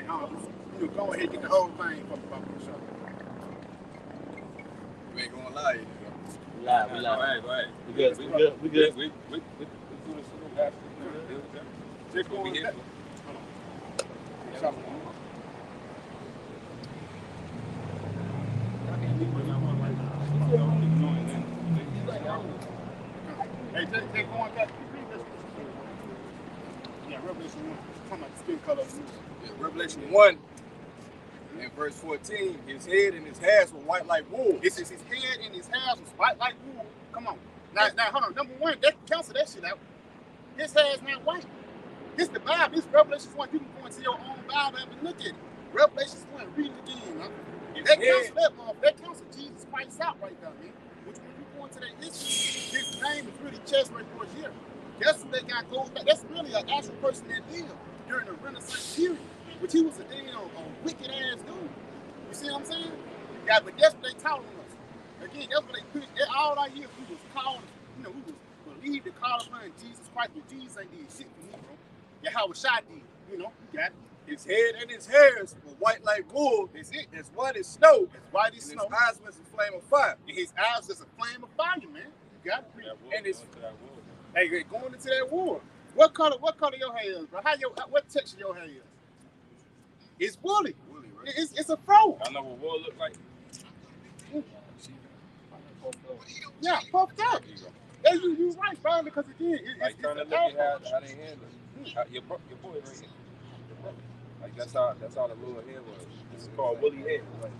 man. You know, go ahead and get the whole thing from the show. We ain't gonna lie. We live. Go ahead. We good. We good. We do this little Just going back. Hey, just going back. Yeah, Revelation 1. Talking about the skin color of the moon. Yeah, Revelation 1 and verse 14. His head and his hairs were white like wool. It's his head and his hairs was white like wool. Come on. Now, hold on. Number one, that cancel that shit out. His hair is not white. This the Bible. This Revelation 1. You can go into your own Bible and look at it. Revelation 1. Read it again. Huh? That cancel Jesus Christ out right there, man. Which when you go into that history, his name is really Chesed Borgia. That's what that guy goes back. That's really an actual person that lived during the Renaissance period, which he was a damn wicked ass dude. You see what I'm saying? Yeah, but that's what they taught on us. Again, that's what they put. All I hear we was called, you know, we was believed to call upon Jesus Christ, but Jesus ain't did shit for me, bro. YAHAWASHI did, you know, you got it. His head and his hairs were white like wool. That's it. As white as snow. As white as snow. His eyes was a flame of fire. And his eyes was a flame of fire, man. You got it. And his hey, going into that war. What color your hair is, bro? What texture your hair is? It's woolly. Right? It's a fro. I know what wool look like. Yeah, puffed up. Yeah, you right, bro, because again, it's trying to look at how they handle it. Your boy right here. Like that's how the little hair was. This is called woolly hair. Like,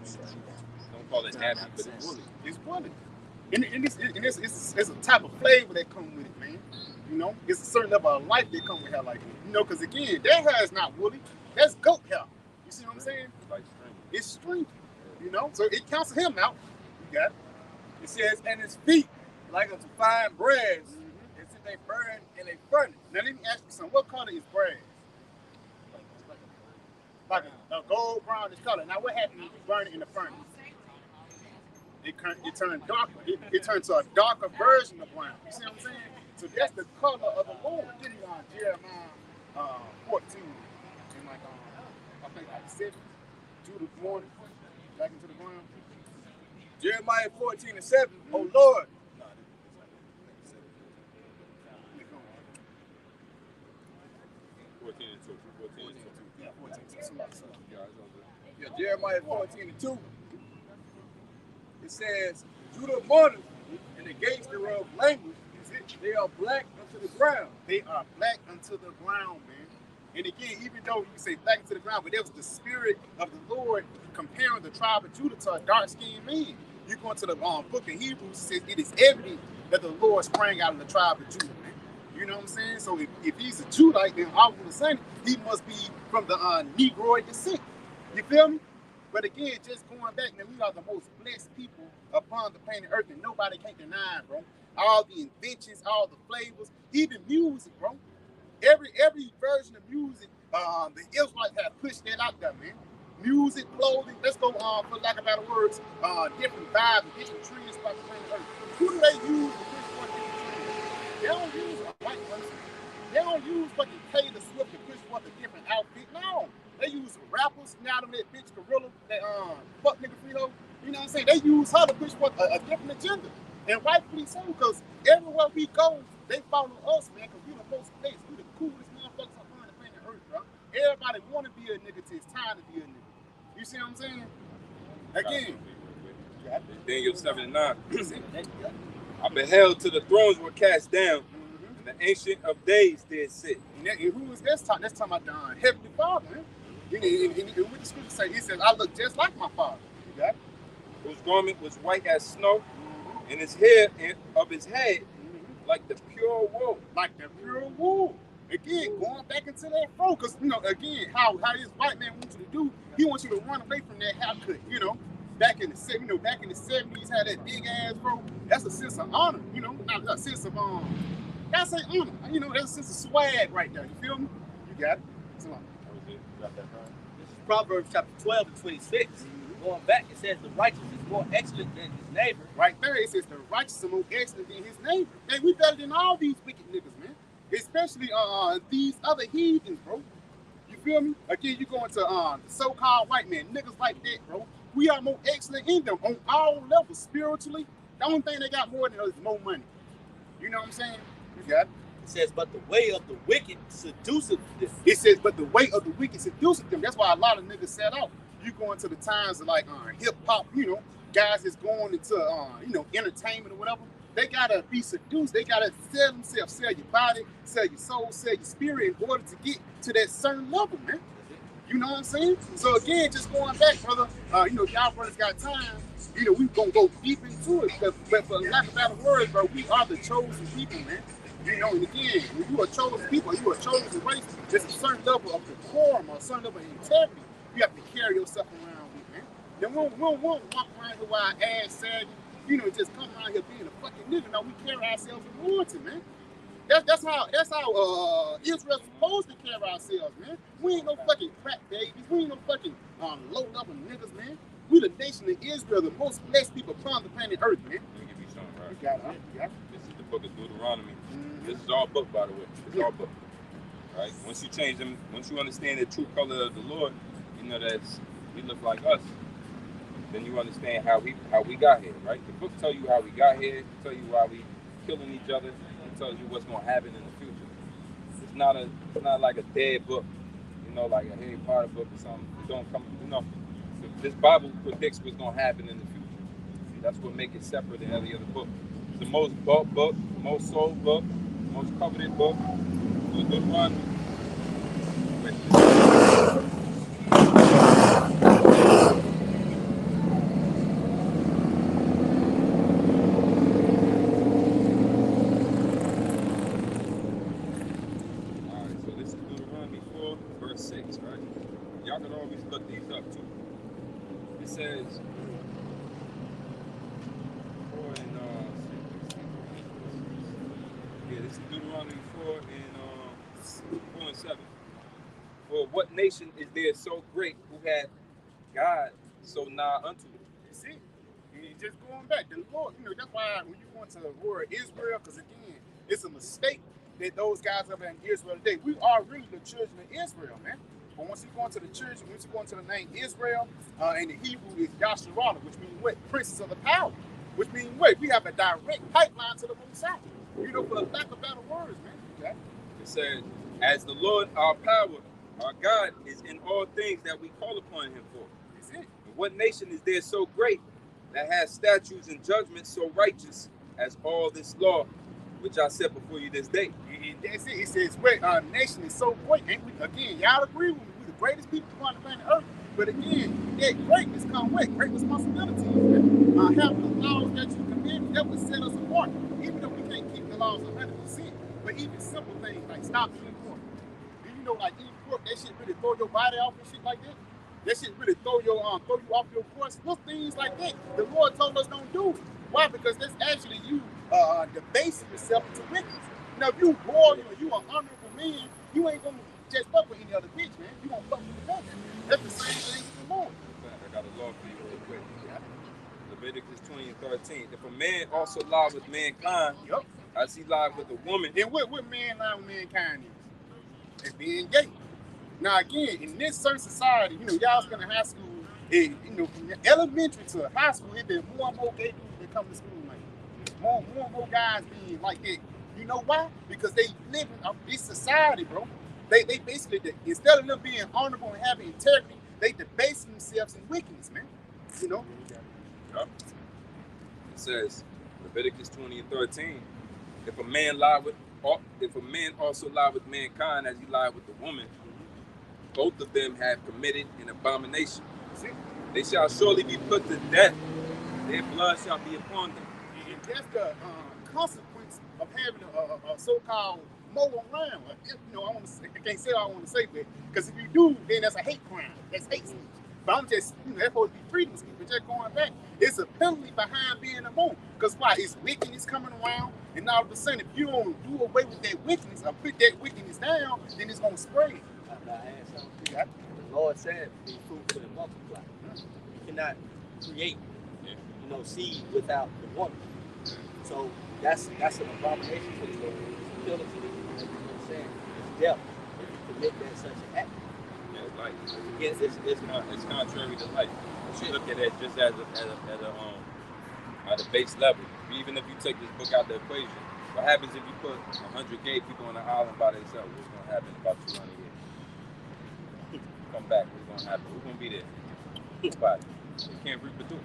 don't call it nappy, but it's woolly. It's woolly. And it's a type of flavor that comes with it, man. You know, it's a certain level of life that comes with hair like that. You know, because again, that hair is not woolly. That's goat hair. You see what I'm saying? Like string. It's string. You know, so it counts him out. You got it. It says, and his feet like unto fine brass, as if they burn in a furnace. Now let me ask you something. What color is brass? Like a gold brownish color. Now what happens when you burn it in the furnace? It turns darker. It turns to a darker version of brown. You see what I'm saying? So that's the color of the Lord. Give me Jeremiah 14 and I think like 7. Judah morning back into the ground. Jeremiah 14 and 7. Oh Lord. 14 and 2. 14 and 2. Yeah, 14 and 2. Yeah, Jeremiah 14 and 2. It says, Judah mourners, and the gates thereof languish. They are black unto the ground. They are black unto the ground, man. And again, even though you say black unto the ground, but there was the spirit of the Lord comparing the tribe of Judah to a dark-skinned man. You go into the book of Hebrews, it says it is evident that the Lord sprang out of the tribe of Judah, man. You know what I'm saying? So if he's a Judite, then all of a sudden, he must be from the Negroid descent. You feel me? But again, just going back, man, we are the most blessed people upon the planet Earth, and nobody can deny, bro. All the inventions, all the flavors, even music, bro. Every version of music, the Israelites have pushed that out there, man. Music, clothing, let's go for lack of better words, different vibes, different trends about the planet Earth. Who do they use to push for different trends? They don't use a white person. They don't use fucking Taylor Swift to push for a different outfit. No. They use rappers, now them that bitch Gorilla, that fuck nigga Frito. You know what I'm saying? They use her to push for a different agenda. And rightfully so, because everywhere we go, they follow us, man, because we the most place. We the coolest motherfuckers on the planet Earth, bro. Everybody want to be a nigga till it's time to be a nigga. You see what I'm saying? Again. Daniel 7 and 9. I beheld till the thrones were cast down, and the Ancient of Days did sit. And who is this talking? That's talking about the Heavenly Father, man. And what the scripture say, it says, I look just like my father. You got it? Whose garment was white as snow, and his hair of his head like the pure wool. Like the pure wool. Again, going back into that fro, because, you know, again, how this white man wants you to do, he wants you to run away from that haircut, you know. Back in the 70s, had that big ass fro. That's a sense of honor, you know, not a sense of I say honor, you know, that's a sense of swag right there. You feel me? You got it. So, this is Proverbs chapter 12 and 26. Going back, it says the righteous is more excellent than his neighbor. Right there, it says the righteous is more excellent than his neighbor. Hey, we better than all these wicked niggas, man. Especially these other heathens, bro. You feel me? Again, you go into so-called white men, niggas like that, bro. We are more excellent in them on all levels, spiritually. The only thing they got more than us is more money. You know what I'm saying? You got it. It says, but the way of the wicked seduceth them. It says, but the way of the wicked seduceth them. That's why a lot of niggas set out. You go into the times of like hip hop, you know, guys that's going into you know, entertainment or whatever. They gotta be seduced. They gotta sell themselves, sell your body, sell your soul, sell your spirit in order to get to that certain level, man. You know what I'm saying? So again, just going back, brother, you know, y'all brothers got time. You know, we gonna go deep into it, but for lack of better words, bro, we are the chosen people, man. You know, and again, when you are chosen people, you are chosen race, there's a certain level of decorum or a certain level of integrity you have to carry yourself around with, man. Then we won't walk around here with our ass sagging, you know, just come around here being a fucking nigga. No, we carry ourselves with royalty, man. That's how Israel's supposed to carry ourselves, man. We ain't no fucking crack babies. We ain't no fucking low level niggas, man. We the nation of Israel, the most blessed people upon the planet Earth, man. Let me give you something, right? You got it. You got it. This is the book of Deuteronomy. This is all book, by the way. It's all book. Right? Once you change them, once you understand the true color of the Lord, you know that He look like us. Then you understand how we got here, right? The book tell you how we got here, tell you why we killing each other, and tells you what's gonna happen in the future. It's not like a dead book, you know, like a Harry Potter book or something. It don't come, you know. This Bible predicts what's gonna happen in the future. See, that's what makes it separate than every other book. It's the most bought book, the most sold book, the most coveted book. So a good one. Y'all can always look these up too. It says, this is Deuteronomy 4 and 7. For what nation is there so great who had God so nigh unto it? You see? And just going back, the Lord, you know, that's why when you go into the word Israel, because again, it's a mistake that those guys over in Israel today, we are really the children of Israel, man. But once you go into the church, once you go into the name Israel, and the Hebrew is YAHAWAH, which means what? Princess of the power. Which means what? We have a direct pipeline to the Most High. You know, for the lack of better words, man. Okay? It says, as the Lord our power, our God, is in all things that we call upon Him for. That's it. And what nation is there so great that has statutes and judgments so righteous as all this law, which I set before you this day? And that's it. It says, wait, our nation is so great. Ain't we, again, y'all agree with me. We're the greatest people upon the planet Earth. But again, that greatness comes with great responsibilities. Having the laws that you commit, that would set us apart. Even though we can't keep the laws 100%, but even simple things like stop eating pork. Do you know, like eating pork, that shit really throw your body off and shit like that? That shit really throw you off your course. Little things like that. The Lord told us don't do it. Why? Because that's actually you debasing yourself into wickedness. Now, if you royal or you an honorable man, you ain't gonna just fuck with any other bitch, man. You gonna fuck with the country. That's the same thing with the Lord. I got a law for you real quick. Leviticus 20 and 13. If a man also lie with mankind, as he lied with a woman. And what man lie with mankind is? It's being gay. Now again, in this certain society, you know, y'all spend in high school, you know, from elementary to high school, it's been more and more gay dudes that come to school, man. More and more guys being like that. You know why? Because they live in this society, bro. They basically, instead of them being honorable and having integrity, they debase themselves in wickedness, man. You know? It says, Leviticus 20 and 13, if a man also lie with mankind as he lied with the woman, both of them have committed an abomination. They shall surely be put to death. Their blood shall be upon them. And that's the consequence of having a so-called moral around. You know, I can't say all I want to say, but because if you do, then that's a hate crime. That's hate speech. But I'm just, you know, that's supposed to be freedom of speech. But just going back, it's a penalty behind being a monk. Because why? It's wickedness coming around, and all of a sudden, if you don't do away with that wickedness or put that wickedness down, then it's going to spread. The Lord said, be fruitful and multiply. You cannot create, you know, seed without the woman. So that's an abomination to the Lord. It's a penalty. You know what I'm saying? It's death if you commit that such an act. life. Yes, It's contrary to life. You should look at it just at a base level. Even if you take this book out the equation, what happens if you put 100 gay people on an island by themselves? What's going to happen in about 200 years? Come back, what's going to happen? Who's going to be there? Nobody. They can't reproduce.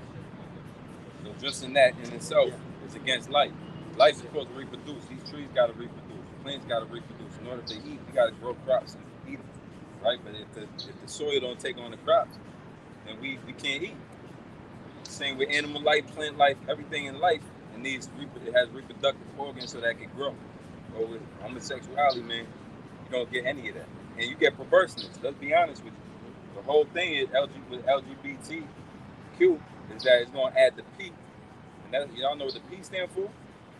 So just in that in itself is against life. Life is supposed to reproduce. These trees got to reproduce. Plants got to reproduce. In order to eat, you got to grow crops and eat them, right? But if the soil don't take on the crops, then we can't eat. Same with animal life, plant life, everything in life. It has reproductive organs so that it can grow. But with homosexuality, man, you don't get any of that. And you get perverseness. Let's be honest with you. The whole thing is with LGBTQ is that it's going to add the P. And that, y'all know what the P stand for?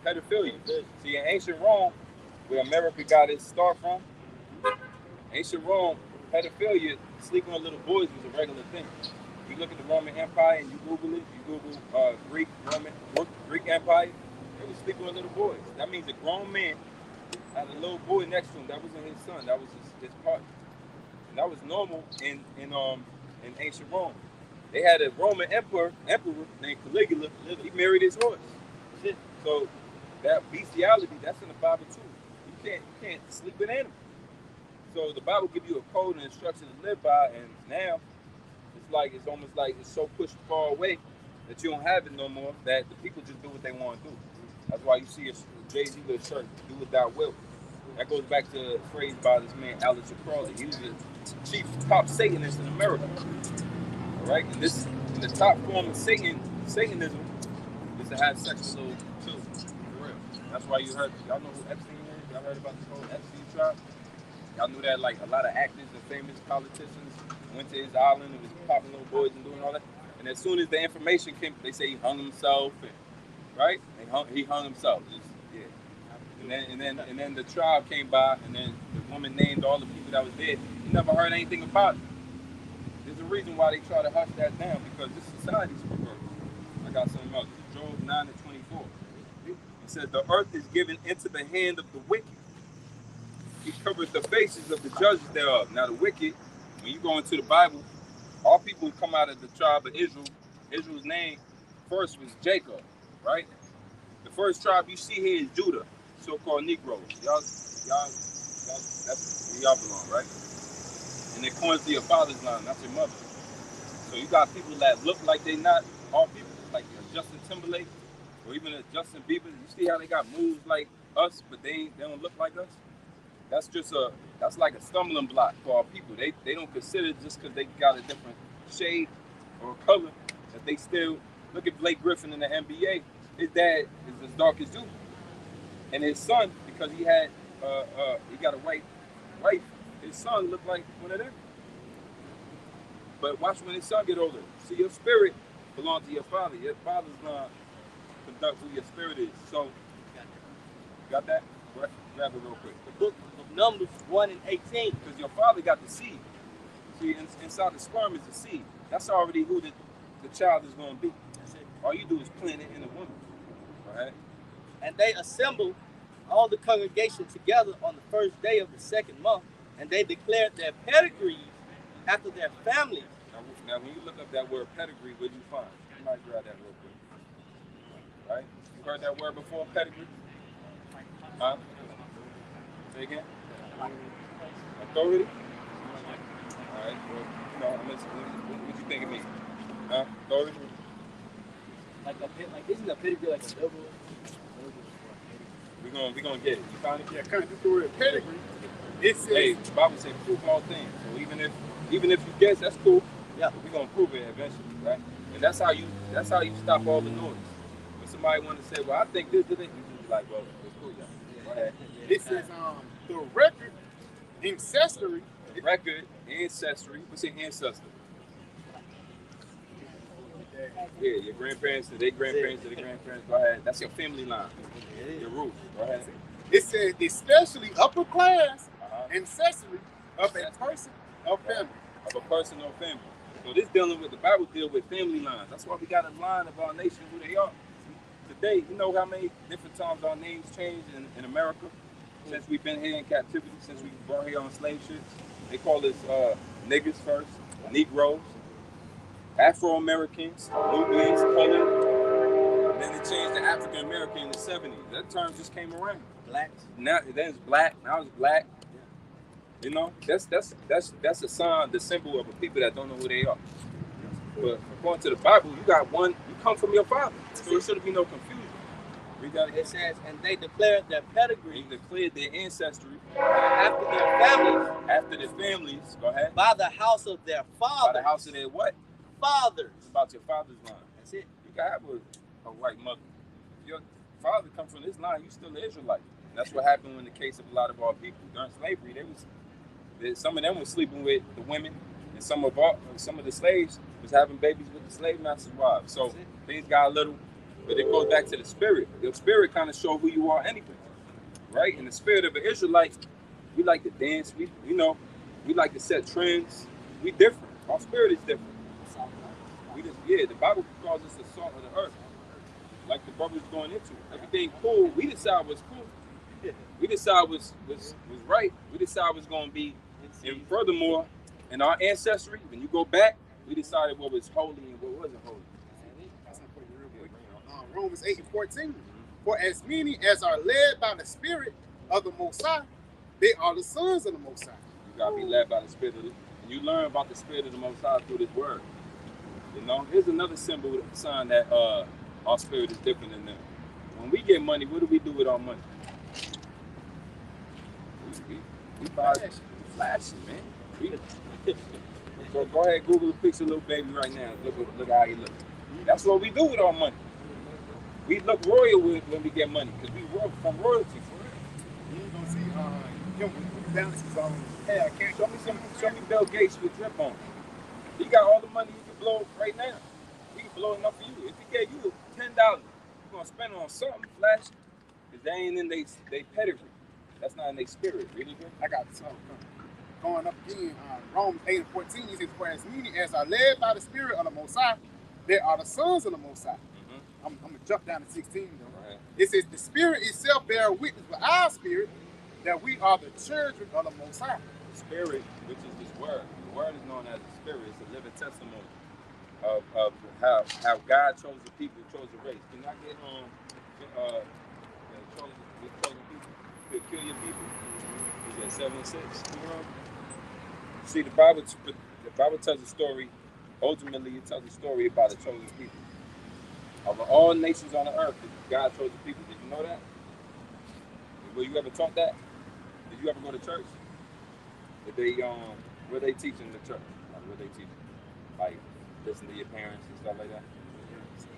Pedophilia. See, in ancient Rome, where America got its start from, ancient Rome, pedophilia, sleeping on little boys was a regular thing. You look at the Roman Empire and you Google it, you Google Greek Empire, they were sleeping with little boys. That means a grown man had a little boy next to him. That wasn't his son, that was his partner. And that was normal in ancient Rome. They had a Roman emperor named Caligula. He married his horse. So that bestiality, that's in the Bible too. You can't sleep with animals. So the Bible gives you a code and instruction to live by, and now it's almost like it's so pushed far away that you don't have it no more, that the people just do what they want to do. That's why you see a Jay-Z with a shirt, do what thou wilt. That goes back to a phrase by this man, Alex Crawley. He was the chief top Satanist in America. All right? And the top form of Satanism is to have sex with little children. For real. That's why y'all know who Epstein is? Y'all heard about this whole Epstein trial? Y'all knew that like a lot of actors and famous politicians went to his island and was popping little boys and doing all that. And as soon as the information came, they say he hung himself, right? He hung himself. And then the trial came by, and then the woman named all the people that was dead. You never heard anything about it. There's a reason why they try to hush that down, because this society's perverted. I got something else. Job 9:24. It says, the earth is given into the hand of the wicked. He covered the faces of the judges thereof. Now the wicked, when you go into the Bible, all people who come out of the tribe of Israel, Israel's name first was Jacob, right? The first tribe you see here is Judah, so-called Negroes. Y'all, that's where y'all belong, right? And it corns to your father's line, not your mother. So you got people that look like they not all people, like Justin Timberlake, or even Justin Bieber. You see how they got moves like us, but they don't look like us? That's like a stumbling block for our people. They don't consider just because they got a different shade or color that they still look at Blake Griffin in the NBA. His dad is as dark as you, and his son, because he got a white wife, his son looked like one of them. But watch when his son get older. See, your spirit belongs to your father. Your father's gonna conduct who your spirit is. So, got that? Grab it real quick. The book of Numbers 1:18. Because your father got the seed. See, inside the sperm is the seed. That's already who the child is going to be. All you do is plant it in a woman. Right? And they assembled all the congregation together on the first day of the second month, and they declared their pedigrees after their families. Now, when you look up that word pedigree, what do you find? You might grab that real quick. Right? You heard that word before, pedigree? Huh? Say again? Authority? All right. Well, what you think it means? Huh? Authority? Like isn't a pedigree like a double? We're gonna get it. You found it? Yeah, kind of the word pedigree. It says, hey, the Bible says prove all things. So even if you guess, that's cool. Yeah. We're gonna prove it eventually, right? And that's how you stop all the noise. When somebody wants to say, well, I think this, you just be like, well, it's cool, y'all. Right? it says the record ancestry. The record ancestry. What's your ancestor? Yeah, your grandparents to their grandparents to their grandparents. Go ahead. That's your family line. Your roots. Go ahead. It says especially upper class ancestry of a person or family. Of a person or family. So this dealing with the Bible deal with family lines. That's why we got a line of our nation who they are. Today, you know how many different times our names changed in America since we've been here in captivity, since we brought here on slave ships. They call us Niggas first, Negroes, Afro-Americans, Nubians, colored. And then it changed to African American in the 70s. That term just came around. Blacks. Now then it's black. Now it's black. You know, that's a sign, the symbol of a people that don't know who they are. But according to the Bible, you got one. You come from your father, so there shouldn't be no confusion. It says, and they declared their pedigree. They declared their ancestry after their families. After their families. Go ahead. By the house of their fathers. By the house of their what? Fathers. It's about your father's line. That's it. You can have a white mother. If your father comes from this line, you still an Israelite. And that's what happened in the case of a lot of our people during slavery. Some of them were sleeping with the women, and some of the slaves was having babies with the slave masters' wives. So things got a little, but it goes back to the spirit. The spirit kind of shows who you are anyway, right? And the spirit of an Israelite, we like to dance. We like to set trends. We different. Our spirit is different. The Bible calls us the salt of the earth. Like the brother was going into. Everything cool, we decide was cool. We decide was right. We decide was going to be. And furthermore, in our ancestry, when you go back, we decided what was holy and what wasn't holy. Romans 8:14. For as many as are led by the Spirit of the Most High, they are the sons of the Most High. You gotta be led by the Spirit of and you learn about the Spirit of the Most High through this word. You know, here's another symbol, a sign that our spirit is different than them. When we get money, what do we do with our money? We buy flashy, man. So go ahead, Google a picture of little baby right now. Look how he looks. That's what we do with our money. We look royal when we get money because we from royalty for real. You ain't gonna see him with bounces on. Hey, I can't show me Bill Gates with drip on. He got all the money he can blow right now. He can blow enough for you. If he gave you $10, you're gonna spend it on something flash, because they ain't in they pedigree. That's not in their spirit, really good. I got some going up again. Romans 8:14. He says, "For as many as are led by the Spirit of the Most High, they are the sons of the Most High." I'm gonna jump down to 16 though. Right. It says, "The Spirit itself bear witness with our spirit that we are the children of the Most High." The Spirit, which is this word. The word is known as the Spirit. It's a living testimony of how God chose the people, chose the race. Can I get chosen people? Peculiar people. Is that 76? See, the Bible tells a story. Ultimately, it tells a story about the chosen people. Of all nations on the earth, God chose the people. Did you know that? Were you ever taught that? Did you ever go to church? Did they what they teach in the church? Like what they teach? Like listen to your parents and stuff like that?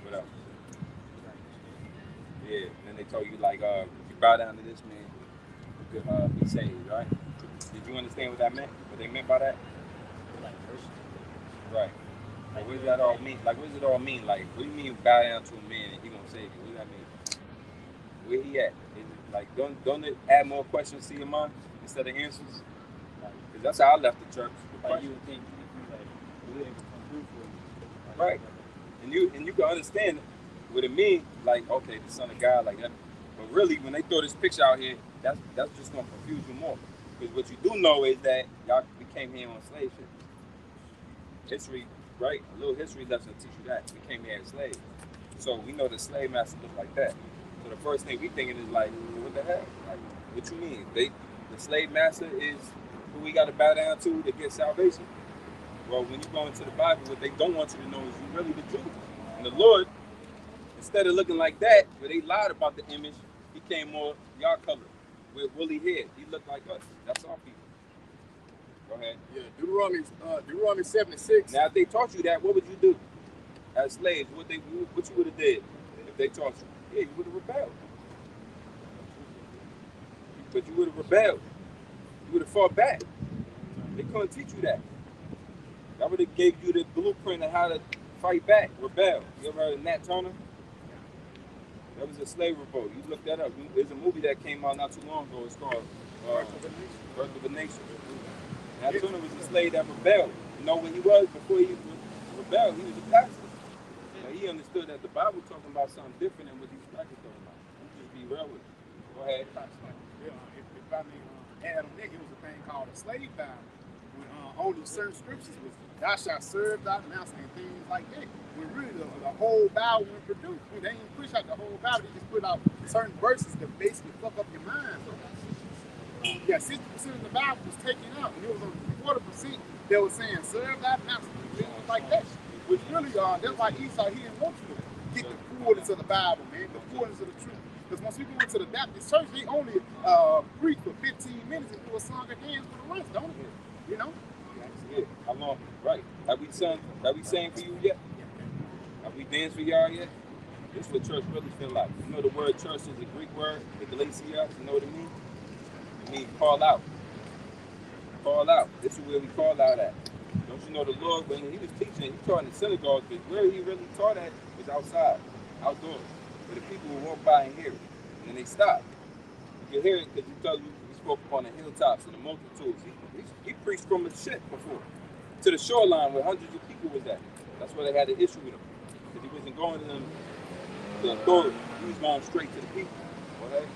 What else? Yeah, and then they told you like if you bow down to this man, you could be saved, right? Did you understand what that meant? What they meant by that? Right. Like, what does that all mean? Like, what does it all mean? Like, what do you mean bow down to a man and he gonna save you? What does that mean? Where he at? Is it, like, don't it add more questions to your mind instead of answers? Because that's how I left the church. Like, you would think you like, right. And you can understand what it means. Like, okay, the Son of God, like that. But really, when they throw this picture out here, that's just gonna confuse you more. Because what you do know is that we came here on slave ship. History. Right? A little history lesson to teach you that. We came here as slaves. So we know the slave master looked like that. So the first thing we thinking is like, what the heck? Like, what you mean? The slave master is who we got to bow down to get salvation? Well, when you go into the Bible, what they don't want you to know is you really the Jew. And the Lord, instead of looking like that, where they lied about the image, he came more y'all color with woolly hair. He looked like us. That's our people. Go ahead. Yeah, Deuteronomy 76. Now, if they taught you that, what would you do as slaves? What you would have did if they taught you? Yeah, you would have rebelled. But you would have rebelled. You would have fought back. They couldn't teach you that. I would have gave you the blueprint of how to fight back, rebel. You ever heard of Nat Turner? That was a slave revolt. You look that up. There's a movie that came out not too long ago. It's called Birth of a Nation. Nat Turner was a slave that rebelled. You know when he was, before he rebelled, he was a pastor. But he understood that the Bible talking about something different than what these practices talking about. You just be real with it. Go ahead. Yeah, if I may add on that, it was a thing called a slave Bible. when only certain scriptures was thou shalt serve thy master and things like that. When really the whole Bible was produced. They didn't push out the whole Bible, they just put out certain verses that basically fuck up your mind. Yeah, 60% of the Bible was taken out, and it was only 40% that was saying serve thy master and things like that. Which really, that's why Esau, he didn't want you to get the fullness of the Bible, man, the fullness of the truth. Because once we go into the Baptist church, they only preach for 15 minutes and do a song and dance for the rest, don't they? You know? Yeah. How long? Right. Have we sang for you yet? Have we danced for y'all yet? This is what church really feel like. You know the word church is a Greek word, ecclesia, you know what it means? It means call out. Call out. This is where we call out at. Don't you know the Lord, when he was teaching, he taught in the synagogue, but where he really taught at was outside, outdoors, where the people would walk by and hear it. And then they stopped. You can hear it because he told you he spoke upon the hilltops and the multitudes. He preached from the ship before to the shoreline where hundreds of people was at. That's where they had the issue with him. Because he wasn't going to them, the authority. He was going straight to the people. Okay?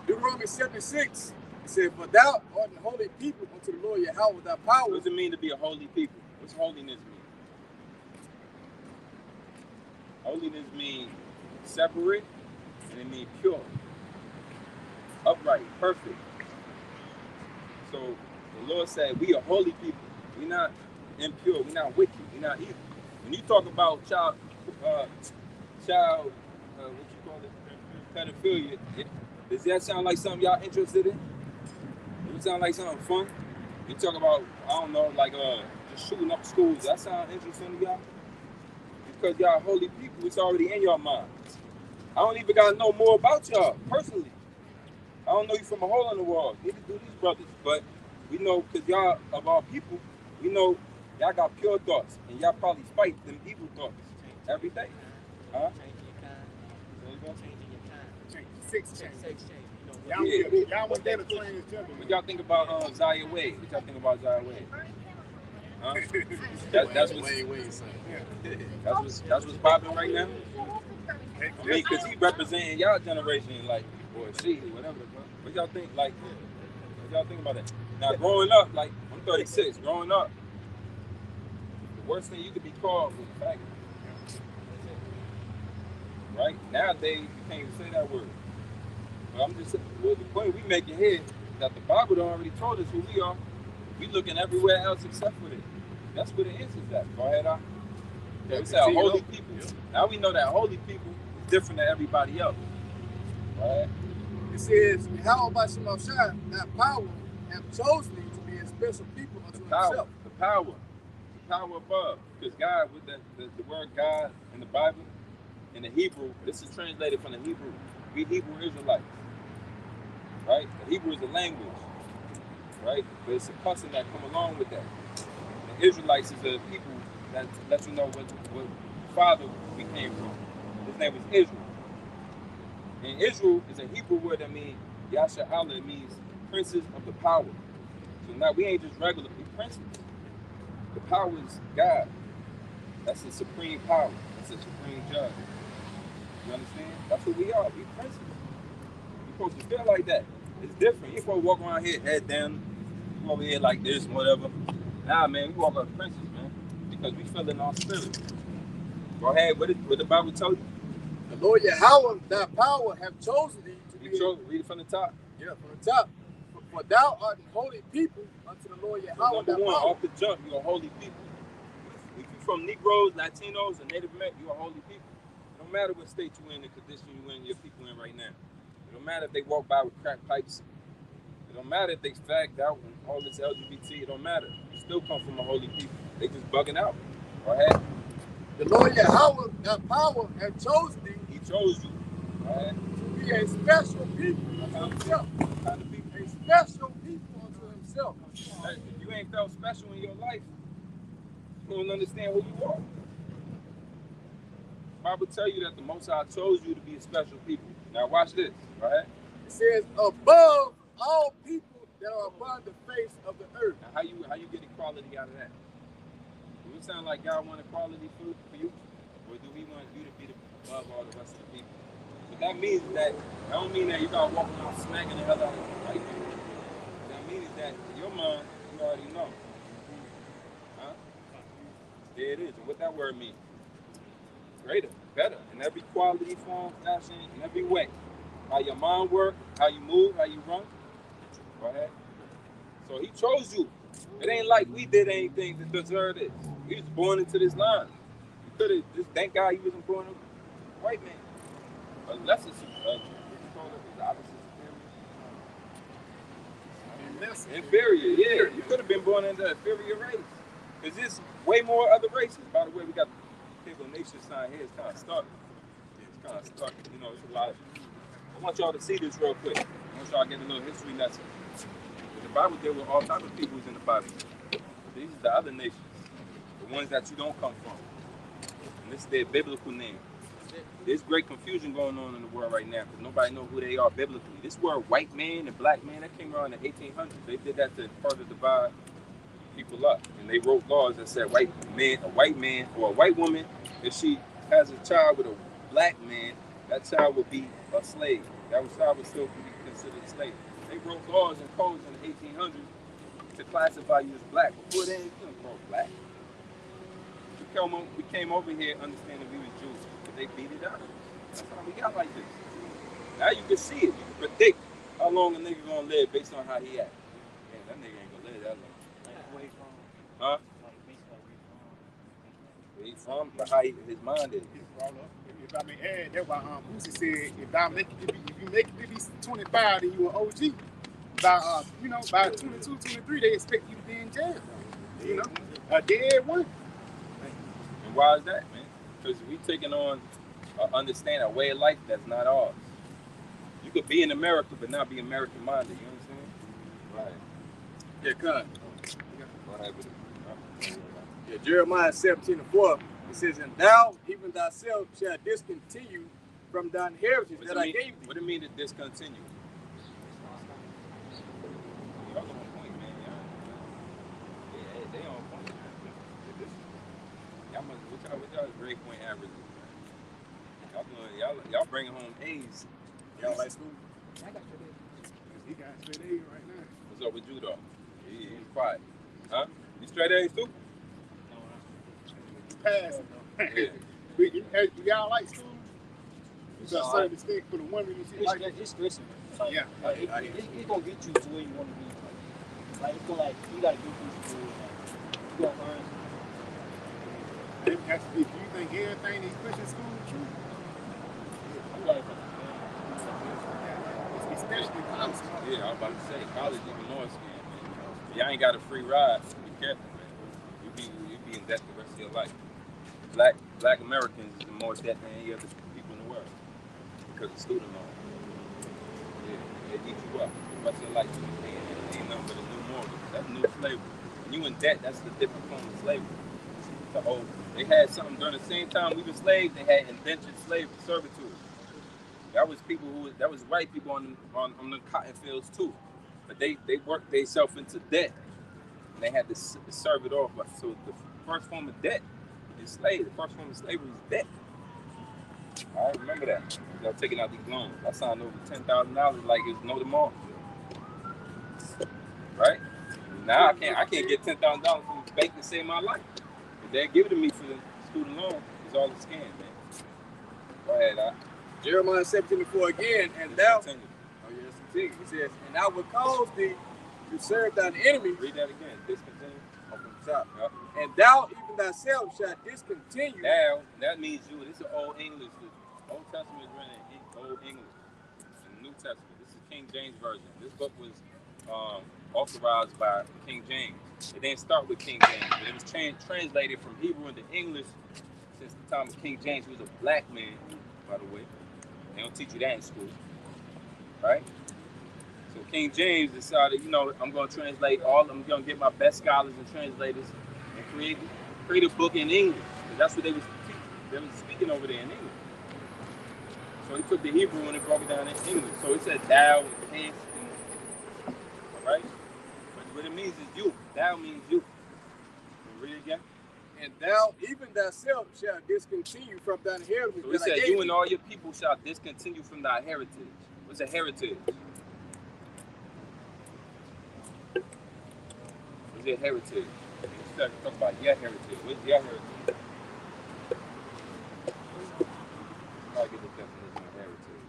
Deuteronomy 7:6. It said, "For thou art the holy people unto the Lord Yahawah with thy power." What does it mean to be a holy people? What's holiness mean? Holiness means separate, and it means pure, upright, perfect. So the Lord said, we are holy people. We're not impure. We're not wicked. We're not evil. When you talk about child, what you call it, pedophilia, does that sound like something y'all interested in? Does it sound like something fun? You talk about, I don't know, like just shooting up schools. That sound interesting to y'all? Because y'all holy people, it's already in your mind. I don't even gotta know more about y'all personally. I don't know you from a hole in the wall. Neither do these brothers. But we know, because y'all of our people, we know y'all got pure thoughts, and y'all probably fight them evil thoughts every day. Huh? Y'all went there to transgender. What y'all think about Zaya Wade? What y'all think about Zaya Wade? Huh? That's what's popping right now. I mean, because he representing y'all generation, like, or she, whatever. What y'all think? Like, what y'all think about that? Now, growing up, like, I'm 36. Growing up, the worst thing you could be called was a faggot. Right? Nowadays, you can't even say that word. But I'm just saying, well, the point we making here is that the Bible already told us who we are. We looking everywhere else except for it. That's where the answer's at. Go ahead, Al. Yeah, we said holy people. Yeah. Now we know that holy people is different than everybody else. Right? It says, YAHAWASHI, that power have chosen thee to be a special people unto himself. The power above. Because God, with the word God in the Bible, in the Hebrew, this is translated from the Hebrew. We Hebrew Israelites. Right? The Hebrew is a language. Right? But it's a custom that come along with that. The Israelites is the people that let you know what father we came from. His name was Israel. And Israel is a Hebrew word that means Yasha'Allah. It means princes of the power. So now we ain't just regular, we princes. The power is God. That's the supreme power. That's the supreme judge. You understand? That's who we are. We princes. You're supposed to feel like that. It's different. You're supposed to walk around here head down. You over here like this, whatever. Nah, man, we walk like princes, man. Because we feel in our spirit. Go ahead. What the Bible tell you? The Lord Yahawah, thy power, have chosen thee to be. Read it from the top. Yeah, from the top. For thou art the holy people unto the Lord Yahawah. Number one, off the jump, you're a holy people. If you're from Negroes, Latinos, and Native American, you're a holy people. It don't matter what state you're in, the condition you're in, your people in right now. It don't matter if they walk by with crack pipes. It don't matter if they fagged out and all this LGBT. It don't matter. You still come from a holy people. They just bugging out. Go ahead. The Lord Yahawah, thy power, have chosen thee. He chose you. Go ahead. To be a special people unto himself. A special people unto himself. If you ain't felt special in your life, you don't understand who you are. The Bible tell you that the Most High chose you to be a special people. Now watch this, right? It says, above all people that are upon the face of the earth. Now how you get equality out of that? Do it sound like God want equality for you? Or do He want you to be above all the rest of the people? But that means that, I don't mean that you gotta walk around smacking the hell out of white people. What that means is that in your mind, You already know. Huh? There it is. And what that word means? Greater, better, in every quality, form, fashion, in every way. How your mind works, how you move, how you run. Go ahead. So he chose you. It ain't like we did anything to deserve this. We was born into this line. You could have just thank God he wasn't born a white man. Unless it's what you call it, the opposite inferior. Yeah, you could have been born into an inferior race. Because there's way more other races. By the way, we got the Table of Nations sign here. It's kind of stuck. It's kind of stuck. You know, it's a lot of. I want y'all to see this real quick. I want y'all to get a little history lesson. The Bible deals with all types of peoples in the Bible. These are the other nations, the ones that you don't come from. And this is their biblical name. There's great confusion going on in the world right now because nobody knows who they are biblically. This word white man and black man, that came around in the 1800s. They did that to further divide people up. And they wrote laws that said a white man or a white woman, if she has a child with a black man, that child would be a slave. That child would still be considered a slave. They wrote laws and codes in the 1800s to classify you as black. Before then, you couldn't call black. We came over here understanding we were Jews, but they beat it out of us. That's how we got like this. Now you can see it. You can predict how long a nigga gonna live based on how he act. Man, that nigga ain't gonna live that long. Huh? Where he from? But how his mind is. If I may add, that's why Boosie said, if you make it to be 25, then you an OG. By 22, 23, they expect you to be in jail. You know, a dead one. And why is that, man? Because we taking on understand a way of life that's not ours. You could be in America, but not be American minded. You know what I'm saying? Right. Yeah, cut. Go ahead with it. Yeah, Jeremiah 17:4. It says, and thou, even thyself, shall discontinue from thine heritage that I gave thee. What do you mean to discontinue? Y'all on point, man. They on point. Y'all grade point averages. Y'all bringing home A's. Y'all like school? I got straight A's. He got straight A's right now. What's up with you, though? He's quiet. Huh? You straight A's, too? Pass. Yeah. Y'all like school? You got certain distinct for the women and shit like that. It's Christian. Yeah. It's gonna get you to where you want to be. Like it's gonna you gotta get through school. You gonna learn. If you think everything in Christian school is true, especially college. Yeah, I was about to say, college even more scam, man. Y'all ain't got a free ride. Be careful, man. You be in debt the rest of your life. Black Americans is in more debt than any other people in the world because of student loans. Yeah, they eat you up the rest of your life. Ain't nothing but a new mortgage. That's new slavery. When you in debt, that's the different form of slavery. They had something during the same time we were slaves. They had indentured slavery, servitude. That was white people on the cotton fields too, but they worked themselves into debt, and they had to serve it off. So the first form of debt is slavery. The first form of slavery is debt. All right, remember that. Y'all taking out these loans. I signed over $10,000 like it's no tomorrow. Right? Now I can't get $10,000 from the bank to save my life. If they give it to me for the student loan, it's all a scam, man. Go ahead, Jeremiah 17:4 again, and thou. Continue. Oh yes, continue. He says, and I will cause thee to serve thine enemies. Read that again. Discontinue. From the top. Yep. And thou even thyself shalt discontinue. Now, that means you. This is Old English. The Old Testament is written in Old English. And the New Testament. This is King James Version. This book was authorized by King James. It didn't start with King James, but it was translated from Hebrew into English since the time of King James, who was a black man, by the way. They don't teach you that in school, right? So King James decided, I'm going to translate I'm going to get my best scholars and translators and create a book in English. Because that's what they was teaching. They was speaking over there in English. So he took the Hebrew and he broke it down in English. So it said thou and hence, right? But what it means is you. Thou means you. Read it again. And thou even thyself shall discontinue from thine heritage. So it said, you and all your people shall discontinue from thy heritage. What's a heritage? your heritage? Let's talk about your heritage. What's your heritage? I get the definition of heritage.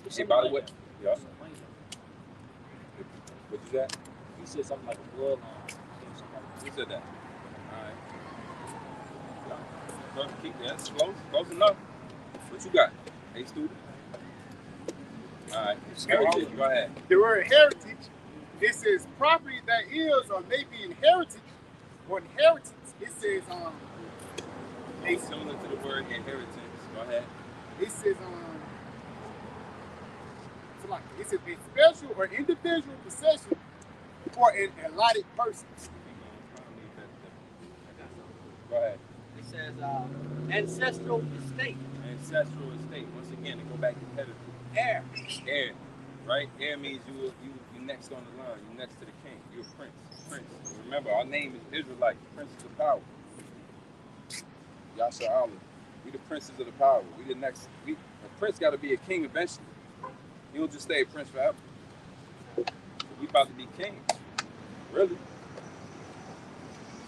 See, by the way, yeah. What you said? You said something like a bloodline. Who said that? All right. Keep that. That's close enough. What you got? Hey, student. All right. Heritage. Go ahead. The word heritage, it says property that is or may be inherited or inheritance. It says It's similar to the word inheritance. Go ahead. it says it's a special or individual possession for an allotted person. Go ahead. It says ancestral estate. Ancestral estate. Once again, to go back to pedigree. Heir. Heir, right? Heir means you next on the line. You next to the king. You're a prince. Remember, our name is Israelite, princes of power. YAHAWAH. We the princes of the power. We the next. A prince got to be a king eventually. He don't just stay a prince forever. We about to be kings. Really.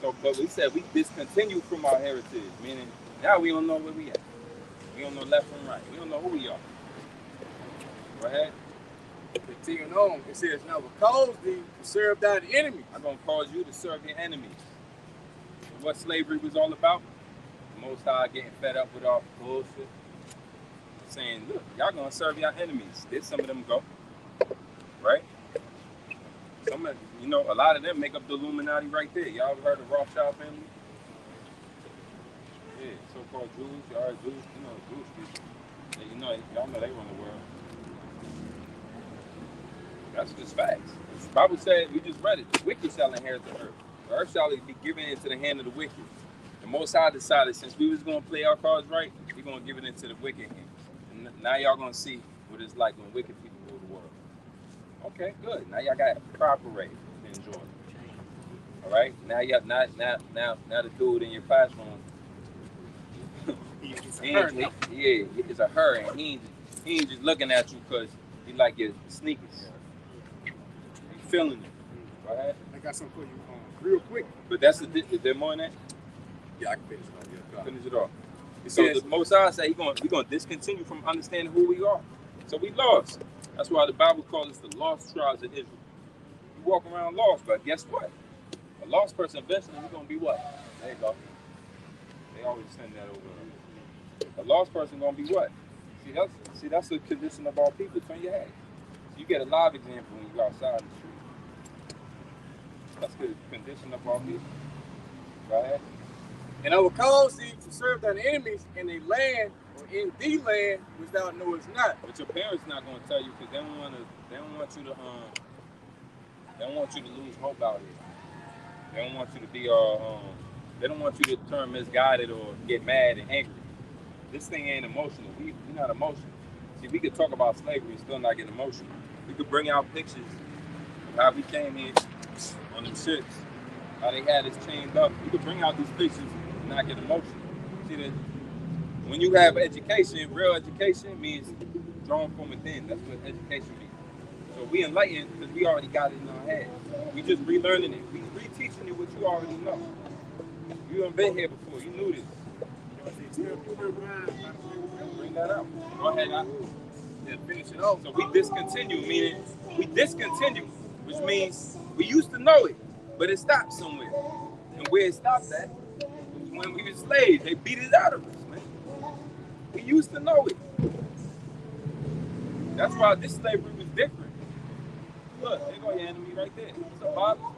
So, but we said we discontinued from our heritage, meaning now we don't know where we at. We don't know left from right. We don't know who we are. Go ahead. Continuing on, it says, now because thee to serve thine enemies. I'm going to cause you to serve your enemies. What slavery was all about? The Most High getting fed up with our bullshit. Saying, look, y'all going to serve your enemies. Did some of them go? Right? Some of, a lot of them make up the Illuminati right there. Y'all ever heard of RAWCHAA family? Yeah, so-called Jews. Y'all heard Jews? Jewish people. Y'all know they run the world. That's just facts. The Bible said, we just read it, the wicked shall inherit the earth. The earth shall be given into the hand of the wicked. The Most High decided, since we was going to play our cards right, we're going to give it into the wicked hands. And now y'all going to see what it's like when wicked people rule the world. Okay, good. Now y'all got proper rate to enjoy. All right? Now the dude in your classroom, it's a her, and he ain't just looking at you because he like your sneakers. Feeling it. Go ahead. I got something for you real quick. But that's is there more than that? Yeah, I can finish it off. Yeah, finish it off. So the Most High said we're going to discontinue from understanding who we are. So we lost. That's why the Bible calls us the lost tribes of Israel. You walk around lost, but guess what? A lost person eventually is going to be what? There you go. They always send that over. A lost person going to be what? See, that's the condition of all people. Turn your head. So you get a live example when you go outside in the street. That's the condition of our people. Go ahead. And I will cause thee to serve thine enemies in a land or in the land which thou knowest not. But your parents not going to tell you because they don't want you to lose hope out here. They don't want you to be they don't want you to turn misguided or get mad and angry. This thing ain't emotional. We're not emotional. See, we could talk about slavery and still not get emotional. We could bring out pictures of how we came here on them ships, how they had us chained up. We could bring out these pictures and not get emotional. See that when you have education, real education means drawn from within. That's what education means. So we enlightened because we already got it in our head. We just relearning it. We reteaching you what you already know. You haven't been here before. You knew this. Bring that out. Go ahead. Finish it off. So we discontinue, meaning which means we used to know it, but it stopped somewhere. And where it stopped at was when we were slaves. They beat it out of us, man. We used to know it. That's why this slavery was different. Look, there go your enemy right there. It's a Bible.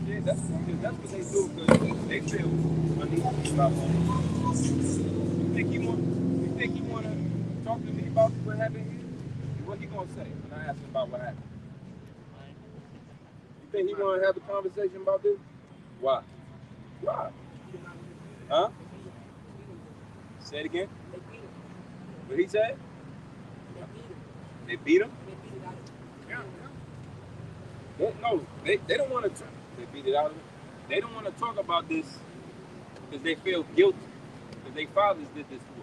Yeah, that's what they do because they feel uneasy about it. You think he want to talk to me about what happened here? What he gonna say when I ask him about what happened? You think he gonna have a conversation about this? Why? Why? Huh? Say it again. What he said? They beat him. They don't want to. They beat it out of him. They don't want to talk about this because they feel guilty because their fathers did this to them.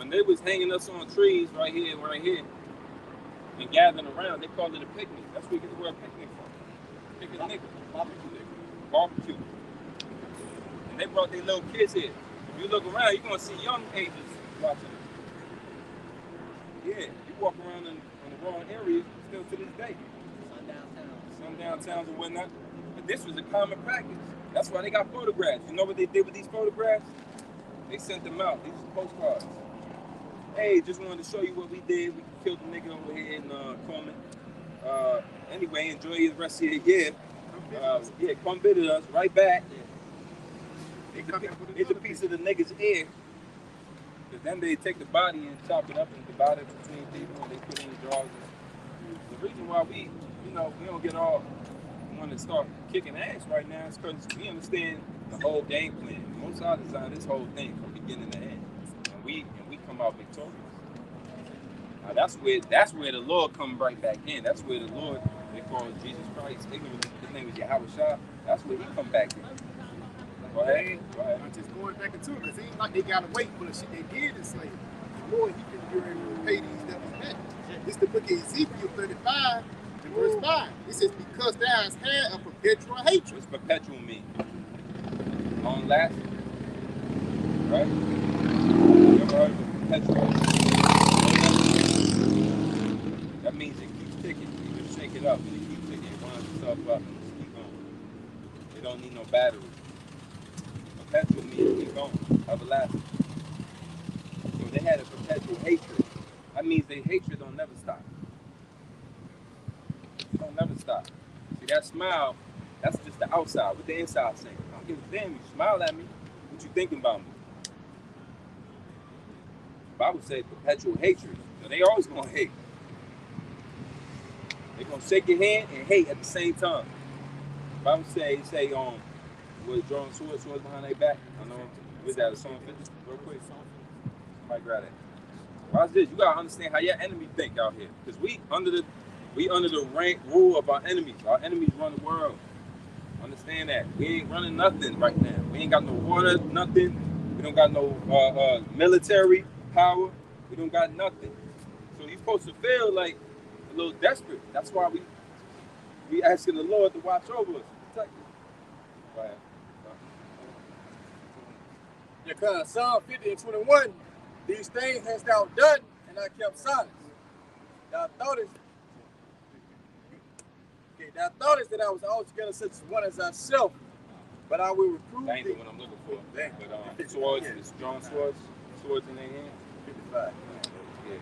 when they was hanging us on trees right here, and gathering around, they called it a picnic. That's where you get the word picnic from. Picnic. Barbecue. And they brought their little kids here. If you look around, you're going to see young ages watching it. Yeah, you walk around in the wrong areas still to this day. Sundown towns and whatnot. But this was a common practice. That's why they got photographs. You know what they did with these photographs? They sent them out. These are postcards. Hey, just wanted to show you what we did. We killed the nigga over here in Coleman. Anyway, enjoy the rest of your year. Yeah, come visit us right back. It's a piece of the nigga's ear. Because then they take the body and chop it up and divide it between people and they put it in jars. The reason why we don't get all want to start kicking ass right now is because we understand the whole game plan. Most of designed this whole thing from beginning to end. And we come out victorious. Now that's where the Lord come right back in. That's where the Lord, they call it Jesus Christ. His name is YAHAWASHI. That's where he come back in. Go ahead. I'm just going back into it because it ain't like they gotta wait for the shit they did in slavery. The Lord, he can get ready to pay these devils back. It's the book of Ezekiel 35 and verse 5. It says, because thou hast had a perpetual hatred. What's perpetual mean? Long lasting. Right? You ever heard of perpetual? That means it keeps ticking. You can shake it up and it keeps ticking. It winds itself up and just keep going. It don't need no battery. Perpetual means keep going. Everlasting. So they had a perpetual hatred. That means their hatred don't never stop. It don't never stop. See, that smile, that's just the outside. What the inside saying? I don't give a damn. You smile at me. What you thinking about me? The Bible says perpetual hatred. So they always gonna hate. They're gonna shake your hand and hate at the same time. The Bible say was drawing swords behind their back. I know. Was that a Psalm 50? Real quick. Somebody grab that. Watch this. You gotta understand how your enemy think out here, because we under the rule of our enemies. Our enemies run the world. Understand that. We ain't running nothing right now. We ain't got no water, nothing. We don't got no military power. We don't got nothing. So you're supposed to feel like a little desperate. That's why we asking the Lord to watch over us, protect us. Go ahead. Because Psalm 50 and 21, these things hast thou done, and I kept silence. Thou thoughtest that I was altogether such a one as thyself, but I will reprove that ain't thee. the one I'm looking for. But swords, it's drawn swords in their hand. 55. Yeah.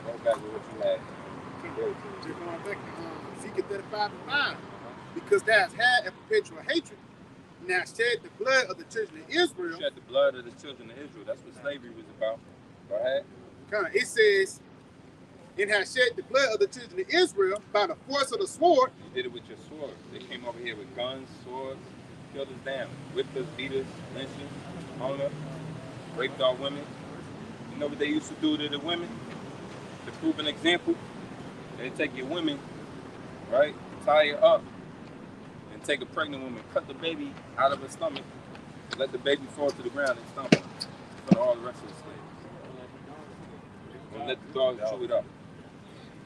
Go back with what you had. Just going back to Ezekiel 35 and 5. Because thou hast had a perpetual hatred, now shed the blood of the children of Israel. Shed the blood of the children of Israel. That's what slavery was about. Go ahead. It says, and has shed the blood of the children of Israel by the force of the sword. You did it with your sword. They came over here with guns, swords, killed us down, whipped us, beat us, lynched us, hung us, raped our women. You know what they used to do to the women? To prove an example, they take your women, right, tie her up, and take a pregnant woman, cut the baby out of her stomach, let the baby fall to the ground and stomp her for all the rest of the slaves. And let the dogs chew it up.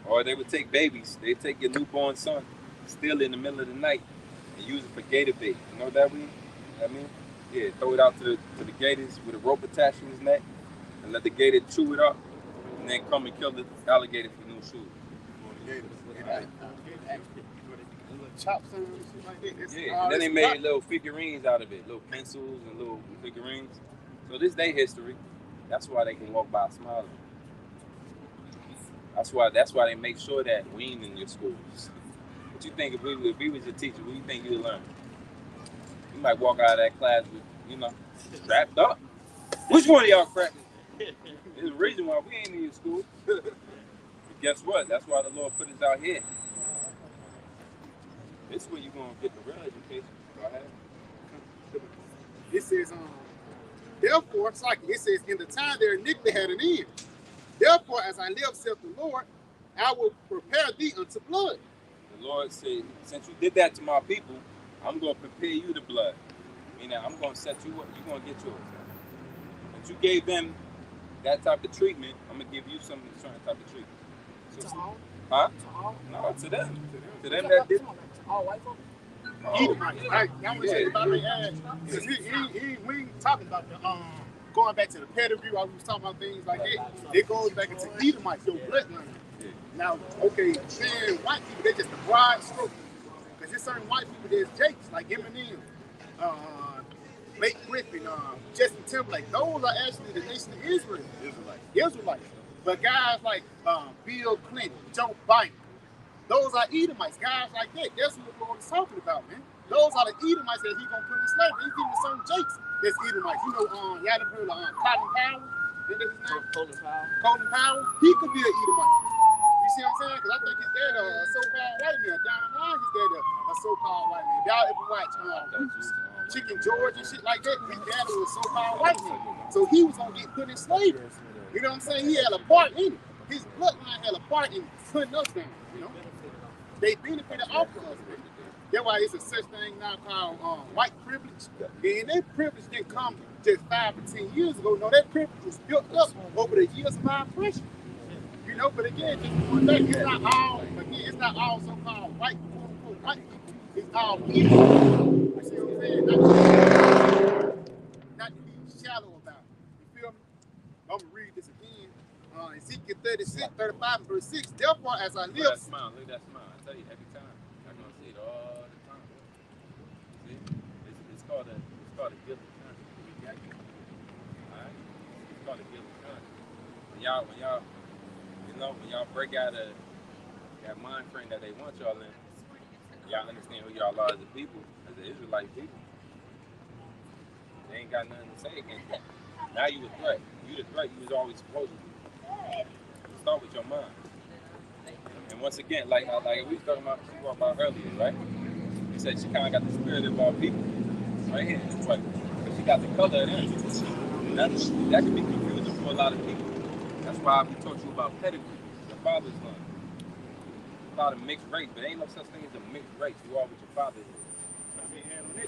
Or they would take babies, they'd take your newborn son, steal it in the middle of the night, and use it for gator bait. You know what that mean? Yeah, throw it out to the gators with a rope attached to his neck, and let the gator chew it up, and then come and kill the alligator for new shoes. Yeah, and then they made little figurines out of it, little pencils and little figurines. So this day history. That's why they can walk by smiling. That's why they make sure that we ain't in your schools. What you think if we was your teacher? What do you think you'd learn? You might walk out of that class with, strapped up. Which one of y'all crackers? There's a reason why we ain't in your school. But guess what? That's why the Lord put us out here. This is where you're gonna get the real education. Go ahead. It says, therefore, it's like it says, in the time their iniquity had an end. Therefore, as I live, saith the Lord, I will prepare thee unto blood. The Lord said, since you did that to my people, I'm going to prepare you to blood. Meaning, I'm going to set you up. You're going to get yours. But you gave them that type of treatment, I'm gonna give you some certain type of treatment. So, To all? huh? To all? No, to them. To them That that did. to all white folks? Edomites. Like, y'all want to say about their ass. Because we ain't talking about the going back to the pedigree while we was talking about things like that. It goes back into Edomites, your bloodline. Now, okay, then white people, they just a broad stroke. Because there's certain white people, there's Jakes, like Eminem, Blake Griffin, Justin Timberlake. Those are actually the nation of Israel. Israelites. But guys like Bill Clinton, Joe Biden, those are Edomites. Guys like that. That's what the Lord is talking about, man. Those are the Edomites that he's going to put in slavery. He's giving certain Jakes that's Edomites. You know, y'all ever heard of Colin Powell? Is that his name? Colin Powell. He could be an Edomite. You see what I'm saying? Because I think his dad a so-called white man. Down the line, his dad a so-called white man. Y'all ever watch Chicken George and shit like that? His dad was a so-called white man. So he was going to get put in slavery. You know what I'm saying? He had a part in it. His bloodline had a part in putting us down, you know? They benefited off of us, man. That's why it's a such thing now called white privilege. And that privilege didn't come just 5 or 10 years ago. No, that privilege was built up over the years of our oppression. You know, but again, just going back, it's not all so-called white, quote-unquote, white people. It's all people. You see what I'm saying? Not to be shallow about it. You feel me? I'm going to read this again. Ezekiel 36, 35, and verse 6. Therefore, as I live. Look at that smile. Look at that smile. I tell you every time. I'm going to see it all the time. See? It's called a guilty conscience. Alright? It's called a guilty conscience. When y'all break out of that mind frame that they want y'all in, y'all understand who y'all are as a people, as an Israelite people. They ain't got nothing to say against that. Now you a threat. You the threat you was always supposed to be. Start with your mind. And once again, like we was talking about earlier, right? You said she kind of got the spirit of our people right here. Right? But she got the color of them. That can be confusing for a lot of people. That's why we taught you about pedigree, your father's line. A lot of mixed race, but ain't no such thing as a mixed race. You are what your father is.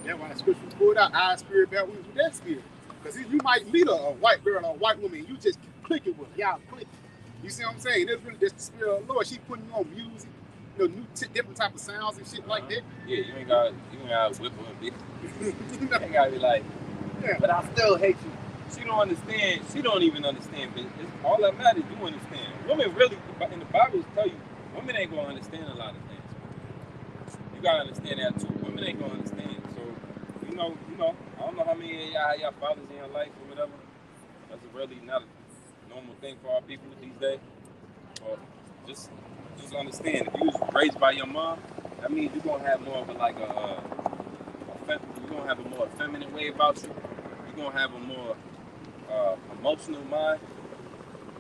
That's why the scripture pulled out our spirit bear witness with that spirit. Because you might meet a white girl or a white woman and you just click it with her. Y'all click. You see what I'm saying? That's really just the spirit of the Lord. She putting you on music, you know, different type of sounds and shit like that. Yeah, you ain't got whip her and bitch. You ain't gotta be like, yeah. But I still hate you. She don't understand. She don't even understand. But all that matters, you understand. Women really, in the Bible tell you, women ain't gonna understand a lot of things. You gotta understand that too. Women ain't gonna understand. So, you know, I don't know how many of y'all fathers in your life or whatever. That's really not a normal thing for our people these days. Or just understand, if you was raised by your mom, that means you're gonna have more of you're gonna have a more feminine way about you. You're gonna have a more emotional mind.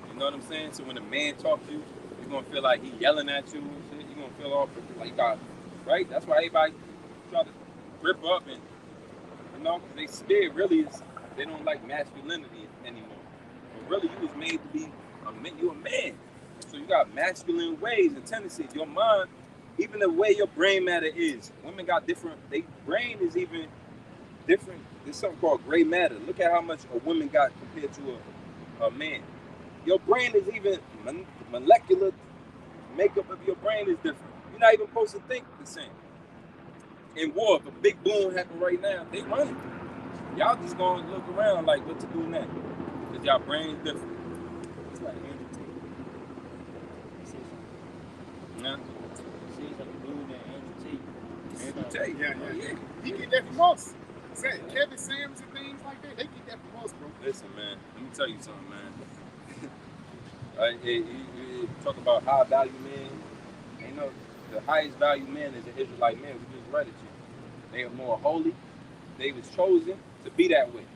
You know what I'm saying? So when a man talks to you, you're gonna feel like he yelling at you and shit. You're gonna feel all like you got, right? That's why everybody try to grip up and, you know, because they scared really is, they don't like masculinity anymore. But really, you was made to be you're a man. So you got masculine ways and tendencies. Your mind, even the way your brain matter is, women got different, their brain is even different. There's something called gray matter. Look at how much a woman got compared to a man. Your brain is even, molecular makeup of your brain is different. You're not even supposed to think the same. In war, if a big boom happen right now, they running. Y'all just gonna look around like what to do next. Because y'all brain's different. It's like Andrew Tate. Yeah. He get that from us. Kevin Samuels and things like that, they get that from us, bro. Listen, man, let me tell you something, man. You talk about high value men. You know, the highest value man is an Israelite man. We just read it to you. They are more holy. They was chosen to be that way.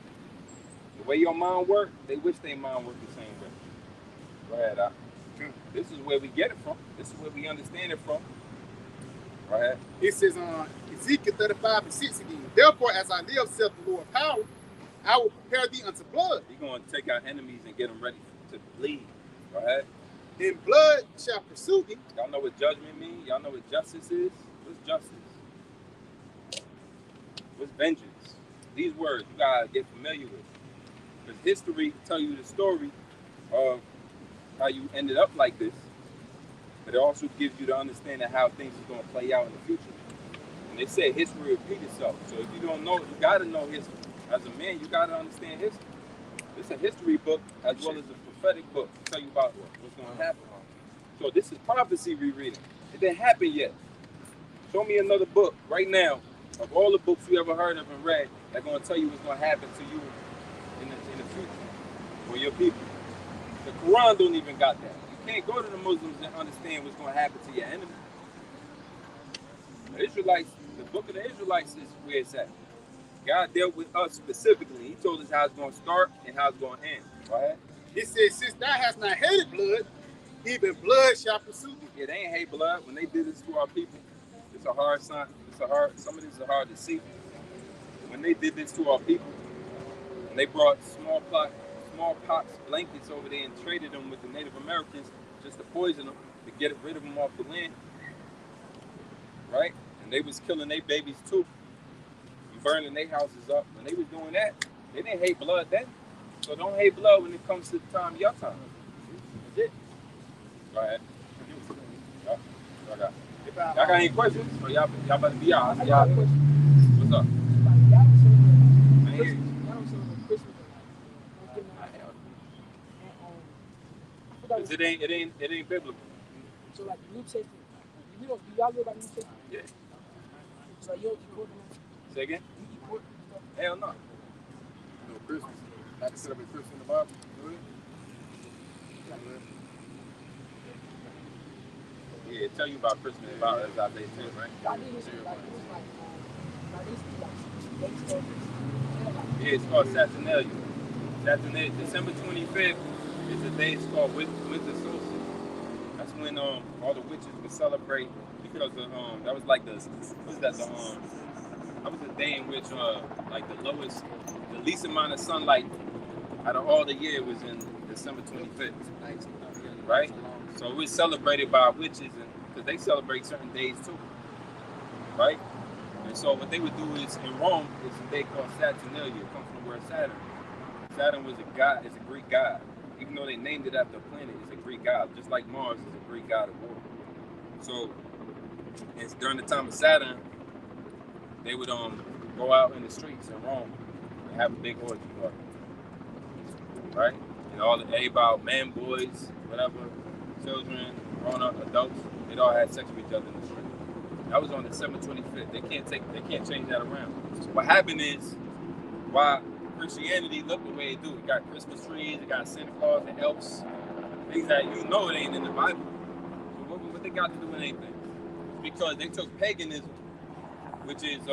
The way your mind work, they wish their mind worked the same way. Go ahead, Al. This is where we get it from. This is where we understand it from. Go ahead. It says Ezekiel 35 and 6 again. Therefore, as I live, saith the Lord power, I will prepare thee unto blood. You're going to take our enemies and get them ready to bleed. Go ahead. And blood shall pursue thee. Y'all know what judgment means? Y'all know what justice is? What's justice? What's vengeance? These words you got to get familiar with. Because history tell you the story of how you ended up like this, but it also gives you the understanding how things is going to play out in the future. And they say history repeats itself. So if you don't know, you got to know history. As a man, you got to understand history. It's a history book as well as a prophetic book to tell you about what's going to happen. So this is prophecy rereading. It didn't happen yet. Show me another book right now of all the books you ever heard of and read that's going to tell you what's going to happen to you in the future or your people. The Quran don't even got that. You can't go to the Muslims and understand what's going to happen to your enemy. The Israelites, the book of the Israelites is where it's at. God dealt with us specifically. He told us how it's going to start and how it's going to end. Right? He said, since thou hast not hated blood, even blood shall pursue thee. Yeah, they ain't hate blood. When they did this to our people, it's a hard sign. Some of these are hard to see. When they did this to our people, and they brought smallpox blankets over there and traded them with the Native Americans just to poison them, to get rid of them off the land. Right? And they was killing their babies too. Burning their houses up. When they was doing that, they didn't hate blood then. So don't hate blood when it comes to the time, your time. That's it. Go ahead. Y'all got any questions? Or y'all about to be out? I got a question. What's up? Y'all don't I ain't hear you. celebrate Christmas. It ain't biblical. So like the New Testament, do y'all live by the New Testament? Yeah. So you don't keep working on it? Say again? You keep working on stuff? Hell no. No Christmas. Not to celebrate Christmas in the Bible. Yeah, tell you about Christmas about as I say too, right? I did this like it was like Yeah, it's called Saturnalia. Saturnalia. December 25th is the day it's called winter solstice. That's when all the witches would celebrate because that was like that was the day in which like the least amount of sunlight out of all the year was in December 25th, right? So we're celebrated by witches, and because they celebrate certain days too, right? And so what they would do is in Rome, it's a day called Saturnalia. It comes from the word Saturn. Saturn was a god, it's a Greek god. Even though they named it after a planet, it's a Greek god. Just like Mars is a Greek god of war. So it's during the time of Saturn, they would go out in the streets in Rome and have a big orgy party, right? And everybody, men, boys, whatever, children, grown-up, adults, they all had sex with each other in the street. That was on December 25th. They can't change that around. What happened is, why Christianity looked the way it do. It got Christmas trees, it got Santa Claus, and elves, things that you know it ain't in the Bible. So what they got to do with anything? Because they took paganism, which is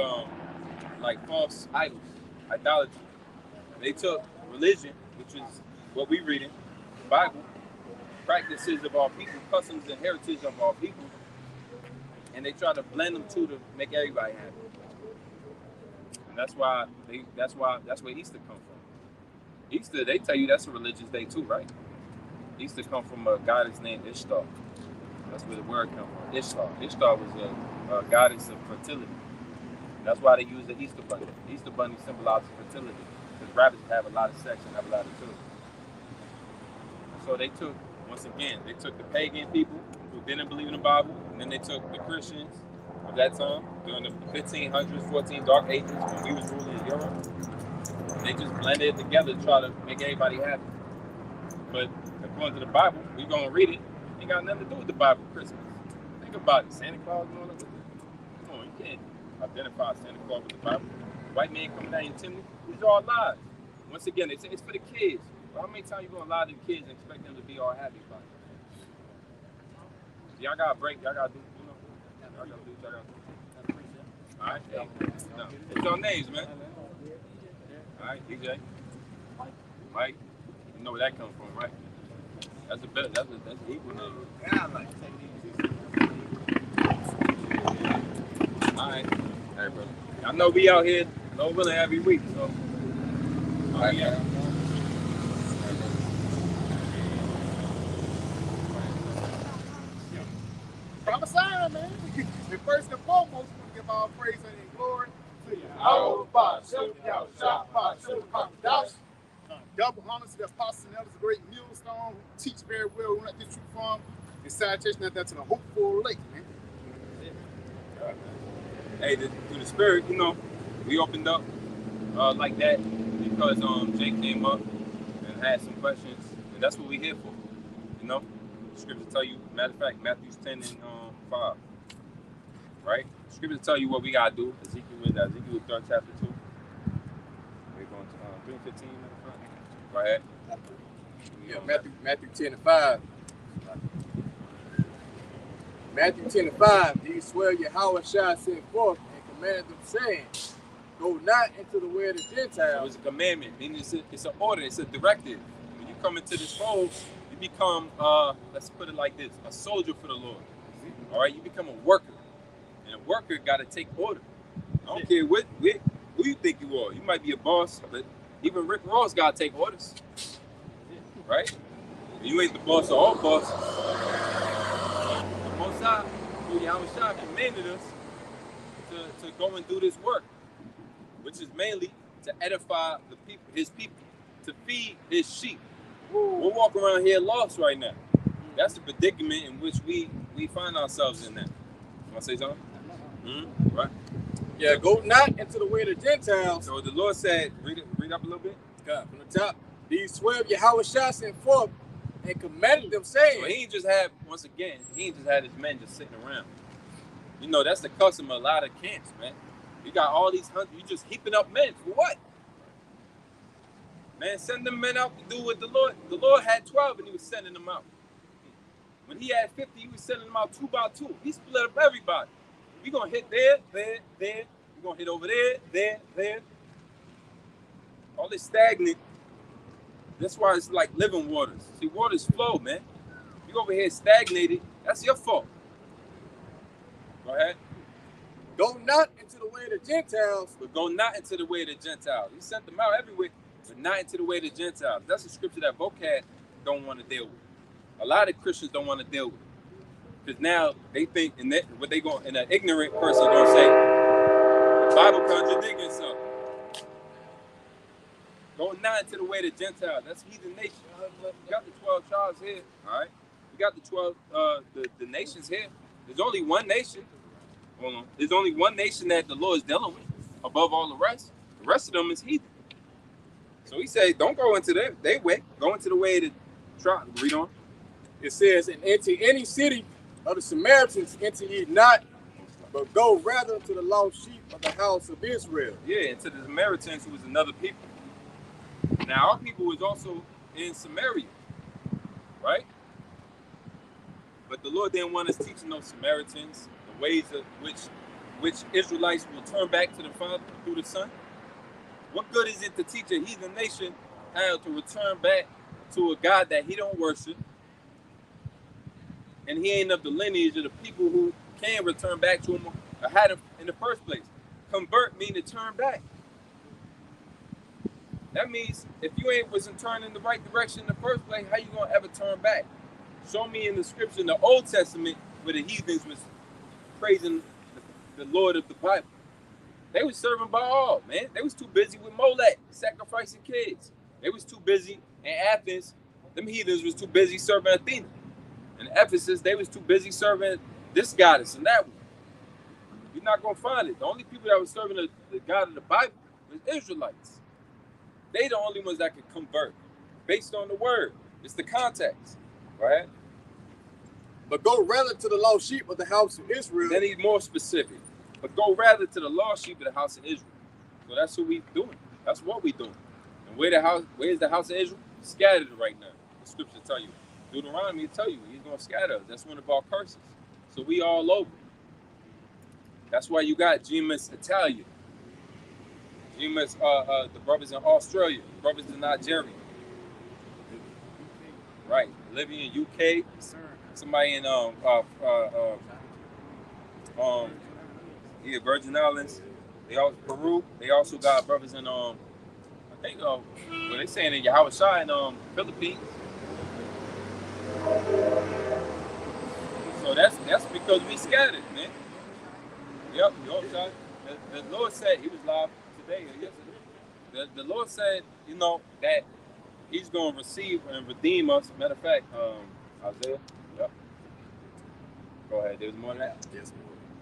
like false idols, idolatry. They took religion, which is what we read in the Bible, practices of our people, customs and heritage of our people, and they try to blend them to make everybody happy. And that's where Easter comes from. Easter, they tell you that's a religious day too, right? Easter comes from a goddess named Ishtar. That's where the word comes from. Ishtar. Ishtar was a goddess of fertility. That's why they use the Easter bunny. The Easter bunny symbolizes fertility because rabbits have a lot of sex and have a lot of children. So they took the pagan people who didn't believe in the Bible, and then they took the Christians of that time during the 1500s, 14 dark ages when we was ruling in Europe. And they just blended it together to try to make everybody happy. But according to the Bible, we're going to read it. It ain't got nothing to do with the Bible, Christmas. Think about it. Santa Claus going to come on, you can't identify Santa Claus with the Bible. White man coming down your chimney, these are all lies. Once again, they say it's for the kids. Well, how many times you going to lie to the kids and expect them to be all happy about it? Y'all got to break. Y'all got to do, y'all got to do what y'all got to do. All right. Hey, no. What's your names, man? All right, DJ. Mike. You know where that comes from, right? That's an equal name. Yeah, I like to take it easy. All right. Hey, brother. I know we out here, no willing every week, so. All right, yeah. Prophesy, man. And first and foremost, we give all praise and glory to YAHAWAH, BAHASHAM, YAHAWASHI, BAHASHAM, QADASH. Double honors to the apostles and elders, great mules, Stone, who teach very well, who let this truth from. And salutation out there to the hopeful lake, man. Hey, through the spirit, you know, we opened up like that because Jay came up and had some questions, and that's what we're here for. You know, scripture tell you, matter of fact, Matthew 10 and 5. Right? Scripture tell you what we gotta do. Ezekiel 3rd chapter 2. We're going to 3:15. Right ahead. Yeah, Matthew 10 and 5. Matthew 10 and 5. These 12 YAHAWASHI sent forth and commanded them, saying, go not into the way of the Gentiles. So it's a commandment, meaning it's an order, it's a directive. When you come into this fold, you become, let's put it like this, a soldier for the Lord. All right, you become a worker. And a worker got to take order. I don't care who you think you are. You might be a boss, but even Rick Ross got to take orders. Right? You ain't the boss of all bosses. The Most High, through YAHAWASHI, commanded us to go and do this work, which is mainly to edify the people, his people, to feed his sheep. We're walking around here lost right now. That's the predicament in which we find ourselves in now. You want to say something? Mm-hmm. Right. Yeah, go not into the way of the Gentiles. So the Lord said, read up a little bit. God, from the top. These 12 YAHAWASHI sent forth and commanded them, saying. So he ain't just had his men just sitting around. You know, that's the custom of a lot of camps, man. You got all these hunters, you just heaping up men for what? Man, send them men out to do what the Lord had 12 and he was sending them out. When he had 50, he was sending them out 2 by 2. He split up everybody. We're going to hit there. We're going to hit over there. All this stagnant. That's why it's like living waters. See, waters flow, man. You over here stagnated, that's your fault. Go ahead. Go not into the way of the Gentiles. But go not into the way of the Gentiles. He sent them out everywhere, but not into the way of the Gentiles. That's a scripture that vocab don't want to deal with. A lot of Christians don't want to deal with it. Because now they think, and an ignorant person gonna say, the Bible contradicting itself. Go not into the way of the Gentiles. That's heathen nation. You got the 12 tribes here, all right? You got the 12, the nations here. There's only one nation. Hold on. There's only one nation that the Lord is dealing with above all the rest. The rest of them is heathen. So he said, don't go into their way. Go into the way of the tribe. Read on. It says, and into any city of the Samaritans enter ye not, but go rather to the lost sheep of the house of Israel. Yeah, and to the Samaritans, who was another people. Now, our people was also in Samaria, right? But the Lord didn't want us teaching those Samaritans the ways of which Israelites will turn back to the Father through the Son. What good is it to teach a heathen nation how to return back to a God that he don't worship, and he ain't of the lineage of the people who can return back to him or had him in the first place? Convert means to turn back. That means if you wasn't turning in the right direction in the first place, how you gonna ever turn back? Show me in the scripture in the Old Testament where the heathens was praising the Lord of the Bible. They was serving Baal, man. They was too busy with Molech, sacrificing kids. They was too busy in Athens. Them heathens was too busy serving Athena. In Ephesus, they was too busy serving this goddess and that one. You're not gonna find it. The only people that was serving the God of the Bible was Israelites. They the only ones that could convert based on the word. It's the context, right? But go rather to the lost sheep of the house of Israel. Then he's more specific. But go rather to the lost sheep of the house of Israel. So that's what we doing. That's what we doing. And where's the house of Israel? Scattered right now. The scripture tell you. Deuteronomy tell you he's gonna scatter us. That's one of our curses. So we all over. That's why you got GMS Italia. GMS the brothers in Australia, the brothers in Nigeria. Right. Libya in UK. Somebody in Virgin Islands. They also Peru. They also got brothers in I think they saying in YAHAWASHI in Philippines. So that's because we scattered, man. Yep, the Lord said, he was live today or yesterday. The Lord said, that He's going to receive and redeem us. Matter of fact, Isaiah. Yep. Go ahead. There's more than that. Yes,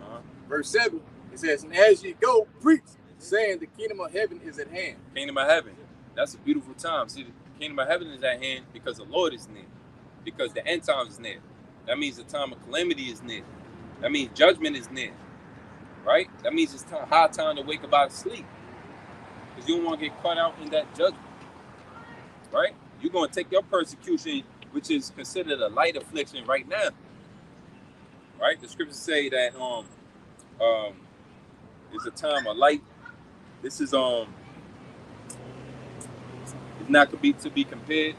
Lord. Verse 7, it says, and as ye go, preach, saying the kingdom of heaven is at hand. Kingdom of heaven. That's a beautiful time. See, the kingdom of heaven is at hand because the Lord is near. Because the end time is near. That means the time of calamity is near. That means judgment is near. Right? That means it's high time to wake up out of sleep. Because you don't want to get caught out in that judgment. Right? You're going to take your persecution, which is considered a light affliction right now. Right? The scriptures say that it's a time of light. This is it's not to be compared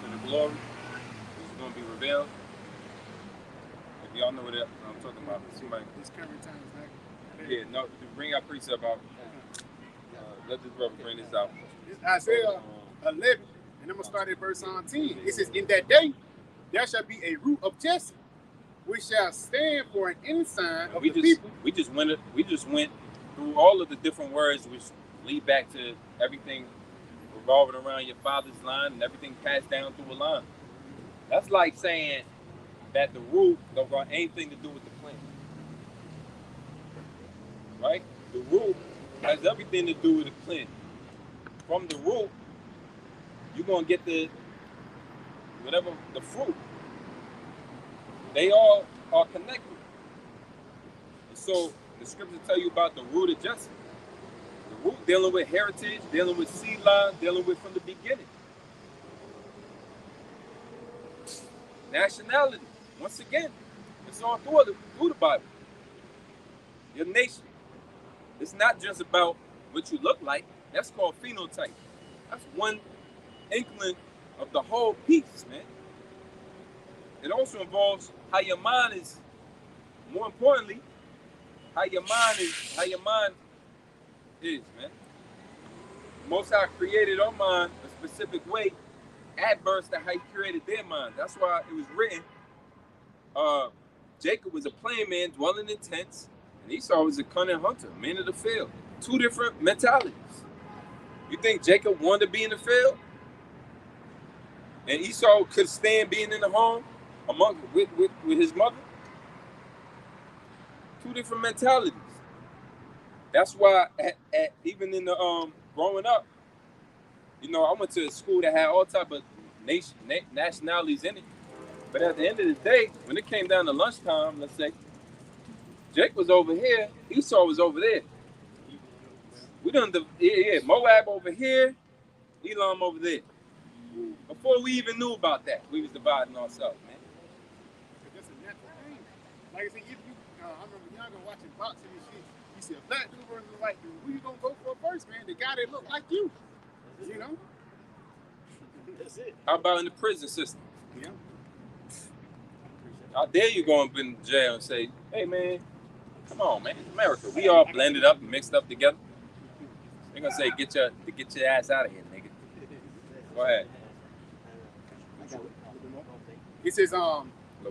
to the glory. It's going to be revealed. If y'all know what I'm talking about, somebody. This current time is like. Yeah, no, bring our precept out. Let this brother bring this out. It's Isaiah 11, and I'm gonna start at verse 10. It says, "In that day, there shall be a root of Jesse, which shall stand for an ensign of the people." We just went through all of the different words which lead back to everything revolving around your father's line and everything passed down through a line. That's like saying that the root don't got anything to do with the plant. Right? The root has everything to do with the plant. From the root, you're gonna get the fruit. They all are connected. And so the scriptures tell you about the root of Jesse. The root dealing with heritage, dealing with seed line, dealing with from the beginning. Nationality. Once again, it's all through the Bible. Your nation. It's not just about what you look like. That's called phenotype. That's one inkling of the whole piece, man. It also involves how your mind is, more importantly, how your mind is, man. Most High created our mind a specific way, adverse to how he created their mind. That's why it was written, Jacob was a plain man dwelling in tents, and Esau was a cunning hunter, man of the field. Two different mentalities. You think Jacob wanted to be in the field? And Esau could stand being in the home with his mother? Two different mentalities. That's why even in the growing up, you know, I went to a school that had all type of nationalities in it. But at the end of the day, when it came down to lunchtime, let's say, Jake was over here, Esau was over there. We done Moab over here, Elam over there. Before we even knew about that, we was dividing ourselves, man. That's a natural thing. Like I said, I remember younger watching boxing and shit. You see a black dude versus a white dude. Who you gonna go for first, man? The guy that look like you. You know? That's it. How about in the prison system? Yeah. How dare you go up in jail and say, hey, man, come on, man, it's America. We all blended up and mixed up together. They're going to say, get your ass out of here, nigga. Go ahead. It says,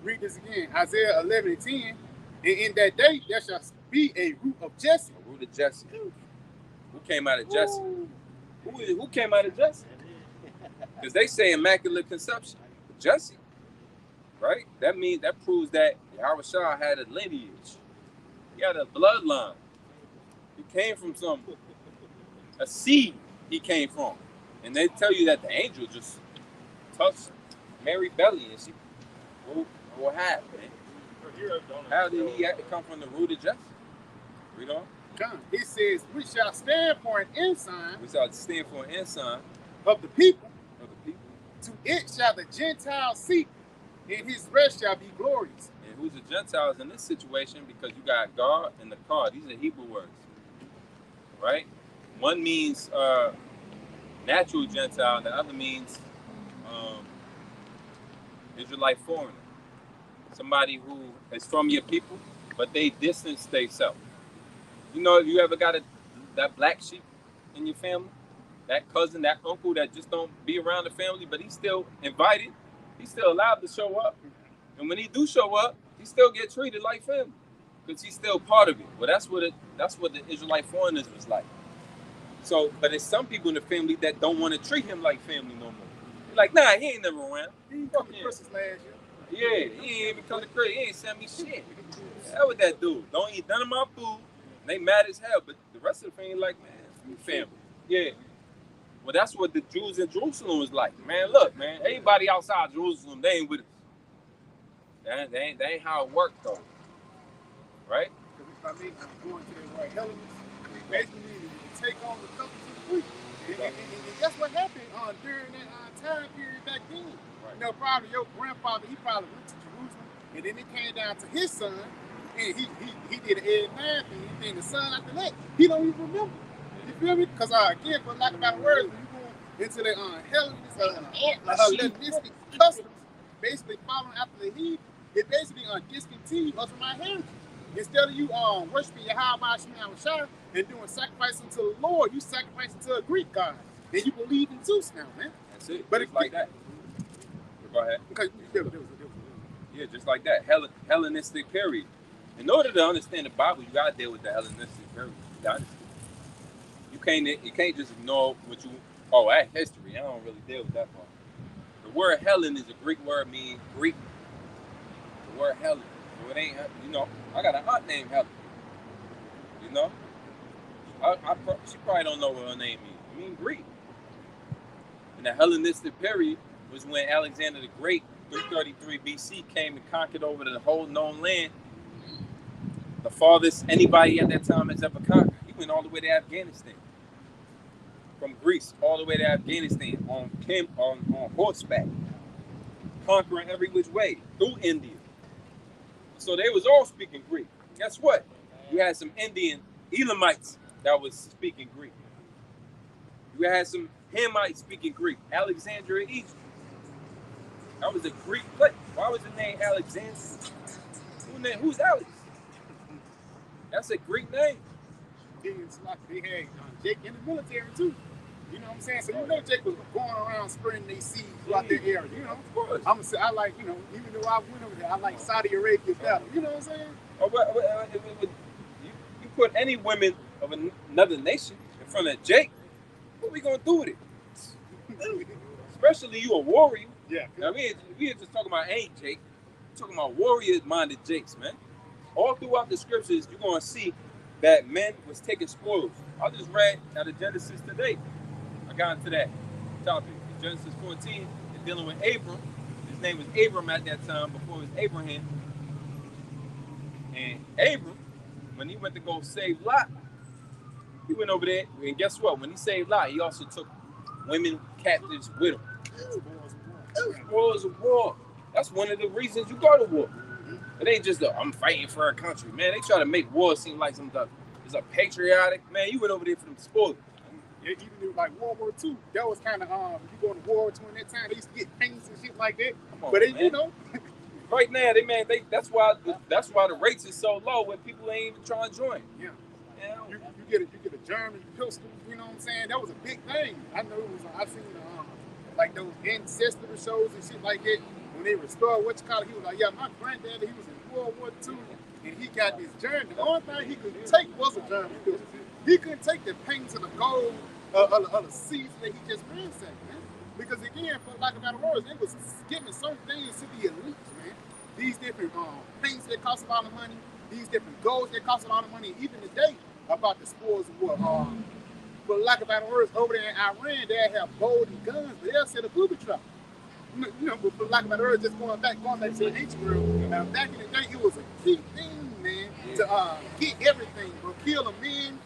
read this again, Isaiah 11 and 10. And in that day, there shall be a root of Jesse. A root of Jesse. Who came out of Jesse? Who came out of Jesse? Because they say immaculate conception. Jesse. Right? That proves that YAHAWASHI had a lineage. He had a bloodline. He came from a seed he came from. And they tell you that the angel just touched Mary's belly and she what happened, man? How did he have to come from the root of Jesse? Read on. It says, which shall stand for an ensign. We shall stand for an ensign of the people. Of the people. To it shall the Gentiles seek, and his rest shall be glorious. And who's the Gentiles in this situation? Because you got God and the Kar. These are Hebrew words. Right? One means natural Gentile, the other means Israelite foreigner. Somebody who is from your people, but they distance themselves. You know, if you ever got that black sheep in your family, that cousin, that uncle that just don't be around the family, but he's still invited, he's still allowed to show up. And when he do show up, he still get treated like family because he's still part of it. Well, that's what the Israelite foreigners was like. So, but there's some people in the family that don't want to treat him like family no more. They're like, nah, he ain't never around. He ain't come to Christmas last year. Yeah, he ain't even come to crib. He ain't sent me shit. Hell with that dude. Don't eat none of my food. They mad as hell, but the rest of the family like, man, we family. Yeah. Well, that's what the Jews in Jerusalem was like. Man, look, man, everybody outside Jerusalem, they ain't with us. That ain't how it worked, though. Right? Because I mean, going to the right Hellenes, basically to take on the customs of the Greek. And that's what happened during that time period back then. Right. You know, probably your grandfather, he probably went to Jerusalem, and then it came down to his son, and he did an Ed math, and then the son after that, he don't even remember. You feel me? Because again, for lack of better words, when you go into the Hellenistic customs, basically following after the heathen, it basically discontinued us from our heritage. Instead of you worshiping YAHAWASHI and doing sacrifice unto the Lord, you sacrifice unto a Greek god. And you believe in Zeus now, man. That's it. But it's like that. Go ahead. Okay. Yeah, just like that. Hellenistic period. In order to understand the Bible, you gotta deal with the Hellenistic period. You can't just ignore what you that's history. I don't really deal with that part. The word Hellen is a Greek word meaning Greek. The word Hellen. So it ain't, you know, I got an aunt named Helen. You know? She probably don't know what her name means. It means Greek. And the Hellenistic period was when Alexander the Great, 333 BC, came and conquered over the whole known land. The farthest anybody at that time has ever conquered. He went all the way to Afghanistan. From Greece all the way to Afghanistan on horseback, conquering every which way through India. So they was all speaking Greek. Guess what? You had some Indian Elamites that was speaking Greek. You had some Hamites speaking Greek. Alexandria, Egypt. That was a Greek place. Why was the name Alexander? Who's Alex? That's a Greek name. They had Jake in the military too. You know what I'm saying? So you know Jake was going around spreading these seeds throughout that area. You know, of course. I'm gonna say I like, you know, even though I went over there, I like Saudi Arabia better. You know what I'm saying? You put any women of another nation in front of Jake, what are we gonna do with it? Especially you a warrior. Yeah. Now, we ain't just talking about ain't Jake. We're talking about warrior-minded Jakes, man. All throughout the scriptures, you're gonna see that men was taking spoils. I just read out of Genesis today. I got into that topic. Genesis 14 is dealing with Abram. His name was Abram at that time before it was Abraham. And Abram, when he went to go save Lot, he went over there, and guess what? When he saved Lot, he also took women captives with him. Spoils of war. That's one of the reasons you go to war. It ain't just I'm fighting for a country, man. They try to make war seem like it's a patriotic, man. You went over there for them spoils. Yeah, even like World War II, that was kind of you going to war during that time. They used to get paints and shit like that. But they, you know, right now that's why the rates is so low when people ain't even trying to join. Yeah, you get a German pistol. You know what I'm saying? That was a big thing. I know it was. I seen like those ancestor shows and shit like that. When they restored he was like, yeah, my granddad, he was in World War II, and he got this German. The only thing he could take was a German pistol. He couldn't take the paint to the gold of the seeds that he just ransacked, man. Because again, for lack of better words, they was giving some things to the elites, man. These different paints that cost a lot of money, these different golds that cost a lot of money, even today about the spoils of war. For lack of better words, over there in Iran, they have gold and guns, but they'll set a booby trap. You know, but for lack of better words, just going back to the ancient world, back in the day, it was a key thing, man, to get everything, bro. Kill a man,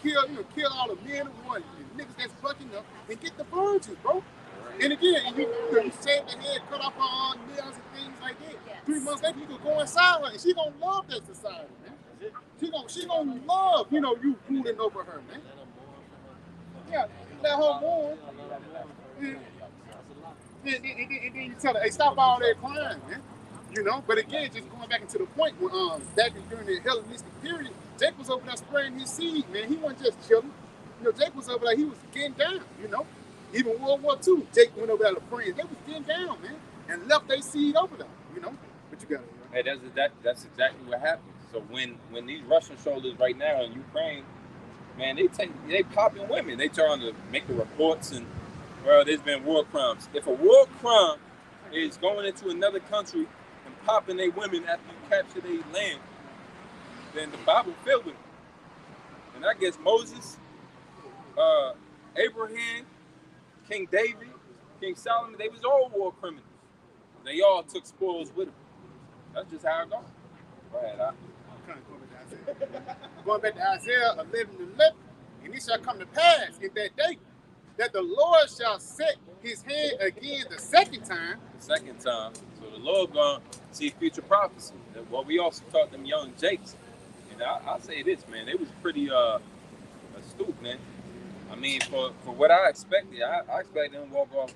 kill all the men and women, niggas that's fucking up, and get the virgins, bro. And again, you shave the head, cut off her nails and things like that. Yes. 3 months later, you could go inside her, and she gonna love that society, man. She gonna love, you ruling over her, man. Yeah, let her mourn. And then you tell her, hey, stop all that crying, man. You know, but again, just going back into the point, when back during the Hellenistic period, Jake was over there spraying his seed, man. He wasn't just chilling. Jake was over there, he was getting down, Even World War II, Jake went over there to friends. They was getting down, man, and left their seed over there, But you got it, right? Hey, that's exactly what happened. So when these Russian soldiers right now in Ukraine, man, they popping women. They trying to make the reports and, well, there's been war crimes. If a war crime is going into another country and popping their women after you capture their land, then the Bible filled with it. And I guess Moses, Abraham, King David, King Solomon, they was all war criminals. They all took spoils with them. That's just how it goes. Right, going back to Isaiah 11:11, and it shall come to pass in that day that the Lord shall set his hand again the second time. The second time. So the Lord gonna see future prophecy. Well, we also taught them young Jakes. And I'll say this, man, they was pretty astute, man. I mean, for what I expected, I expected them to walk off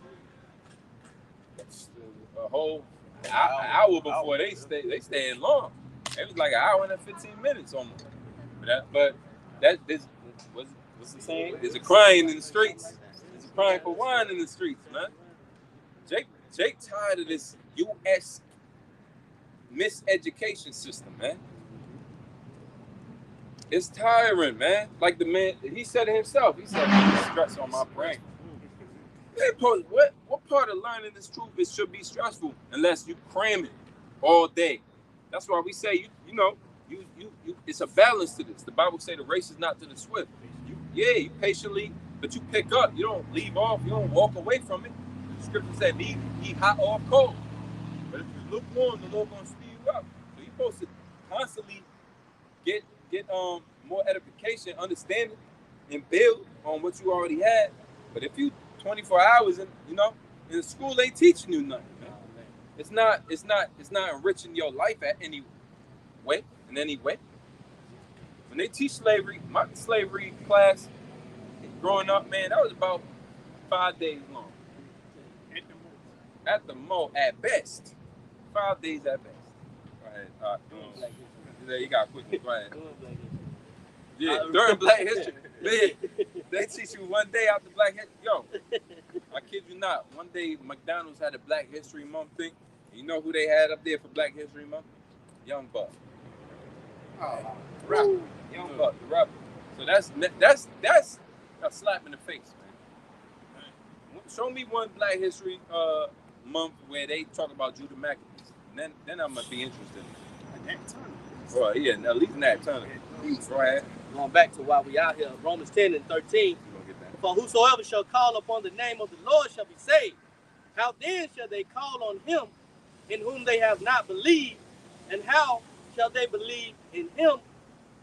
a whole hour before they stayed long. It was like an hour and 15 minutes almost. But what's the saying? There's a crying in the streets. There's a crying for wine in the streets, man. Jake tired of this U.S. miseducation system, man. It's tiring, man. Like the man, he said it himself. He said, "There's stress on my brain." What part of learning this truth should be stressful unless you cram it all day? That's why we say you it's a balance to this. The Bible say the race is not to the swift. You patiently, but you pick up. You don't leave off. You don't walk away from it. The scripture said, "Be hot or cold." But if you lukewarm, the Lord gonna speed you up. So you're supposed to constantly get more edification, understanding, and build on what you already had. But if you 24 hours and in the school they teaching you nothing, man. It's not enriching your life in any way. When they teach slavery, my slavery class growing up, man, that was about 5 days long. At the most, at best. 5 days at best. Go ahead. You got quickly. Go ahead. Yeah, during Black History. Man, they teach you one day after Black History. Yo, I kid you not. One day, McDonald's had a Black History Month thing. And you know who they had up there for Black History Month? Young Buck. Rapper. Young Buck, the rapper. So that's a slap in the face, man. Show me one Black History Month where they talk about Judah Maccabees. And then I'm gonna be interested. Well, yeah, at least Nat Turner. Go ahead. Going back to why we out here, Romans 10 and 13. For whosoever shall call upon the name of the Lord shall be saved. How then shall they call on him in whom they have not believed? And how shall they believe in him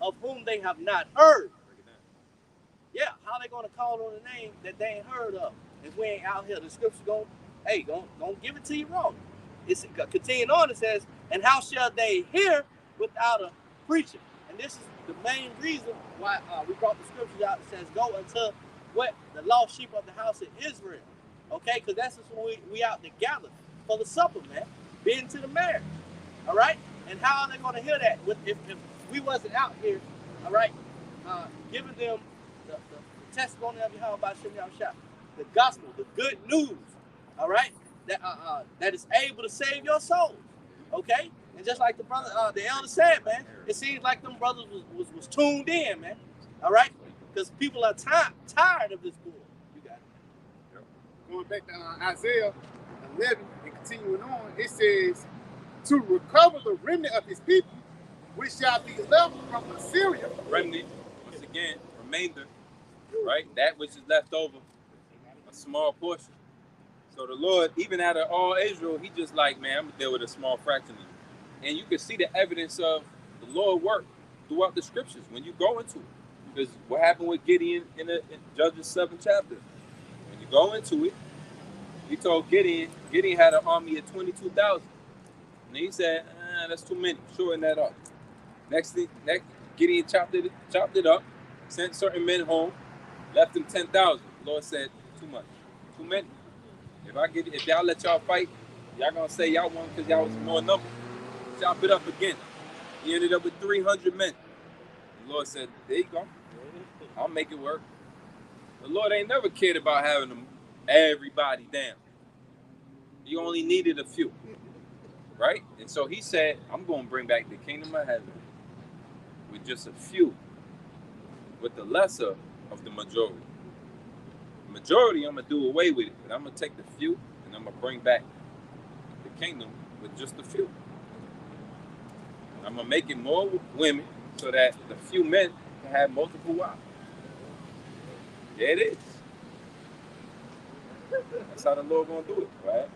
of whom they have not heard? Yeah, how they going to call on a name that they ain't heard of? If we ain't out here, the scripture going give it to you wrong. It's continuing on, it says, and how shall they hear without a preacher? And this is the main reason why we brought the scriptures out. It says, go unto what? The lost sheep of the house of Israel. Okay, because that's just when we out together for the supper, man. Being to the marriage. All right? And how are they going to hear that if we wasn't out here, all right, giving them the testimony of YAHAWASHI, the gospel, the good news, all right, that is able to save your soul, okay? And just like the brother, the elder said, man, it seems like them brothers was tuned in, man, all right? Because people are tired of this bull. You got it. Going back to Isaiah 11 and continuing on, it says, to recover the remnant of his people, which shall be left from Assyria. Remnant, once again, remainder, right? That which is left over, a small portion. So the Lord, even out of all Israel, he just like, man, I'm going to deal with a small fraction of you. And you can see the evidence of the Lord work throughout the scriptures when you go into it. Because what happened with Gideon in Judges 7th chapter? When you go into it, he told Gideon had an army of 22,000. And he said, that's too many. Shorten that up. Next Gideon chopped it up, sent certain men home, left them 10,000. The Lord said, too much, too many. If y'all let y'all fight, y'all gonna say y'all won because y'all was more number. Chop it up again. He ended up with 300 men. The Lord said, there you go. I'll make it work. The Lord ain't never cared about having everybody down. He only needed a few. Right? And so he said, I'm going to bring back the kingdom of heaven with just a few. with the lesser of the majority. The majority, I'm going to do away with it, but I'm going to take the few and I'm going to bring back the kingdom with just the few. I'm going to make it more women so that the few men can have multiple wives. There it is. That's how the Lord going to do it, right?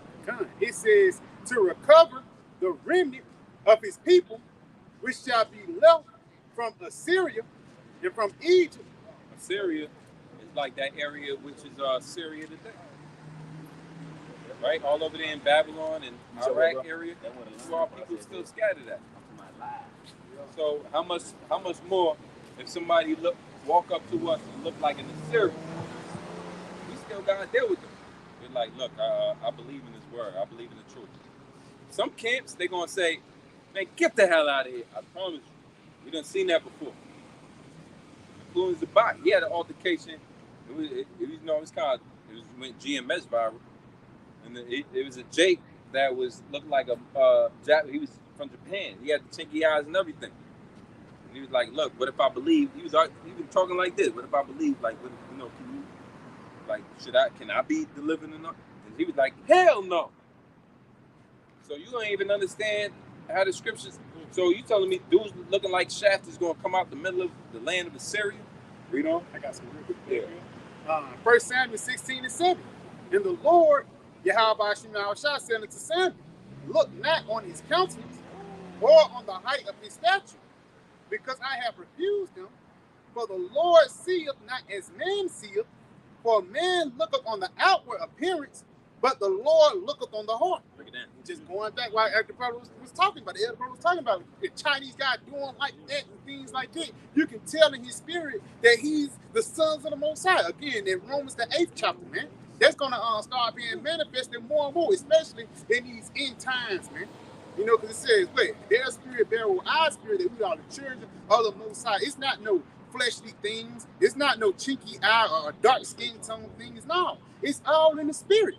It says to recover the remnant of his people, which shall be left from Assyria and from Egypt. Assyria is like that area which is Syria today. Right? All over there in Babylon and Iraq area, our people still scattered at. So how much more if somebody walk up to us and look like an Assyrian? We still gotta deal with them. They're like, look, I believe in this word. I believe in the truth. Some camps, they're going to say, man, get the hell out of here. I promise you. We done seen that before. Including the Barak. He had an altercation. It went GMS viral. And it was a Jake that looked like he was from Japan. He had the chinky eyes and everything. And he was like, look, what if I believe? He was talking like this. What if I believe? Like, can you, like, can I be delivered or not? And he was like, hell no. So you don't even understand how the scriptures. So you telling me dudes looking like Shaft is going to come out the middle of the land of Assyria? Read on. I got some real good. Yeah. 1 Samuel 16:7. And the Lord, YAHAWASHI, said unto Samuel, look not on his countenance or on the height of his stature, because I have refused him. For the Lord seeth not as man seeth, for man looketh on the outward appearance, but the Lord looketh on the heart. Look at that. Just going back while the brother was talking about, the elder brother was talking about the Chinese guy doing like that and things like that. You can tell in his spirit that he's the sons of the Most High. Again, in Romans the 8th chapter, man. That's gonna start being manifested more and more, especially in these end times, man. You know, because it says, wait, their spirit bear with our spirit that we are the children of the Most High. It's not no fleshly things. It's not no chinky eye or dark skin tone things. No, it's all in the spirit.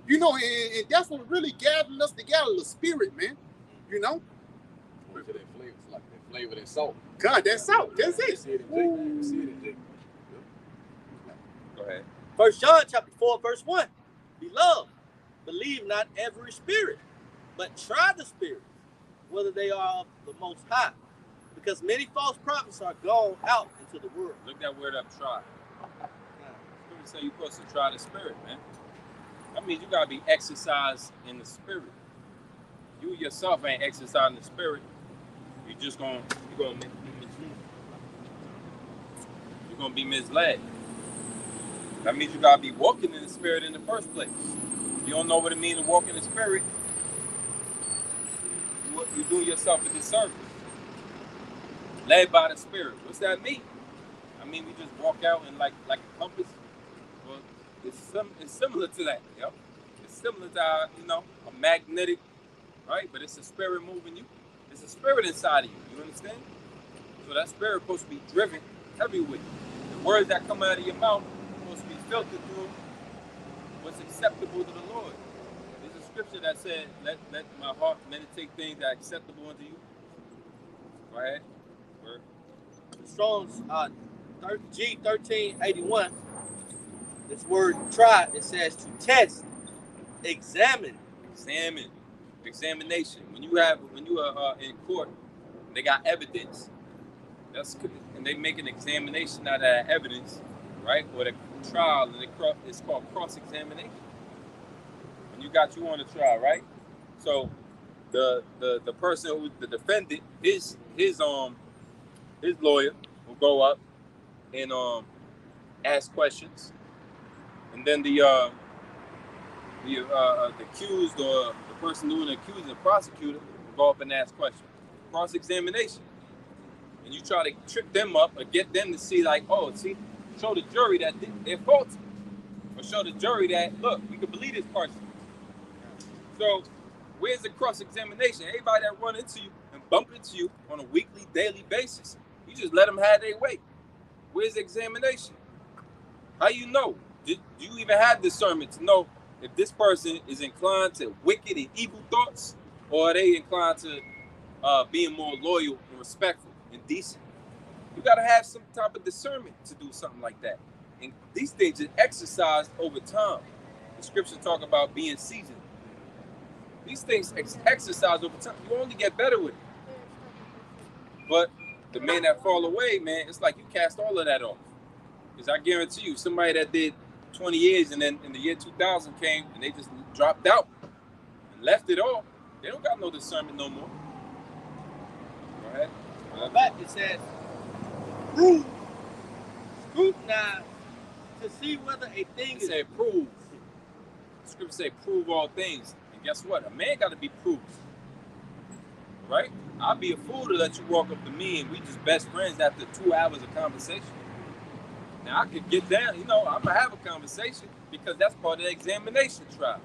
You know, and that's what really gathering us together, the spirit, man. You know? That flavor, it's like that flavor, that salt. God, that's salt. That's it. You see it in Jake. Go ahead. 1 John chapter 4, verse 1. Beloved, believe not every spirit, but try the spirits, whether they are of the Most High. Because many false prophets are gone out into the world. Look that word up, try. Scripture say you're supposed to try the spirit, man. That means you gotta be exercised in the spirit. You yourself ain't exercising the spirit. You're gonna be misled. That means you gotta be walking in the spirit in the first place. If you don't know what it means to walk in the spirit, you're doing yourself a disservice. Led by the spirit. What's that mean? I mean, we just walk out and like a compass. Well, it's similar to that, yo. It's similar to a magnetic, right? But it's a spirit moving you. It's a spirit inside of you. You understand? So that spirit is supposed to be driven everywhere. The words that come out of your mouth are supposed to be filtered through what's acceptable to the Lord. There's a scripture that said, let my heart meditate things that are acceptable unto you. Go ahead. Word. Strong's G1381. This word try, it says to test, examine. Examination. When you are in court, they got evidence. And they make an examination out of that evidence, right? Or the trial, and it's called cross-examination. When you on a trial, right? So the person who's the defendant, his lawyer will go up and ask questions, and then the accused or the person doing the accusing, the prosecutor, will go up and ask questions. Cross-examination. And you try to trip them up or get them to see, like, show the jury that they're faulty. Or show the jury that, look, we can believe this person. So, where's the cross-examination? Everybody that run into you and bump into you on a weekly, daily basis, you just let them have their way. Where's the examination? How you know? Do you even have discernment to know if this person is inclined to wicked and evil thoughts, or are they inclined to being more loyal and respectful and decent? You got to have some type of discernment to do something like that. And these things are exercised over time. The scriptures talk about being seasoned. These things exercise over time. You only get better with it. But the men that fall away, man, it's like you cast all of that off. Because I guarantee you, somebody that did 20 years and then in the year 2000 came and they just dropped out and left it all, they don't got no discernment no more. Go ahead. But it says, prove, scrutinize to see whether a thing It is said prove. The scripture say prove all things. And guess what? A man got to be proved. Right? I'd be a fool to let you walk up to me and we just best friends after 2 hours of conversation. Now I could get down, you know, I'm gonna have a conversation because that's part of the examination trial.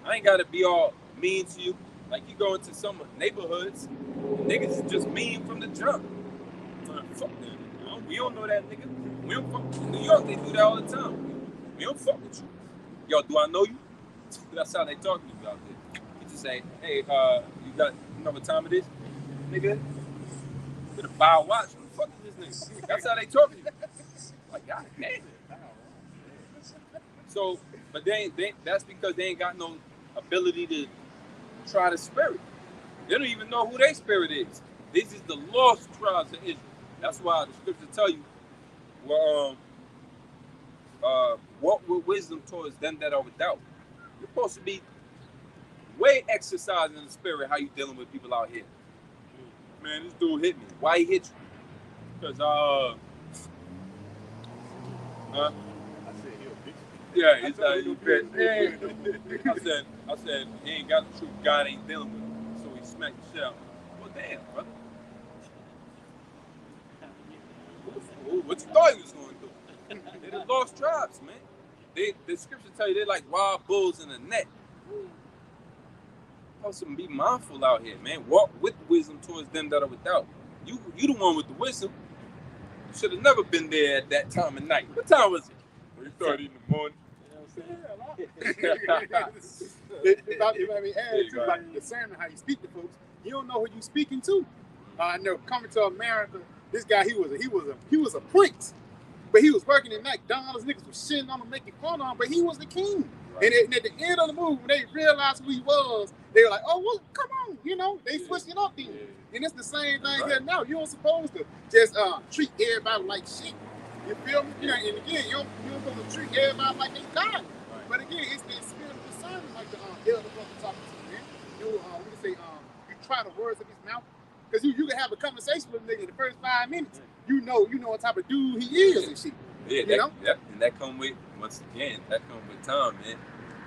I ain't gotta be all mean to you. Like you go into some neighborhoods, niggas is just mean from the jump. Fuck them. We don't know that nigga. We don't fuck in New York, they do that all the time. We don't fuck with you. Yo, do I know you? That's how they talk to you out there. You just say, hey, you know what time it is? Nigga, better buy a watch. Who the fuck is this nigga? That's how they talk to you. Like, God damn. So, but that's because they ain't got no ability to try the spirit. They don't even know who their spirit is. This is the lost tribes of Israel. That's why the scriptures tell you, well, walk with wisdom towards them that are without. You're supposed to be way exercising in the spirit how you dealing with people out here. Man, this dude hit me. Why he hit you? Because, I said he'll fix it. yeah, he's like, you bitch. I said, he ain't got the truth. God ain't dealing with him. So he smacked the shit out. Well, damn, brother. What you thought he was going to do? They're the lost tribes, man. The scripture tell you they're like wild bulls in a net. Supposed to be mindful out here, man. Walk with wisdom towards them that are without. You the one with the wisdom. You should have never been there at that time of night. What time was it? 3:30 in the morning. About discerning how you speak to folks, you don't know who you speaking to. I know coming to America, this guy he was a prince, but he was working at McDonald's. Niggas was shitting on him, making fun of him, but he was the king. Right. And at the end of the movie, when they realized who he was, they were like, "Oh well, come on," you know. They switched it up then, and it's the same thing here now. You don't supposed to just treat everybody like shit. You feel me? You know, and again, you don't supposed to treat everybody like they die. Right. But again, it's the spirit of discernment, like the elder brother talking to me, man. You try the words of his mouth, because you can have a conversation with a nigga in the first 5 minutes. You know what type of dude he is and shit. Yeah, you know? Yep. And that come with, once again, that come with time, man.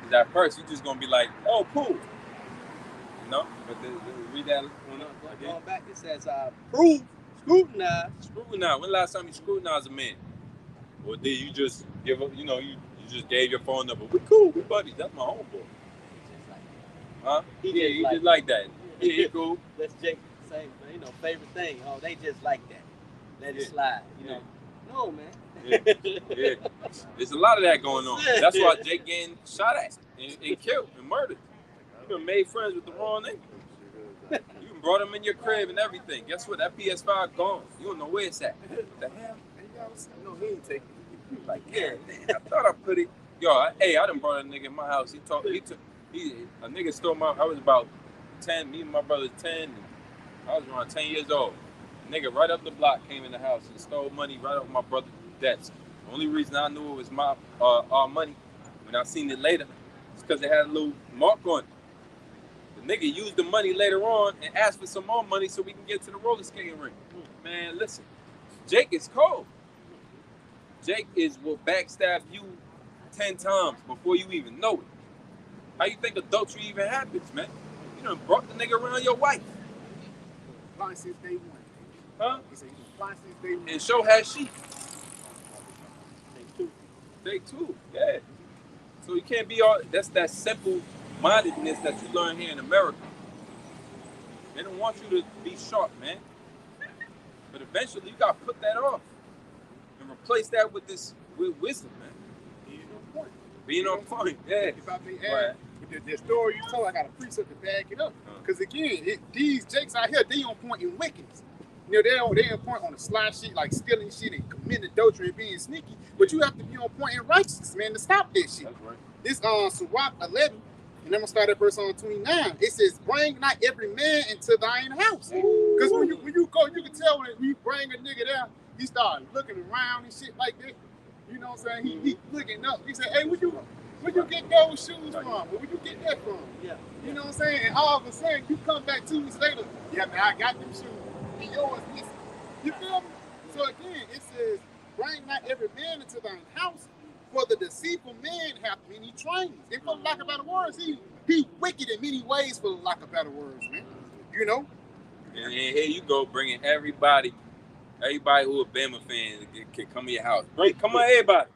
Because at first, you're just going to be like, oh, cool. You know? But read that one up. Going back, it says, prove, scrutinize. Scrutinize. When last time you scrutinized a man? Or did you just give up, you just gave your phone number? We cool, we buddies. That's my homeboy. Huh? He just like that. Yeah, he cool. That's Jake say, favorite thing. Oh, they just like that. Let it slide. You know. No, man. Yeah. There's a lot of that going on. That's why Jake getting shot at and killed and murdered. You done made friends with the wrong nigga. You done brought him in your crib and everything. Guess what? That PS5 gone. You don't know where it's at. What the hell? No, he ain't taking it. Like, yeah, man, I thought I put it. Yo, I done brought a nigga in my house. A nigga stole I was about 10, me and my brother 10, and I was around 10 years old. A nigga right up the block came in the house and stole money right off my brother's desk. The only reason I knew it was our money, when I seen it later, is because it had a little mark on it. The nigga used the money later on and asked for some more money so we can get to the roller skating rink. Man, listen, Jake is cold. Jake will backstab you 10 times before you even know it. How you think adultery even happens, man? You done brought the nigga around your wife. Blind since day one. Huh? He said he was blind since day one. And so has she. Day two, yeah. So you can't be all, that's that simple mindedness that you learn here in America. They don't want you to be sharp, man. But eventually you gotta put that off and replace that with wisdom, man. Being on point, yeah. If I may add, the story you told, I got a precept to back it up. Because again, these Jakes out here, they on point in wickedness. You know, they on point on the sly shit, like stealing shit and committing adultery and being sneaky. But you have to be on point in righteousness, man, to stop that shit. That's right. This Sirach 11, and I'm gonna start at verse 29. It says, "Bring not every man into thine house." Because when you go, you can tell when you bring a nigga there, he start looking around and shit like that. You know what I'm saying? He looking up. He said, "Hey, where you get those shoes from? Where you get that from?" Yeah. You know what I'm saying? And all of a sudden, you come back 2 weeks later. Yeah, man, I got them shoes. And yours missing. You feel me? So again, it says, "Bring not every man into thine house, for the deceitful man hath many trains." And for lack of better words, he wicked in many ways, for lack of better words, man. You know? And here you go, bringing everybody who a Bama fan can come to your house. Great, come on, everybody.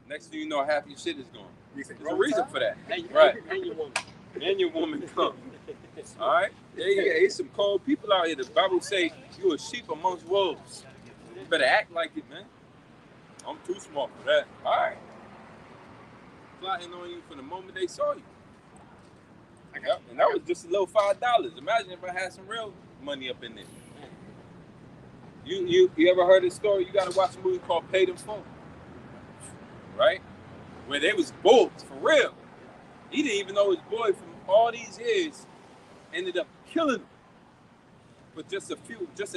Next thing you know, half your shit is gone. There's a reason for that. Right. And your woman. And your woman come. All right? Yeah, there's some cold people out here. The Bible say you a sheep amongst wolves. You better act like it, man. I'm too smart for that. All right. Plotting on you from the moment they saw you. Yep. And that was just a little $5. Imagine if I had some real money up in there. You ever heard this story? You got to watch a movie called Paid in Full. Right? Where they was bulls, for real. He didn't even know his boy from all these years ended up killing him. But just a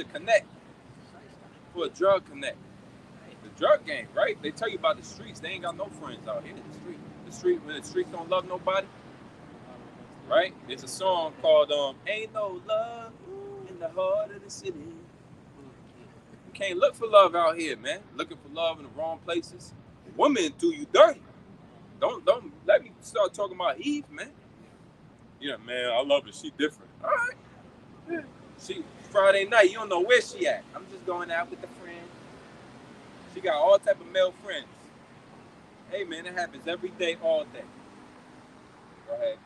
connect. For a drug connect. The drug game, right? They tell you about the streets. They ain't got no friends out here in the street. When the streets don't love nobody. Right? There's a song called Ain't No Love in the Heart of the City. You can't look for love out here, man. Looking for love in the wrong places. Women do you dirty. Don't let me start talking about Eve, man. Yeah, man, I love her. She different. All right. Yeah. She Friday night, you don't know where she at. I'm just going out with a friend. She got all type of male friends. Hey, man, it happens every day, all day. Go ahead.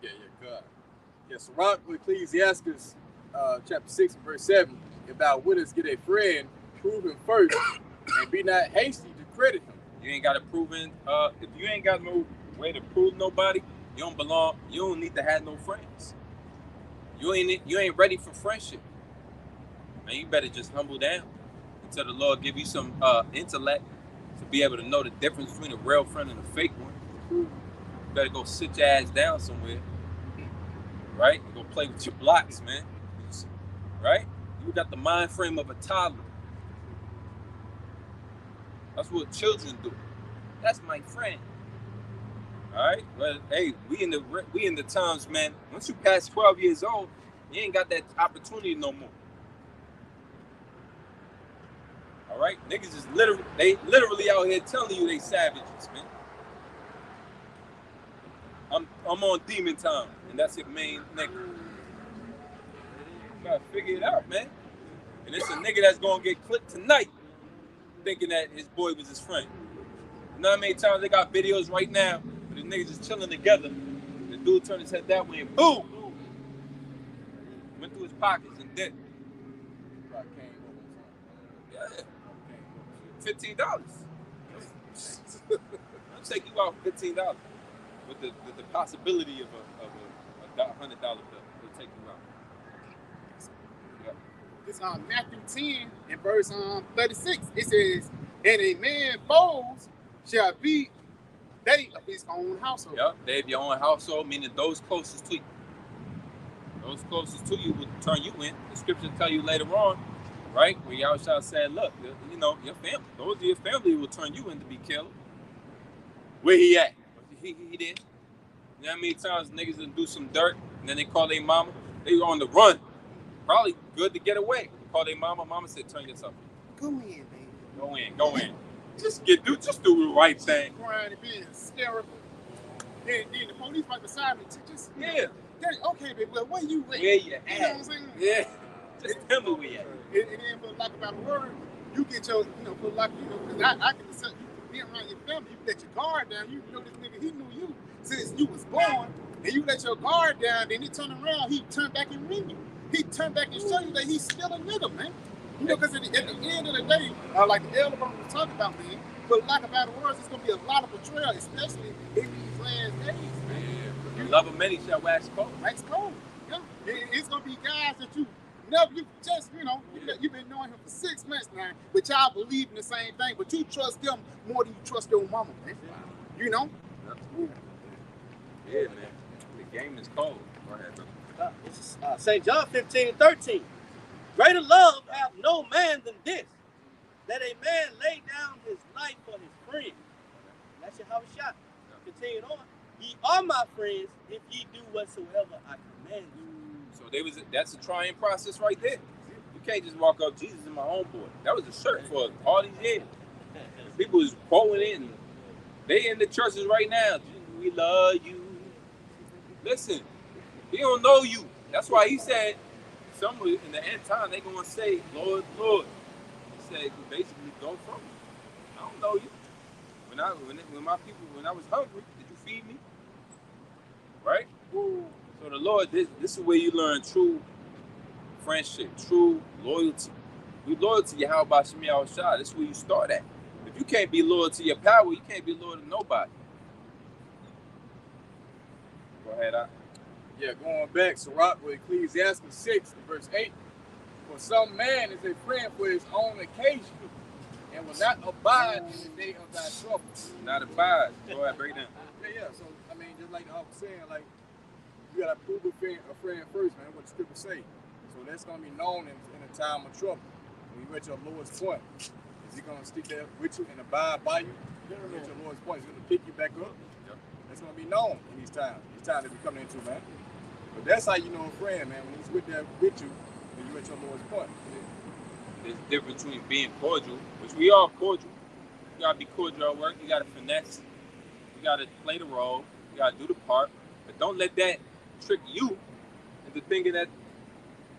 Yeah, good. Yeah, so Rock with Ecclesiastes chapter 6 and verse 7 about winners get a friend, prove him first, and be not hasty to credit him. You ain't got to prove in, if you ain't got no way to prove nobody, you don't belong, you don't need to have no friends. You ain't ready for friendship. Man, you better just humble down until the Lord give you some intellect to be able to know the difference between a real friend and a fake one. You better go sit your ass down somewhere, right? And go play with your blocks, man. Right? You got the mind frame of a toddler. That's what children do. That's my friend. All right? Well, hey, we in the times, man. Once you pass 12 years old, you ain't got that opportunity no more. All right? Niggas is literally out here telling you they savages, man. I'm on demon time, and that's your main nigga. You gotta figure it out, man. And it's a nigga that's gonna get clipped tonight thinking that his boy was his friend. You know how many times they got videos right now where the niggas just chilling together. The dude turned his head that way and boom! Went through his pockets and did. Yeah. $15. I'll take you out for $15 with the possibility of a $100 bill. They'll take you out. Yeah. It's Matthew 10 and verse 36. It says, "And a man foes shall be they of his own household." Yep, they have your own household, meaning those closest to you. Those closest to you will turn you in. The scriptures tell you later on, right? Where Yahushua said, look, you know, your family, those of your family will turn you in to be killed. Where he at? He did. You know how many times niggas will do some dirt and then they call their mama? They were on the run. Probably good to get away. Call their mama. Mama said, turn yourself in. Go in, baby. Go in. Just do the right thing. Crying and being hysterical. Then the police right beside me. Just yeah. Okay, baby. Well, where you at? Where you at? You know what I'm saying? Yeah. Just tell me where you at. And then for lack of a better word, you get your, for lack, because I can accept you being around your family. You let your guard down. You know this nigga, he knew you since you was born, and you let your guard down. Then he turn around, he turn back and ring you. He turn back and show you that he's still a nigga, man. You know, because at the end of the day, like the elder brother was talking about, man, for lack of better words, it's gonna be a lot of betrayal, especially in these last days, man. The love of many shall wax cold. Wax cold. Yeah. It's gonna be guys that you never, you just, you know, you've been knowing him for 6 months now, but y'all believe in the same thing, but you trust them more than you trust your mama, man. You know? Yeah, man. The game is cold. Go ahead, bro. St. John 15:13. Greater love hath no man than this, that a man lay down his life for his friend. That's YAHAWASHI. Continuing on. Ye are my friends if ye do whatsoever I command you. So that's a trying process right there. You can't just walk up, Jesus is my homeboy. That was a shirt for all these years. People is quoting it, and they in the churches right now. We love you. Listen, he don't know you. That's why he said, somewhere in the end time, they gonna say, Lord, Lord. He said, basically, go from me. I don't know you. When I was hungry, did you feed me? Right? So the Lord, this is where you learn true friendship, true loyalty. We loyal to YAHAWASHI. This is where you start at. If you can't be loyal to your power, you can't be loyal to nobody. Go ahead, Yeah, going back, Barak with Ecclesiastes 6, verse 8. For some man is a friend for his own occasion, and will not abide in the day of thy trouble. Not abide. Go ahead, break down. Yeah. So, I mean, just like I was saying, like, you got to prove a friend first, man, what the scripture say. So that's going to be known in a time of trouble. When you're at your lowest point, is he going to stick there with you and abide by you? You're at your lowest point. He's going to pick you back up. That's going to be known in these times that we're coming into, man. But that's how you know a friend, man. When he's with you, when you're at your lowest point. There's a difference between being cordial, which we are cordial. You gotta be cordial at work. You gotta finesse. You gotta play the role. You gotta do the part. But don't let that trick you into thinking that.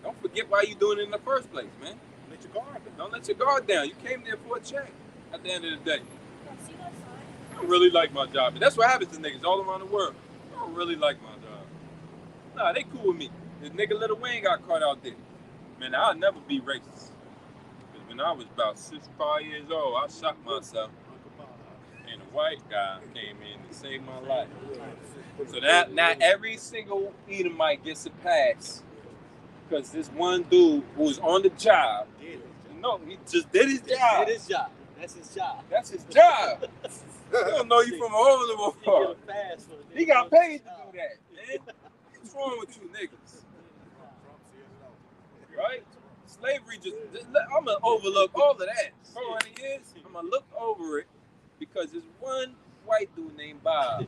Don't forget why you're doing it in the first place, man. Let your guard down. Don't let your guard down. You came there for a check. At the end of the day, I don't really like my job. And that's what happens to niggas all around the world. I don't really like my job. Nah, they cool with me. This nigga Lil Wayne got caught out there. Man, I'll never be racist. Because when I was about 65 years old, I shot myself. And a white guy came in and saved my life. So now every single Edomite gets a pass. Because this one dude who was on the job, he just did his job. Did his job. That's his job. That's his job. He don't know you from a hole in the wall. He got paid to do that, man. What's wrong with you niggas? Right? Slavery I'm going to overlook all of that. 400 years, I'm going to look over it because there's one white dude named Bob.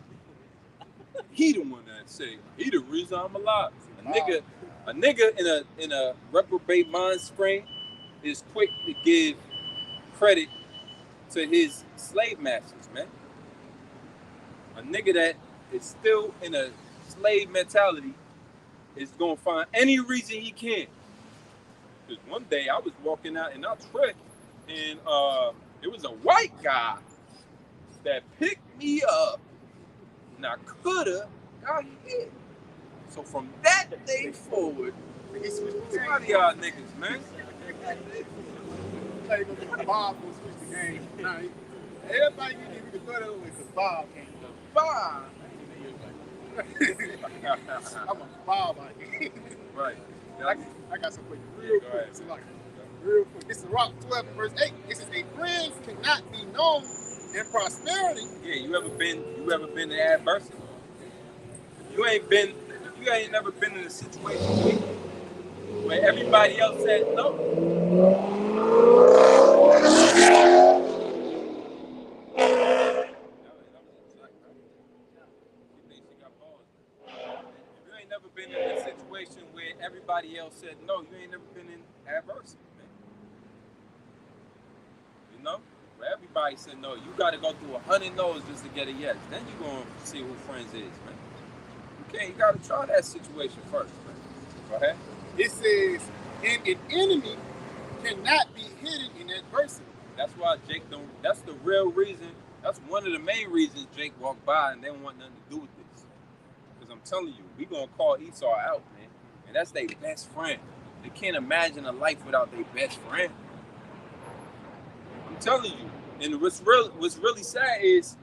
He the one that say, he the reason I'm alive. A nigga in a reprobate mind frame is quick to give credit to his slave masters, man. A nigga that is still in a slave mentality is gonna find any reason he can. Because one day I was walking out and I tripped, and it was a white guy that picked me up, and I coulda got hit. So from that day forward, out of y'all niggas, man. Bob will switch the game. Everybody you can throw that away because Bob came. Bob. I'm a Bob out here. Right. I got some for you real quick. So real quick. This is Rock 12 verse 8. This is a friend cannot be known in prosperity. Yeah, you ever been in adversity? You ain't never been in a situation where everybody else said no. You ain't never been in a situation where everybody else said no. You ain't never been in adversity, man. You know? Where everybody said no. You got to go through 100 no's just to get a yes. Then you going to see who friends is, man. You got to try that situation first, man. Go ahead. It says, and an enemy cannot be hidden in adversity. That's why Jake don't. That's the real reason. That's one of the main reasons Jake walked by and they don't want nothing to do with this. Because I'm telling you, we gonna call Esau out, man. And that's their best friend. They can't imagine a life without their best friend. I'm telling you. And what's really sad is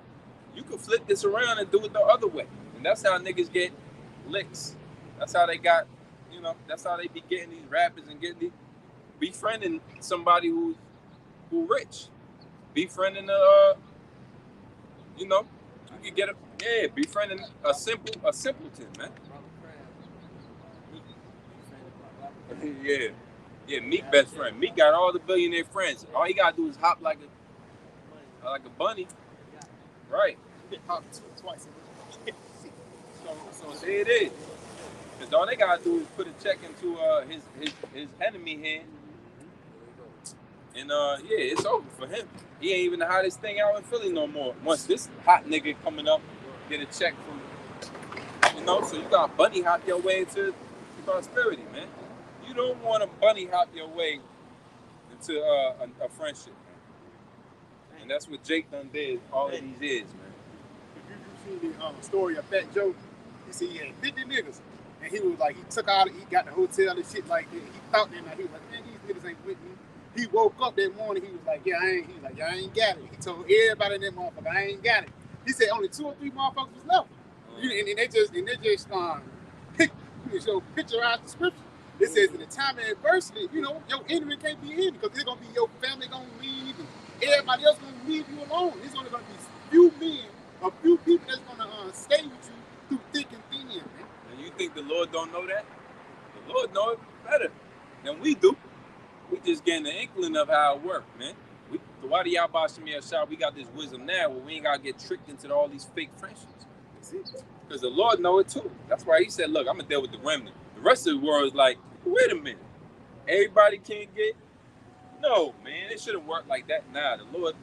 you can flip this around and do it the other way. And that's how niggas get licks. That's how they got, you know, that's how they be getting these rappers and getting these, befriending somebody who rich, befriending you know, you can get befriending a simpleton, man. Yeah, Meek best friend. Meek got all the billionaire friends. All he gotta do is hop like a bunny, right? Hop twice. So there it is. Cause all they gotta do is put a check into his enemy hand, and it's over for him. He ain't even the hottest thing out in Philly no more. Once this hot nigga coming up, get a check from, you know. So you got bunny hop your way into prosperity, man. You don't want to bunny hop your way into a friendship, man. And that's what Jake done did all of these years, man. If you see the story of Fat Joe, he said he had 50 niggas. And he was like, he took out, he got the hotel and shit like that. He thought that night, he was like, man, these niggas ain't with me. He woke up that morning, he was like, I ain't got it. He told everybody in that motherfucker, I ain't got it. He said only 2 or 3 motherfuckers was left. And they just picturized the scripture. It says in the time of adversity, you know, your enemy can't be hidden because it's gonna be your family gonna leave and everybody else gonna leave you alone. It's only gonna be a few people that's gonna stay with you through thick and thin, man. And you think the Lord don't know that? The Lord knows it better than we do. We just getting an inkling of how it works, man. The YAHAWASHI, we got this wisdom now where we ain't gotta get tricked into all these fake friendships. Because the Lord know it too. That's why he said, look, I'm gonna deal with the remnant. The rest of the world is like, wait a minute. Everybody can't get? No, man, it shouldn't work like that. Nah, the Lord,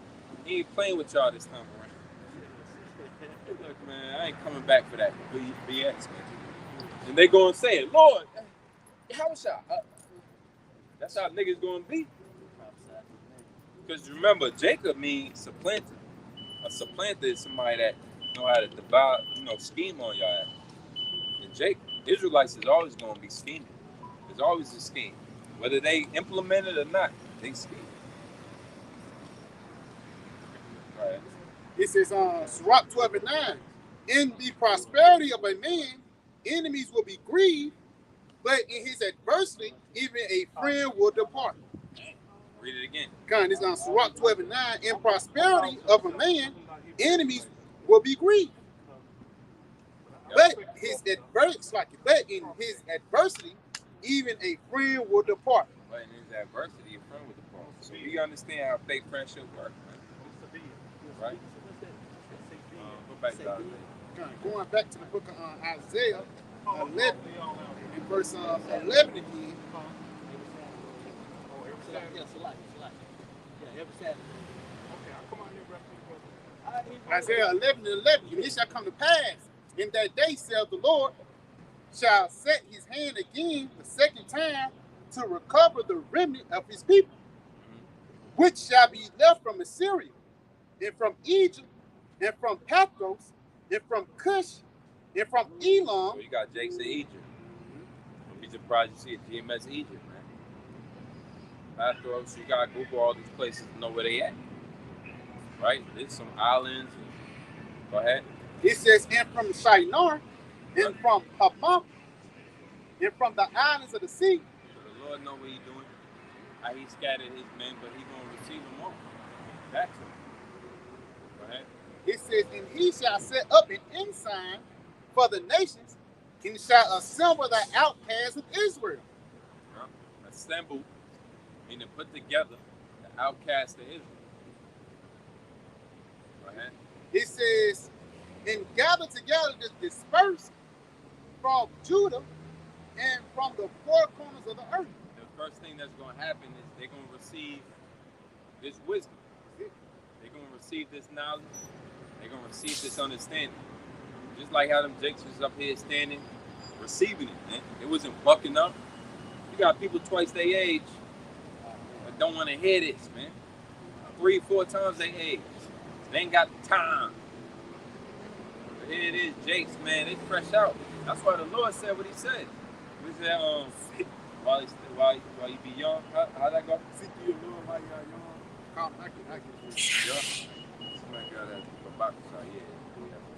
he ain't playing with y'all this time around. Look, man, I ain't coming back for that BS, man. And they gonna say it, Lord, YAHAWASHI. That's how niggas gonna be. Because remember, Jacob means supplanter. A supplanter is somebody that know how to divide, scheme on y'all ass. And Israelites is always gonna be scheming. There's always a scheme. Whether they implement it or not, they scheme. Right. It says Sirach 12:9. In the prosperity of a man, enemies will be grieved, but in his adversity, even a friend will depart. Read it again. Kind, this is Sirach 12:9. In prosperity of a man, enemies will be grieved. But in his adversity, even a friend will depart. But in his adversity, a friend will depart. So you understand how fake friendship works, man. Right? Go back to Isaiah. Going back to the book of Isaiah 11, in verse 11 again. Isaiah 11:11. And it shall come to pass in that day, saith the Lord, shall set his hand again the second time to recover the remnant of his people, which shall be left from Assyria, and from Egypt, and from Pathros, and from Cush, and from Elam. So you got Jake's in Egypt. Don't be surprised you see a GMS Egypt, man. Pathros, you gotta Google all these places to know where they at. Right? There's some islands. Go ahead. It says, and from Shinar, and from Hamath, and from the islands of the sea. So the Lord know what he's doing. How he scattered his men, but he's going to receive them all. Back to him. Go ahead. It says, and he shall set up an ensign for the nations, and shall assemble the outcasts of Israel. Assemble, meaning put together the outcasts of Israel. Go ahead. It says, and gather together the dispersed from Judah and from the four corners of the earth. The first thing that's going to happen is they're going to receive this wisdom. They're going to receive this knowledge. They're going to receive this understanding. Just like how them Jakes was up here standing, receiving it, man. It wasn't bucking up. You got people twice their age that don't want to hear this, man. 3-4 times their age. They ain't got the time. But here it is, Jakes, man. They fresh out. That's why the Lord said what he said. He said, while you be young, how'd that go? Seek ye the Lord while you are young. I can Yeah. Somebody got that Barak,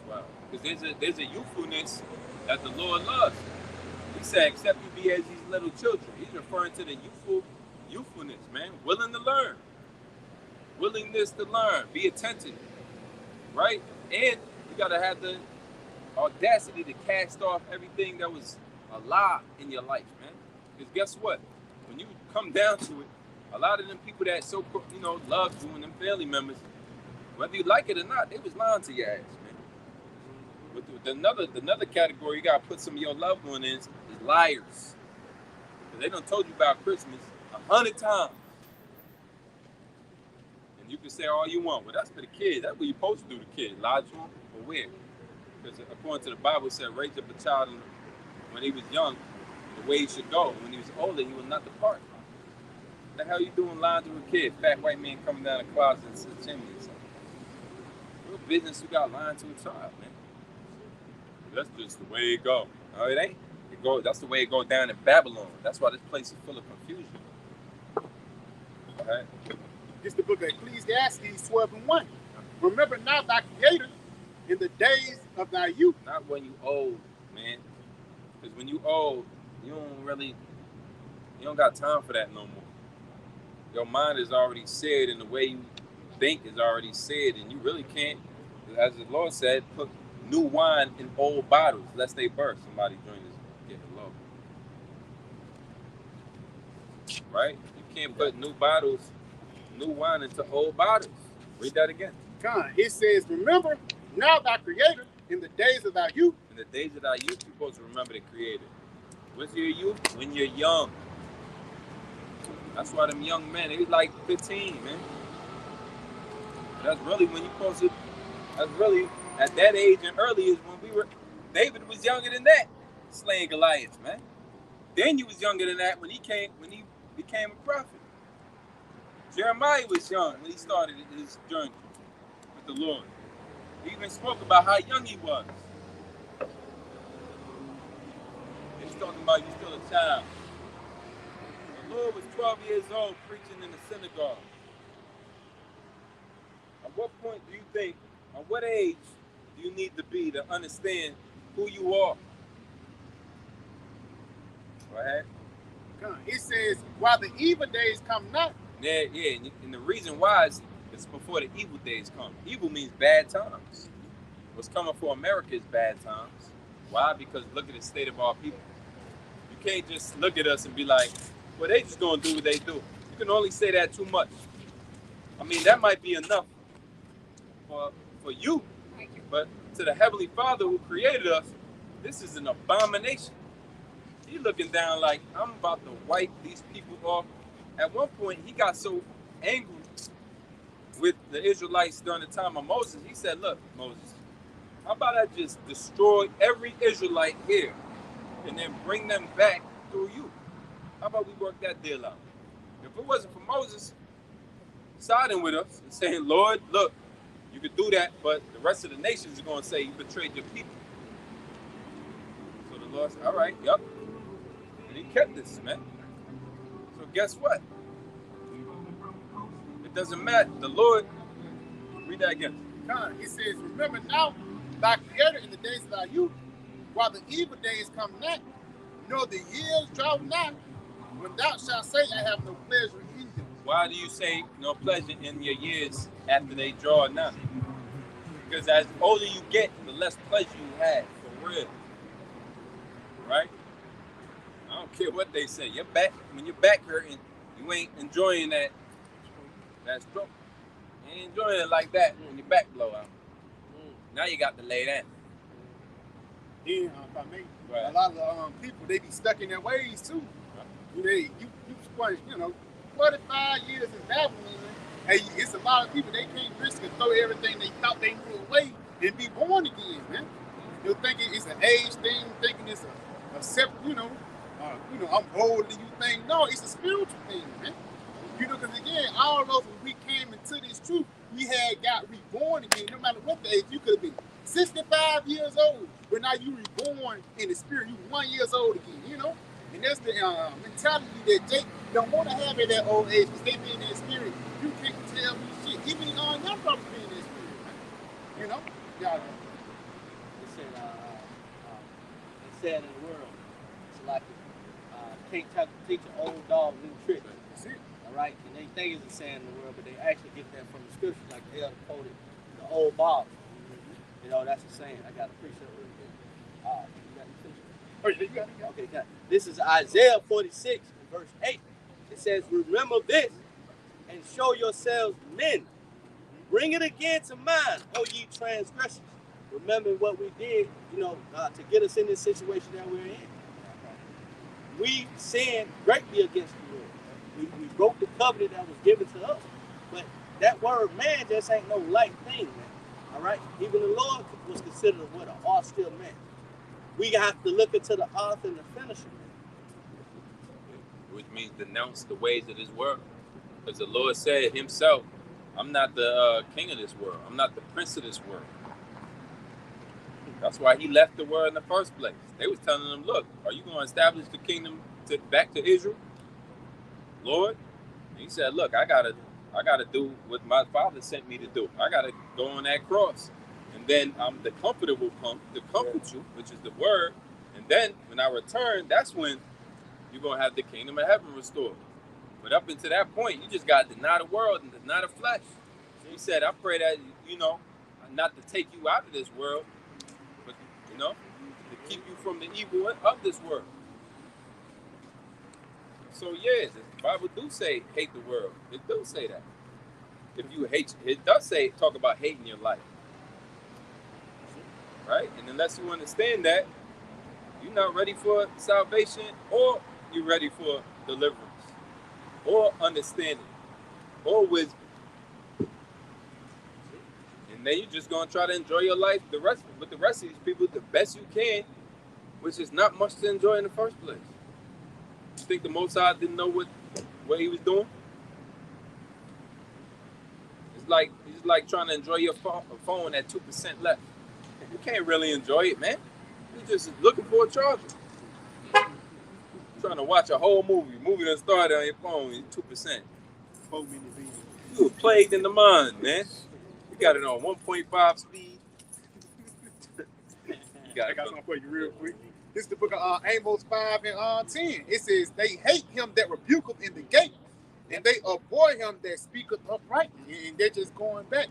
yeah. Because there's a youthfulness that the Lord loves. He said, except you be as these little children. He's referring to the youthfulness, man. Willing to learn. Willingness to learn. Be attentive. Right? And you got to have the audacity to cast off everything that was a lie in your life, man. Because guess what? When you come down to it, a lot of them people that loved you and them family members, whether you like it or not, they was lying to your ass, man. But another category you got to put some of your loved ones in is liars. Because they done told you about Christmas 100 times. And you can say all you want. Well, that's for the kids. That's what you're supposed to do to kids. Lie to them or where? Because according to the Bible, it said, raise up a child when he was young, the way he should go. When he was older, he will not depart. What the hell you doing lying to a kid? Fat white man coming down the closet and the chimney or something. What business you got lying to a child, man? That's just the way it go. No, it ain't. That's the way it goes down in Babylon. That's why this place is full of confusion. All right? This is the book of Ecclesiastes 12:1. Remember now thy Creator in the days of thy youth. Not when you old, man. Because when you old, you don't got time for that no more. Your mind is already set, and the way you think is already set, and you really can't, as the Lord said, put new wine in old bottles lest they burst. Somebody join this getting low. Right? You can't put new wine into old bottles. Read that again. It says, remember now thy Creator in the days of thy youth. In the days of thy youth, you're supposed to remember the Creator. What's your youth? When you're young. That's why them young men, they was like 15, man. That's really when you're supposed to, that's really, at that age and early is when David was younger than that, slaying Goliath, man. Then you was younger than that when he became a prophet. Jeremiah was young when he started his journey with the Lord. He even spoke about how young he was. He's talking about you still a child. The Lord was 12 years old preaching in the synagogue. At what point do you think, at what age do you need to be to understand who you are? Go ahead. It says, while the evil days come not. Yeah, and the reason why is it's before the evil days come. Evil means bad times. What's coming for America is bad times. Why? Because look at the state of our people. You can't just look at us and be like, well, they just gonna do what they do. You can only say that too much. I mean, that might be enough for you, but to the Heavenly Father who created us, this is an abomination. He looking down like, I'm about to wipe these people off. At one point, he got so angry with the Israelites during the time of Moses. He said, look, Moses, how about I just destroy every Israelite here and then bring them back through you? How about we work that deal out? If it wasn't for Moses siding with us and saying, Lord, look, you could do that, but the rest of the nations are going to say you betrayed your people. So the Lord said, all right, yep. And he kept this, man. So guess what? It doesn't matter. The Lord, read that again. It says, remember now thy Creator in the days of thy youth, while the evil days come not, nor the years draw nigh, when thou shalt say, I have no pleasure in them. Why do you say no pleasure in your years after they draw nigh? Because as older you get, the less pleasure you have, for real. Right? I don't care what they say. Your back, when your back hurting, you ain't enjoying that stroke. You ain't enjoying it like that when your back blow out. Now you got to lay down. Yeah, if I may, a lot of people, they be stuck in their ways too. You spent 45 years in Babylon, and it's a lot of people, they can't risk to throw everything they thought they knew away and be born again, man. They're thinking it's an age thing, thinking it's a separate, I'm older than you think. No, it's a spiritual thing, man. Because again, all of us, when we came into this truth, we had got reborn again, no matter what the age. You could have been 65 years old, but now you reborn in the spirit. You 1 year old again, And that's the mentality that Jake don't want to have at that old age, because they be in that spirit. You can't tell me shit. Even young brothers be in that spirit, man. Y'all. It said in the world, like can't teach an old dog new trick. That's it. All right, and they think it's a saying in the world, but they actually get that from the scripture, like the elder quoted the old Bob. You know, that's a saying. I got to appreciate it. You got to finish it. Oh, you got it. Okay, got it. This is Isaiah 46, verse 8. It says, "Remember this, and show yourselves men. Bring it again to mind, O ye transgressors." Remember what we did, you know, to get us in this situation that we're in. We sinned greatly against the Lord. We broke the covenant that was given to us. But that word man just ain't no light thing, man. All right? Even the Lord was considered what, an austere man. We have to look into the author and the finisher. Which means denounce the ways of this world. Because the Lord said himself, I'm not the king of this world. I'm not the prince of this world. That's why he left the world in the first place. They was telling him, look, are you going to establish the kingdom back to Israel? Lord? And he said, look, I gotta do what my father sent me to do. I got to go on that cross. And then the comforter will come to comfort you, which is the word. And then when I return, that's when you're going to have the kingdom of heaven restored. But up until that point, you just got to deny the world and deny the flesh. So he said, I pray that, you know, not to take you out of this world, but, you know, to keep you from the evil of this world. So, yes, the Bible do say hate the world. It do say that. If you hate, it does say, talk about hating your life. Right? And unless you understand that, you're not ready for salvation, or you're ready for deliverance, or understanding, or wisdom. And then you're just going to try to enjoy your life with the rest of these people the best you can, which is not much to enjoy in the first place. You think the Most High didn't know what he was doing? It's like trying to enjoy your phone at 2% left. You can't really enjoy it, man. You're just looking for a charger. Trying to watch a whole movie. Movie that started on your phone, 2%. You were plagued in the mind, man. You got it on 1.5 speed. I got something for you real quick. This is the book of Amos 5 and 10. It says, they hate him that rebuketh in the gate, and they avoid him that speaketh uprightly. And they're just going back.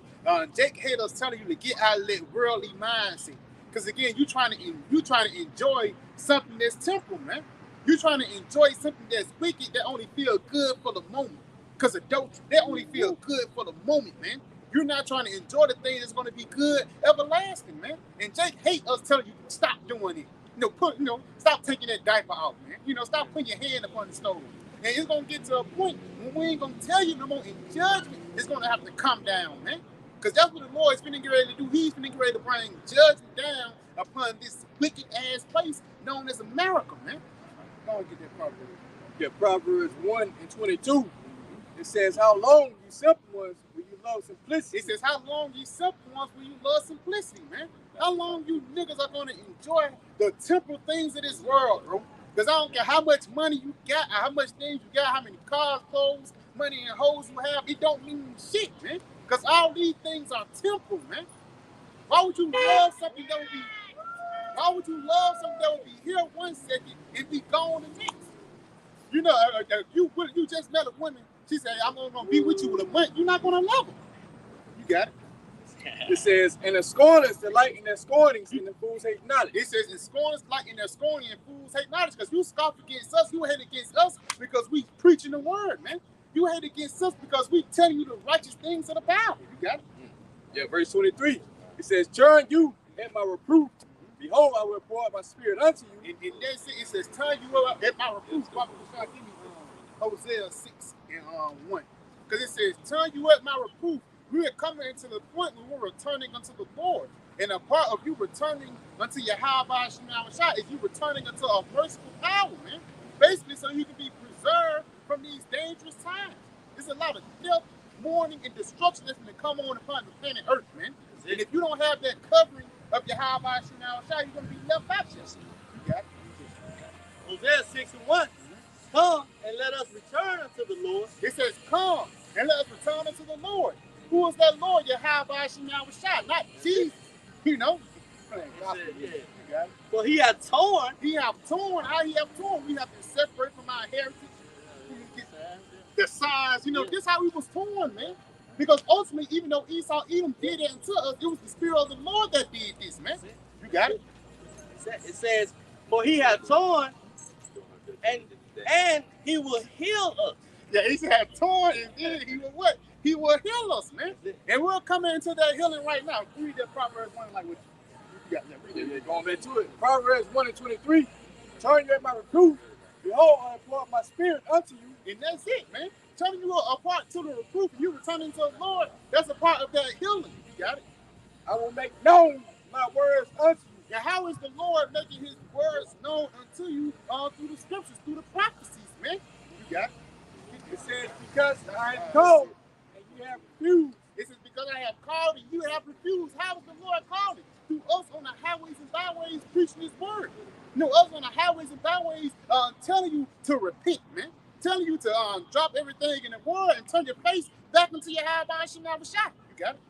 Jake haters telling you to get out of that worldly mindset. Because again, you trying to enjoy something that's temporal, man. You're trying to enjoy something that's wicked that only feel good for the moment. Because adultery, they only feel good for the moment, man. You're not trying to enjoy the thing that's going to be good everlasting, man. And Jake hate us telling you to stop doing it. Stop taking that diaper off, man. Stop putting your hand upon the stove. And it's going to get to a point when we ain't going to tell you no more in judgment. It's going to have to come down, man. Because that's what the Lord is finna get ready to do. He's finna get ready to bring judgment down upon this wicked-ass place known as America, man. Go and get that Proverbs. Yeah, Proverbs 1:22. It says, how long, you simple ones, will you love simplicity? It says, how long, you simple ones, will you love simplicity, man? How long you niggas are going to enjoy the temporal things of this world, bro? Because I don't care how much money you got, how much things you got, how many cars, clothes, money, and hoes you have, it don't mean shit, man. Because all these things are temporal, man. Why would you love something that would be... Why would you love something that would be here 1 second and be gone the next? You just met a woman. She said, I'm going to be with you with a month. You're not going to love her. You got it. It says, and the scorners delight in their scornings, and the fools hate knowledge. It says, and scorners delight in their scorning, and fools hate knowledge. Because you scoff against us, you hate against us because we preaching the word, man. You hate against us because we telling you the righteous things of the Bible. You got it? Yeah, verse 23. It says, turn you at my reproof. Behold, I will pour out my spirit unto you. And that's it. It says, turn you up at my reproof. Give me Hosea 6 and 1. Because it says, turn you at my reproof. We are coming into the point where we're returning unto the Lord. And a part of you returning unto YAHAWAH is you returning unto a merciful power, man. Basically, so you can be preserved from these dangerous times. There's a lot of death, mourning, and destruction that's going to come on upon the planet Earth, man. And if you don't have that covering of YAHAWAH, you're going to be left out here. You got it. Hosea 6 and 1. Come and let us return unto the Lord. It says, come and let us return unto the Lord. Who is that Lord? YAHAWAH, not Jesus. Yeah. got it? For he had torn. He have torn. How he have torn? We have to separate from our heritage. The signs, you know, this how we was torn, man. Because ultimately, even though Esau, Edom did it unto us, it was the Spirit of the Lord that did this, man. You got it? It says, for he had torn, and he will heal us. Yeah, he said torn, and then he will what? He will heal us, man. And we're coming into that healing right now. Read that Proverbs 1 like what you got. Yeah, going back to it. Proverbs 1:23. Turn you at my reproof. Behold, I pour out my spirit unto you. And that's it, man. Turning you apart to the reproof, and you returning to the Lord, that's a part of that healing. You got it? I will make known my words unto you. Now, how is the Lord making his words known unto you through the scriptures, through the prophecies, man? You got it? It says, because I am called and you have refused. It says, because I have called and you have refused. How is the Lord calling? Through us on the highways and byways preaching his word. You know, us on the highways and byways telling you to repent, man. Telling you to drop everything in the world and turn your face back into YAHAWASHI. You got it?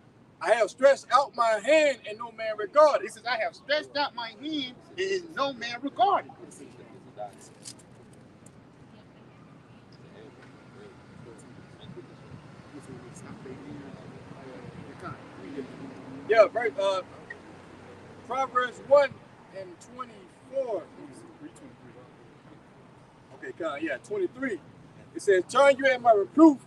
I have stretched out my hand and no man regarded. It says, I have stretched out my hand and no man regarded. Yeah, right. Proverbs 1:24. Okay, yeah, 23. It says, turn you at my reproof.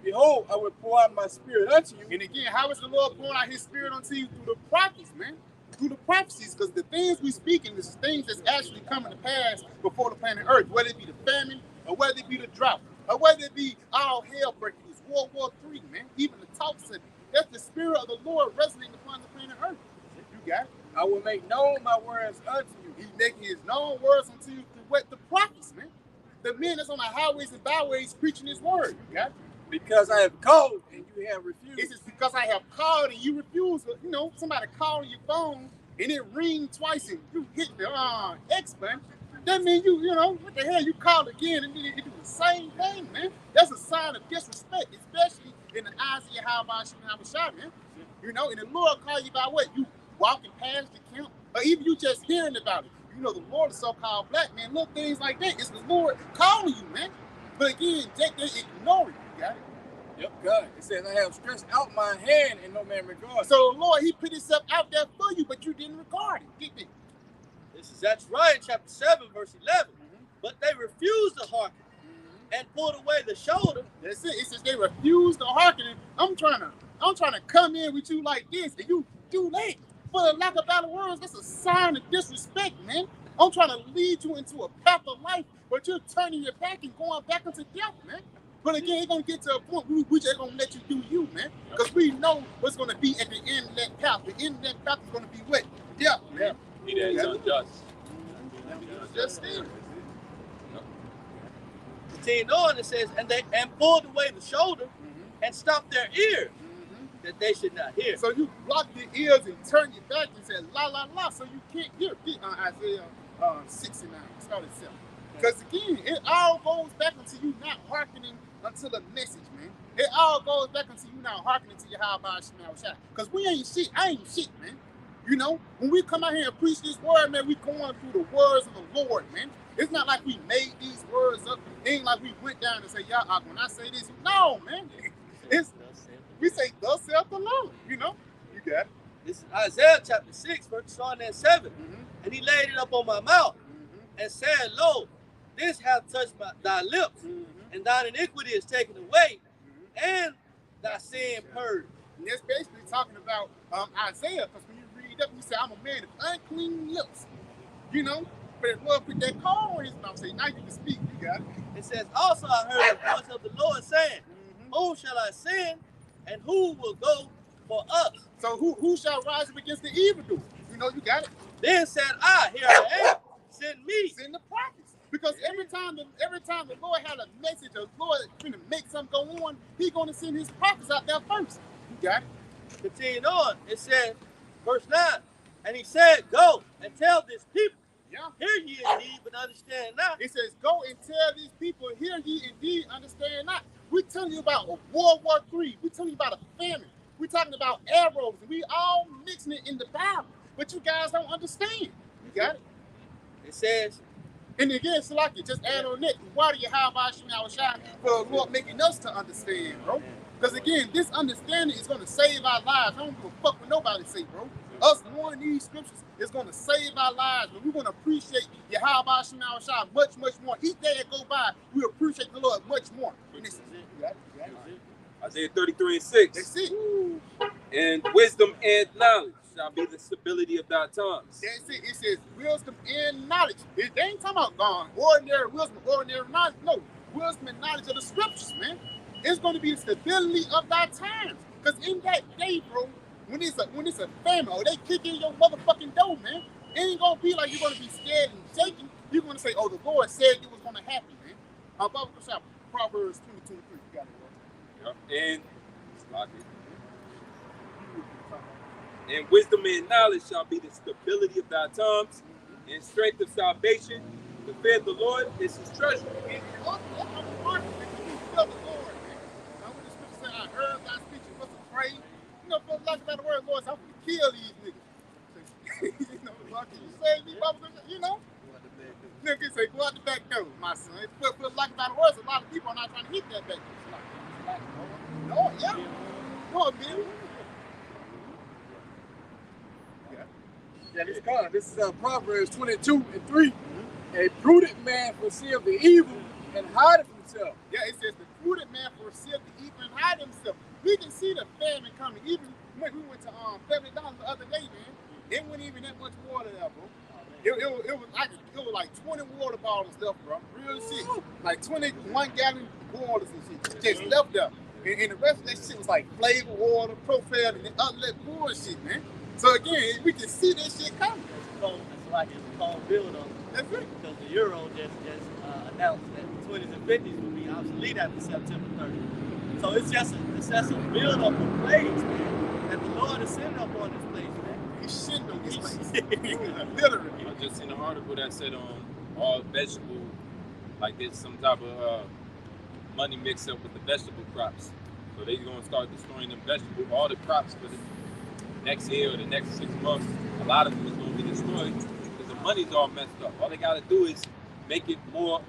Behold, I will pour out my spirit unto you. And again, how is the Lord pouring out his spirit unto you? Through the prophets, man. Through the prophecies, because the things we speak in is things that's actually coming to pass before the planet Earth, whether it be the famine, or whether it be the drought, or whether it be all hell breaking loose, World War III, man. Even the talks of it. That's the spirit of the Lord resonating upon the planet Earth. You got it? I will make known my words unto you. He's making his known words unto you through what? The prophets, man. The men that's on the highways and byways preaching his word. You got it? Because I have called and you have refused. It's just because I have called and you refuse. You know, somebody calling your phone and it rings twice and you hit the X button. That means you know, what the hell, you call again and then you do the same thing, man. That's a sign of disrespect, especially in the eyes of YAHAWASHI, man. You know, and the Lord call you by what? You walking past the camp, or even you just hearing about it. You know, the Lord is so-called black, man. Little things like that. It's the Lord calling you, man. But again, they ignore it. You got it? Yep, God. It says, I have stretched out my hand and no man regards. So the Lord, he put himself out there for you, but you didn't regard it. Get it? That's right, chapter 7, verse 11. But they refused to hearken and pulled away the shoulder. That's it. It says they refused to hearken. I'm trying to come in with you like this, and you do late. For the lack of better words, that's a sign of disrespect, man. I'm trying to lead you into a path of life, but you're turning your back and going back into death, man. But again, it's going to get to a point where we just going to let you do you, man. Because we know what's going to be at the end of that path. The end of that path is going to be what? Death, man. He that is unjust. Just stand. Continuing on, it says, and pulled away the shoulder and stopped their ears that they should not hear. So you block your ears and turn your back and say la la la, so you can't hear. Isaiah 69, start at 7. Because again, it all goes back into you not hearkening unto the message, man. It all goes back into you not hearkening to YAHAWASHI. Because we ain't shit. I ain't shit, man. You know, when we come out here and preach this word, man, we going through the words of the Lord, man. It's not like we made these words up. It ain't like we went down and say, yeah, when I say this, no, man. We say, thus saith the Lord, you know. You got it. This is Isaiah chapter 6, verse starting at 7. And he laid it up on my mouth and said, Lo, this hath touched thy lips, and thine iniquity is taken away, and thy sin purged. And that's basically talking about Isaiah, because when you read up, you say, I'm a man of unclean lips. You know? But the Lord put that call on his mouth, say, now you can speak, you got it. It says, also I heard the voice of the Lord saying, whom shall I send, and who will go for us? So who shall rise up against the evildoer? You know, you got it. Then said I, here I am, send me. Send the prophets. Because every time the Lord had a message, the Lord trying to make something go on, he's going to send his prophets out there first. You got it. Continuing on, it said, verse 9, and he said, go and tell this people, hear ye indeed, but understand not. It says, go and tell these people, hear ye indeed, understand not. We're telling you about World War III. We're telling you about a famine. We're talking about arrows. We all mixing it in the Bible. But you guys don't understand. got it? It says, And again, Salaki, just add on that. Why do you have YAHAWASHI for the Lord making us to understand, bro? Because again, this understanding is going to save our lives. I don't give a fuck what nobody say, bro. Us knowing these scriptures is going to save our lives, but we're going to appreciate YAHAWASHI much, much more. Each day that go by, we appreciate the Lord much more. And this is it. You got it? You got it? Isaiah 33:6. That's it. And wisdom and knowledge shall be the stability of thy times. That's it. It says wisdom and knowledge. They ain't talking about ordinary wisdom, ordinary knowledge. No, wisdom and knowledge of the scriptures, man. It's going to be the stability of thy times. Because in that day, bro, when it's a famine, or they kick in your motherfucking door, man, it ain't going to be like you're going to be scared and shaking. You're going to say, oh, the Lord said it was going to happen, man. Proverbs 22:3. You got it, bro. Yep. And wisdom and knowledge shall be the stability of thy times, and strength of salvation. The fear of the Lord is his treasure. And also, I'm the Lord, man. Now, when the scripture said, I heard thy speech, you must have prayed. You know, for lack of better word, Lord, I'm going to kill these niggas. You know, Lord, can you save me, Papa? You know? Niggas say, go out the back door, my son. But for lack of better words, a lot of people are not trying to hit that back door. No, yeah. No, man. Yeah, this kind. This is Proverbs 22:3. A prudent man foreseeth the evil and hideth himself. Yeah, it says the prudent man foreseeth the evil and hide himself. We can see the famine coming. Even when we went to $70 the other day, man, it wasn't even that much water there, bro. It was like 20 water bottles left, bro. Real shit. Like 21 gallon boilers and shit just left there. And the rest of that shit was like flavor water, profile, and other that bullshit, man. So again, we can see that shit coming. it's like it's a cold build up. That's it. Because the Euro just announced that the 20s and 50s will be obsolete after September 30th. So it's just a build up of plagues, man, that the Lord is sending up on this place, man. He's shitting on this place. Literally. I just seen an article that said all vegetable, like there's some type of money mix up with the vegetable crops. So they're gonna start destroying them vegetable, all the crops for the next year or the next 6 months. A lot of them is gonna be destroyed because the money's all messed up. All they gotta do is make it more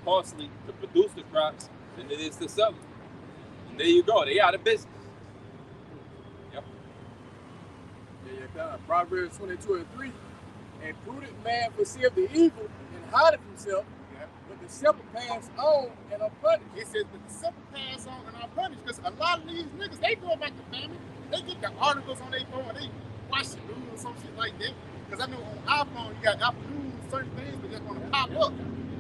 costly to produce the crops than it is to sell them. And there you go, they out of business. Yep. Yeah. Proverbs 22:3. A prudent man foreseeth the evil and hideth himself, but the simple pass on and are punished. It says that the simple pass on and are punished because a lot of these niggas, they know about the famine. They get the articles on their phone, they watch the news or some shit like that. Because I know on iPhone, you got Apple News, certain things, but they're going to pop up.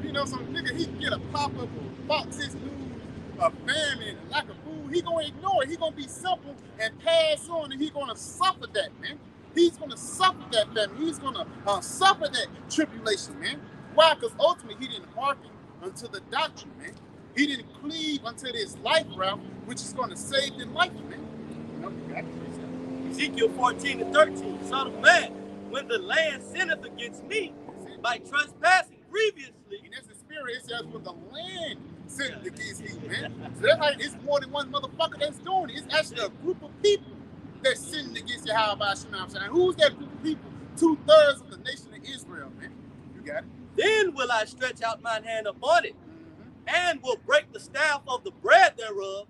You know, some nigga, he can get a pop-up of Fox 6 News, a famine, lack of food. He going to ignore it. He going to be simple and pass on, and he going to suffer that, man. He's going to suffer that famine. He's going to suffer that tribulation, man. Why? Because ultimately, he didn't hearken unto the doctrine, man. He didn't cleave unto this life route, which is going to save his life, man. Ezekiel 14:13, Son of man, when the land sinneth against me by trespassing grievously. And that's the spirit. It says when the land sinneth against me, man. So that's like it's more than one motherfucker that's doing it. It's actually a group of people that's sinning against YAHAWASHI. Who's that group of people? 2/3 of the nation of Israel, man. You got it? Then will I stretch out mine hand upon it, and will break the staff of the bread thereof,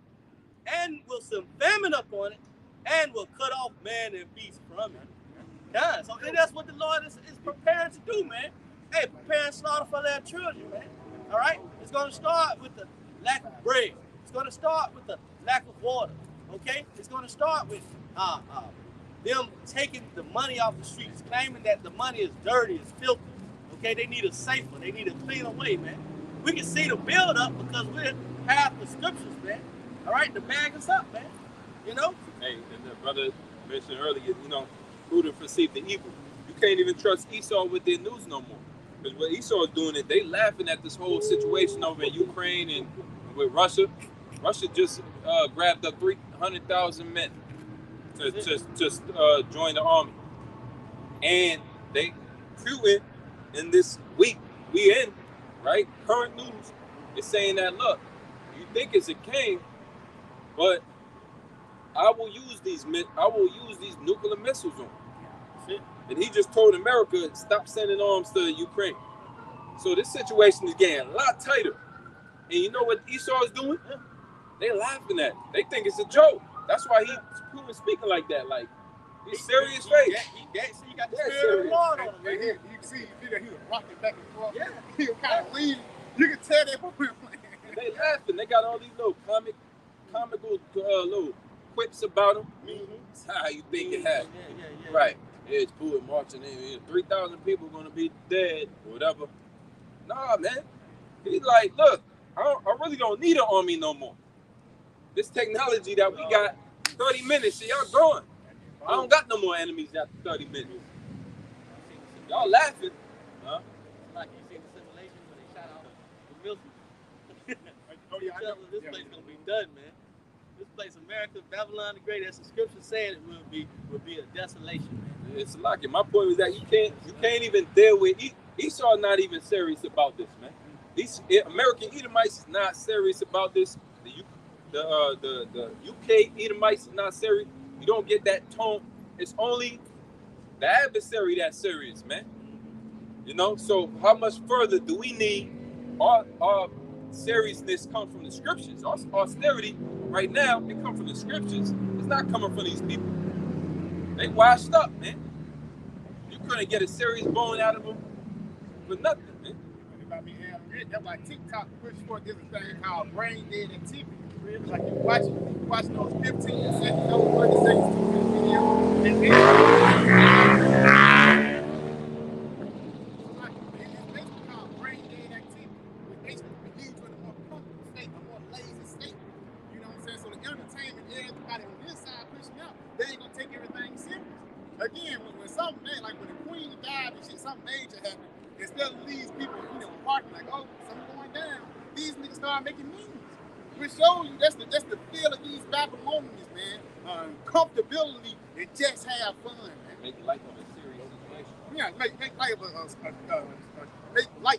and will send famine upon it, and will cut off man and beast from it. Yeah, so that's what the Lord is preparing to do, man. Hey, preparing slaughter for their children, man. All right? It's going to start with the lack of bread. It's going to start with the lack of water, okay? It's going to start with them taking the money off the streets, claiming that the money is dirty, it's filthy, okay? They need a safer, they need a cleaner way, man. We can see the build up because we're half the scriptures, man. All right? The bag is up, man. You know? Hey, and the brother mentioned earlier, you know, prudent perceive the evil. You can't even trust Esau with their news no more. Because what Esau is doing, they laughing at this whole situation over in Ukraine and with Russia. Russia just grabbed up 300,000 men to join the army. And they, Putin, in this week we in, right? Current news is saying that, look, you think it's a game, but I will use these nuclear missiles on. And he just told America, stop sending arms to Ukraine. So this situation is getting a lot tighter. And you know what Esau is doing? They laughing at it. They think it's a joke. That's why he's speaking like that. Like, he's serious face. He got the spirit of the Lord on him. Man. You can see he was rocking back and forth. Yeah. He was kind of leaning. You can tell they were playing. They laughing. They got all these little comical little quips about him. That's how you think it happened. Yeah. Right. It's Bull marching in. 3,000 people are going to be dead or whatever. Nah, man. He's like, look, I really don't need an army no more. This technology that we got, 30 minutes, y'all gone. I don't got no more enemies after 30 minutes. Y'all laughing. Huh? Like you see the simulation where they shot out the missiles. This place gonna be done, man. This place, America, Babylon the Great, as the scripture said it will be a desolation, man. It's like it. My point was that you can't even deal with Esau. Not even serious about this, man. These American Edomites is not serious about this. The UK Edomites is not serious. You don't get that tone. It's only the adversary that's serious, man. You know. So how much further do we need? Our seriousness come from the scriptures. Our austerity right now, it come from the scriptures. It's not coming from these people. They washed up, man. You couldn't get a serious bone out of them for nothing, man. That's why TikTok push for this thing called brain dead activity. It's like you watching those 15 seconds, those 30 seconds, 2 minute videos. It's basically called brain dead activity. It's basically leads to a more comfortable state, a more lazy state. You know what I'm saying? So the entertainment, everybody on this side pushing out, they ain't gonna take everything serious. Again, when something, like when the queen died and shit, something major happened, instead of these people, parking like, oh, something going down, these niggas start making memes. Which shows you that's the feel of these Babylonians, man. Comfortability and just have fun, man. Make light of a serious situation. Yeah, make light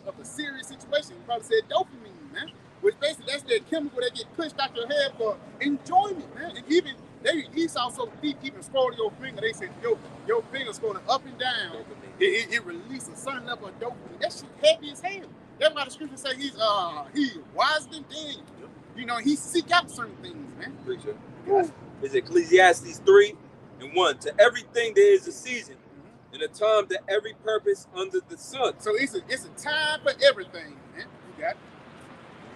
of a serious situation. You probably said dopamine, man. Which basically that's that chemical that get pushed out your head for enjoyment, man. And even Esau so deep, even scroll your finger. They said your finger's going up and down. It releases certain level of dopamine. That shit heavy as hell. That's why the scripture say he's wiser than Daniel. You know, he seek out certain things, man. Preacher. It's Ecclesiastes 3:1. To everything there is a season, and a time to every purpose under the sun. So it's a time for everything, man. You got it.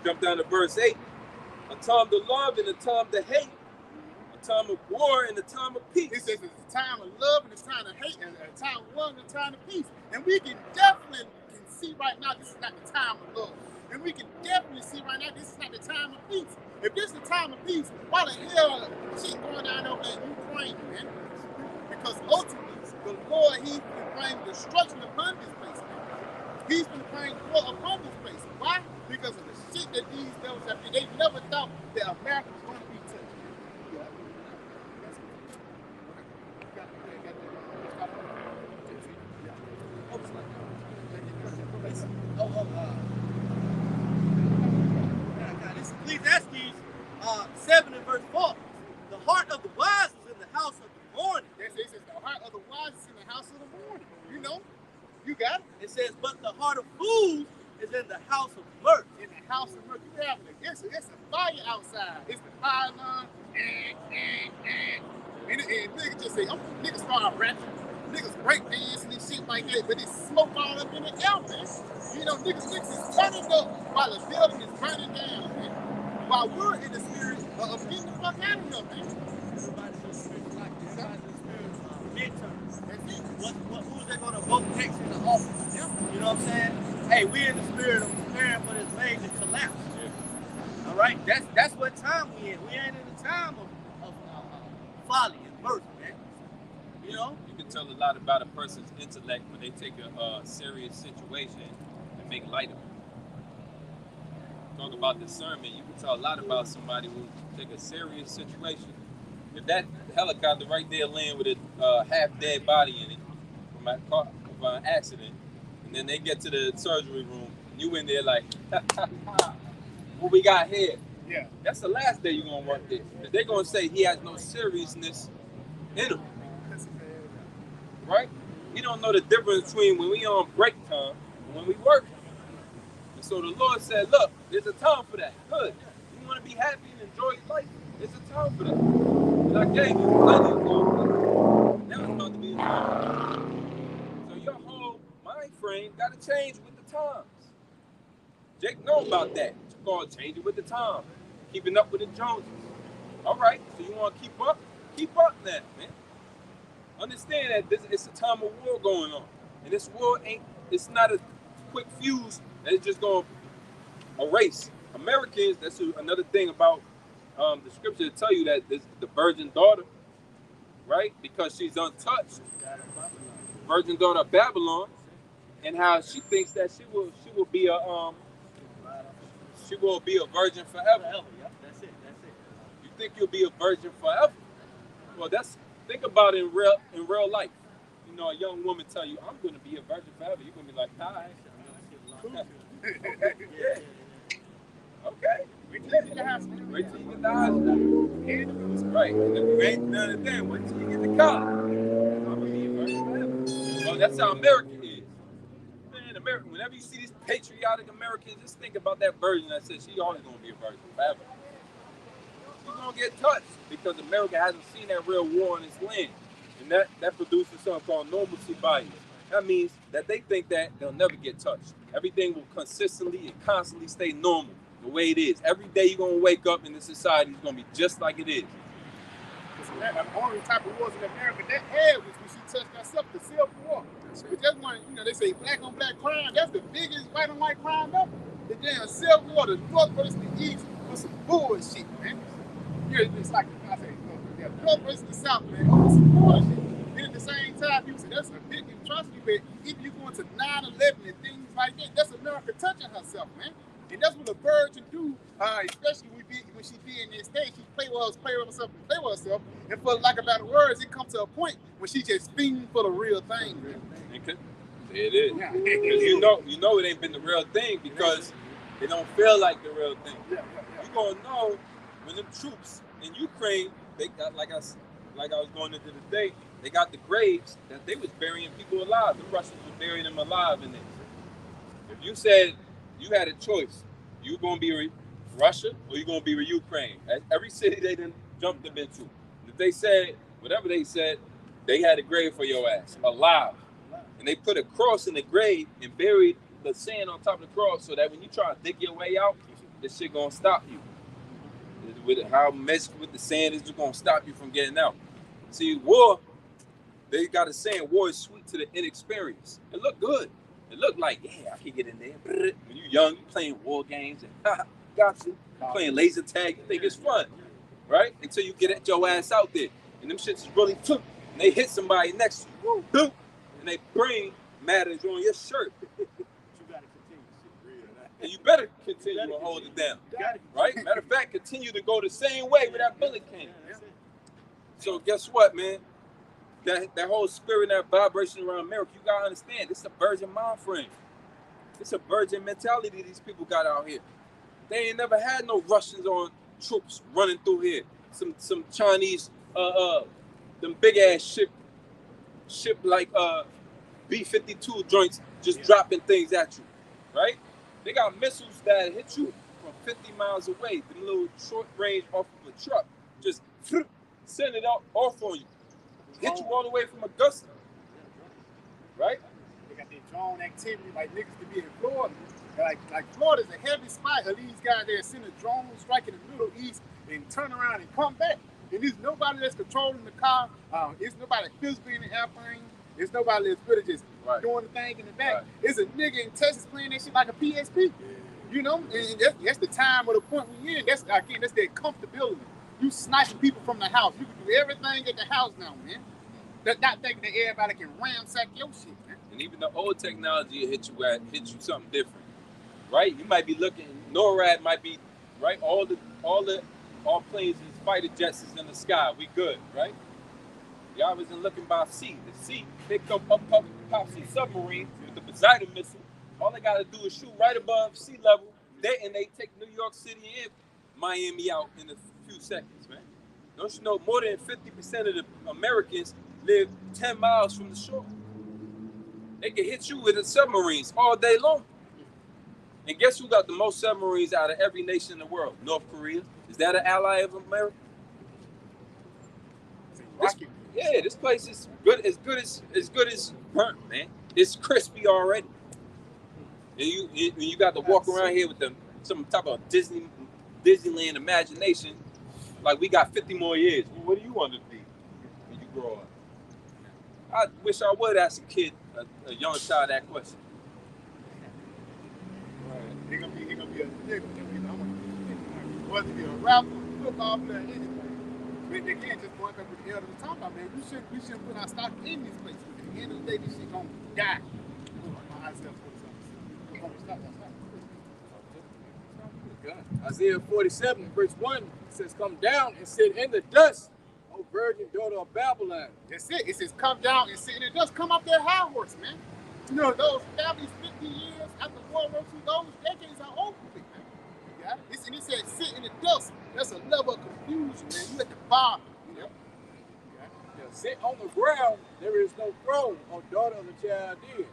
Jump down to verse 8. A time to love and a time to hate. A time of war and a time of peace. It says it's a time of love and it's time of hate, and a time of love and a time of peace. And we can definitely see right now this is not the time of love. And we can definitely see right now this is not the time of peace. If this is the time of peace, why the hell shit going down over in Ukraine, man? Because ultimately, the Lord, he's been bringing destruction upon this place, man. He's been bringing war upon this place. Why? Because of the shit that these devils have done. They never thought that America was going to be touched. This Ecclesiastes 7 and verse 4. The heart of the wise is in the house of the morning. It says the heart of the wise is in the house of the morning. You know, you got it. It says, but the heart of fools is in the house of mirth. In the house of mirth. You have it. It's a fire outside. It's the fire line. And niggas just say, niggas start rapping. Niggas break dancing and shit like that, but it's smoke all up in the air, man. You know, niggas is turning up while the building is burning down, man. While we're in the spirit of getting the fuck out of here, man. Everybody's in the spirit like this. Everybody's in the spirit of midterms. That's it. Who's they gonna vote next in the office? Yeah. You know what I'm saying? Hey, we're in the spirit of preparing for this major collapse. Yeah. All right? That's what time we in. We ain't in the time of folly and mirth, man. You know? You can tell a lot about a person's intellect when they take a serious situation and make light of it. Talk about discernment. You can tell a lot about somebody who take a serious situation. If that helicopter right there laying with a half-dead body in it from an accident, and then they get to the surgery room, and you in there like, what we got here? Yeah. That's the last day you're going to work there. They're going to say he has no seriousness in him. Right? He don't know the difference between when we on break time and when we work. And so the Lord said, look, there's a time for that. Good. You want to be happy and enjoy your life? There's a time for that. And I gave you plenty of time. Now it's about to be a time. So your whole mind frame got to change with the times. Jake know about that. It's called changing with the time. Keeping up with the Joneses. All right, so you want to keep up? Keep up now, man. Understand that it's a time of war going on. And this war it's not a quick fuse that it's just going to erase. Americans, that's another thing about the scripture to tell you that this, the virgin daughter, right? Because she's untouched. Virgin daughter of Babylon, and how she thinks that she will be a virgin forever. Yep, that's it. You think you'll be a virgin forever? Well, think about it in real life. You know, a young woman tell you, I'm going to be a virgin forever. You're going to be like, all right. Yeah. Okay. Wait till you get the hospital. Wait till you get the hospital. Right. And if you ain't done it then, wait till you get the car. I'm going to be a virgin forever. Well, that's how America is. Man, America, whenever you see these patriotic Americans, just think about that virgin that says she always going to be a virgin forever. She's going to get touched because America hasn't seen that real war in its land. And that produces something called normalcy bias. That means that they think that they'll never get touched. Everything will consistently and constantly stay normal the way it is. Every day you're going to wake up in this society is going to be just like it is. The only type of wars in America that had was when she touched herself, the Civil War. But that's one, you know, they say black on black crime. That's the biggest white on white crime ever. The damn Civil War, the North versus the East, was some bullshit, man. It's like I say, the North versus the South, man. Oh, some bullshit. And at the same time, people say that's a big atrocity. But if you go into 9/11 and things like that, that's America touching herself, man. And that's what a virgin do, especially when she be in this state. She play with herself. And for lack of better words, it comes to a point when she just fiend for the real thing, man. There it is. Yeah. you know it ain't been the real thing because it don't feel like the real thing. Yeah. You gonna know when them troops in Ukraine, they got like I was going into the day, they got the graves that they was burying people alive. The Russians were burying them alive in there. If you said you had a choice, you gonna be Russia or you gonna be Ukraine? At every city they done jumped them into. If they said whatever they said, they had a grave for your ass alive, and they put a cross in the grave and buried the sand on top of the cross so that when you try to dig your way out, this shit gonna stop you. With how messed with the sand is just gonna stop you from getting out. See, war, they got a saying, war is sweet to the inexperienced. It looked good. It looked like, yeah, I can get in there. When you're young, you playing war games and got you. Playing laser tag, you think it's fun, right? Until you get your ass out there. And them shits is really took. And they hit somebody next to you. Boom, and they brain matters on your shirt. And you better continue to hold it down, right? Matter of fact, continue to go the same way where that bullet came. So guess what, man? That whole spirit, that vibration around America, you gotta understand, this is a virgin mind frame. It's a virgin mentality these people got out here. They ain't never had no Russians on troops running through here. Some Chinese, them big ass ship like B-52 joints just dropping things at you, right? They got missiles that hit you from 50 miles away. Them little short range off of a truck, just send it off on you. Hit you all the way from Augusta, right? They got their drone activity like niggas to be in Florida. Like Florida's a heavy spot of these guys that send a drone strike in the Middle East and turn around and come back. And there's nobody that's controlling the car. It's nobody physically in the airplane. There's nobody that's good at just doing the thing in the back. Right. It's a nigga in Texas playing that shit like a PSP. You know? And that's the time or the point we in. That's that comfortability. You sniping people from the house. You can do everything at the house now, man. Not thinking that everybody can ransack your shit, man. And even the old technology will hit you something different. Right? You might be looking, NORAD might be, right? All planes and fighter jets is in the sky. We good, right? Y'all wasn't looking by sea. The sea, they come up pop some submarine with the Poseidon missile. All they gotta do is shoot right above sea level. They take New York City and Miami out in a few seconds, man. Don't you know more than 50% of the Americans live 10 miles from the shore? They can hit you with the submarines all day long. And guess who got the most submarines out of every nation in the world? North Korea. Is that an ally of America? This place is good as burnt, man. It's crispy already. And you got to walk around here with some type of Disneyland imagination. Like we got 50 more years. Well, what do you want to be when you grow up? I wish I would ask a kid, a young child, that question. He gonna be a nigga. Whether he be a rapper, football player, anything. But they can't just point up with the hell to the top. I mean, we shouldn't put our stock in these places. At the end of the day, this shit gonna die. Isaiah 47, verse 1 says, "Come down and sit in the dust, O virgin daughter of Babylon." That's it. It says, "Come down and sit in the dust." Come up there, high horse, man. You know, those 50 years after World War II, those decades are over with, man. Yeah? And it said, "Sit in the dust." That's a level of confusion, man. You at the bottom, you know. Yeah, sit on the ground, there is no throne, O daughter of the Chaldean.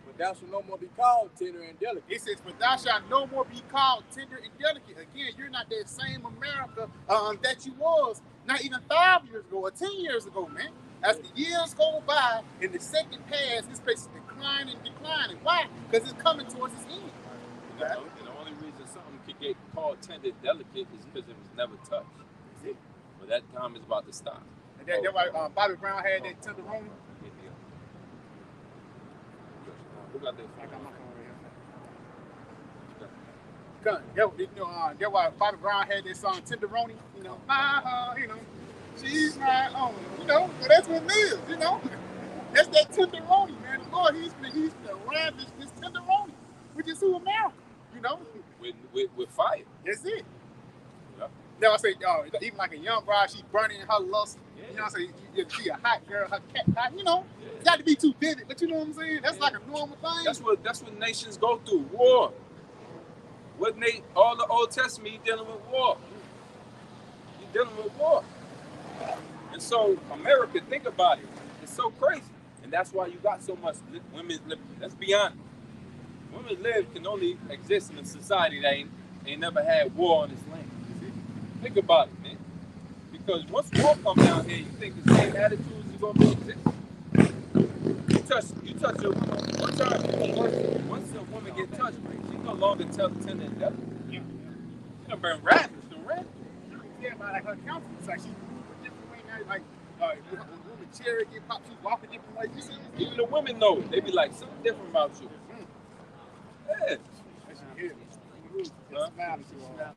But thou shalt no more be called tender and delicate. It says, "But thou shalt no more be called tender and delicate." Again, you're not that same America that you was not even 5 years ago or 10 years ago, man. As the years go by and the second pass, this place is declining. Why? Because it's coming towards its end. The only reason something could get called tender and delicate is because it was never touched. But that time is about to stop. And that's why Bobby Brown had that tenderoni. Who got that? I got my phone right here. That's why Bobby Brown had that song Tenderoni. You know, she's my own. You know, so that's what it is. You know, that's that tenderoni, man. The Lord, he's been around this tenderoni, which is who America. You know, with fire. That's it. Yeah. Now I say, even like a young bride, she burning her lust. Yeah. You know what I'm saying? You see a hot girl, her cat hot. You know, it's got to be too vivid, but you know what I'm saying? That's like a normal thing. That's what nations go through. War. All the Old Testament, you're dealing with war. You're dealing with war. And so America, think about it. It's so crazy. And that's why you got so much women. Let's be honest. Women can only exist in a society that ain't never had war on this land. Think about it, man. Because once war comes down here, you think the same attitudes are going to exist. You touch a woman one time. Once a woman get touched, she no longer tell the tender and delicate. Yeah. She done been rapping. Yeah, about like her countenance, like she different way now, like woman cherry get popped, she's walking different ways. You see, even the women know it. They be like, something different about you. Yeah. That's your head. Smile at you all.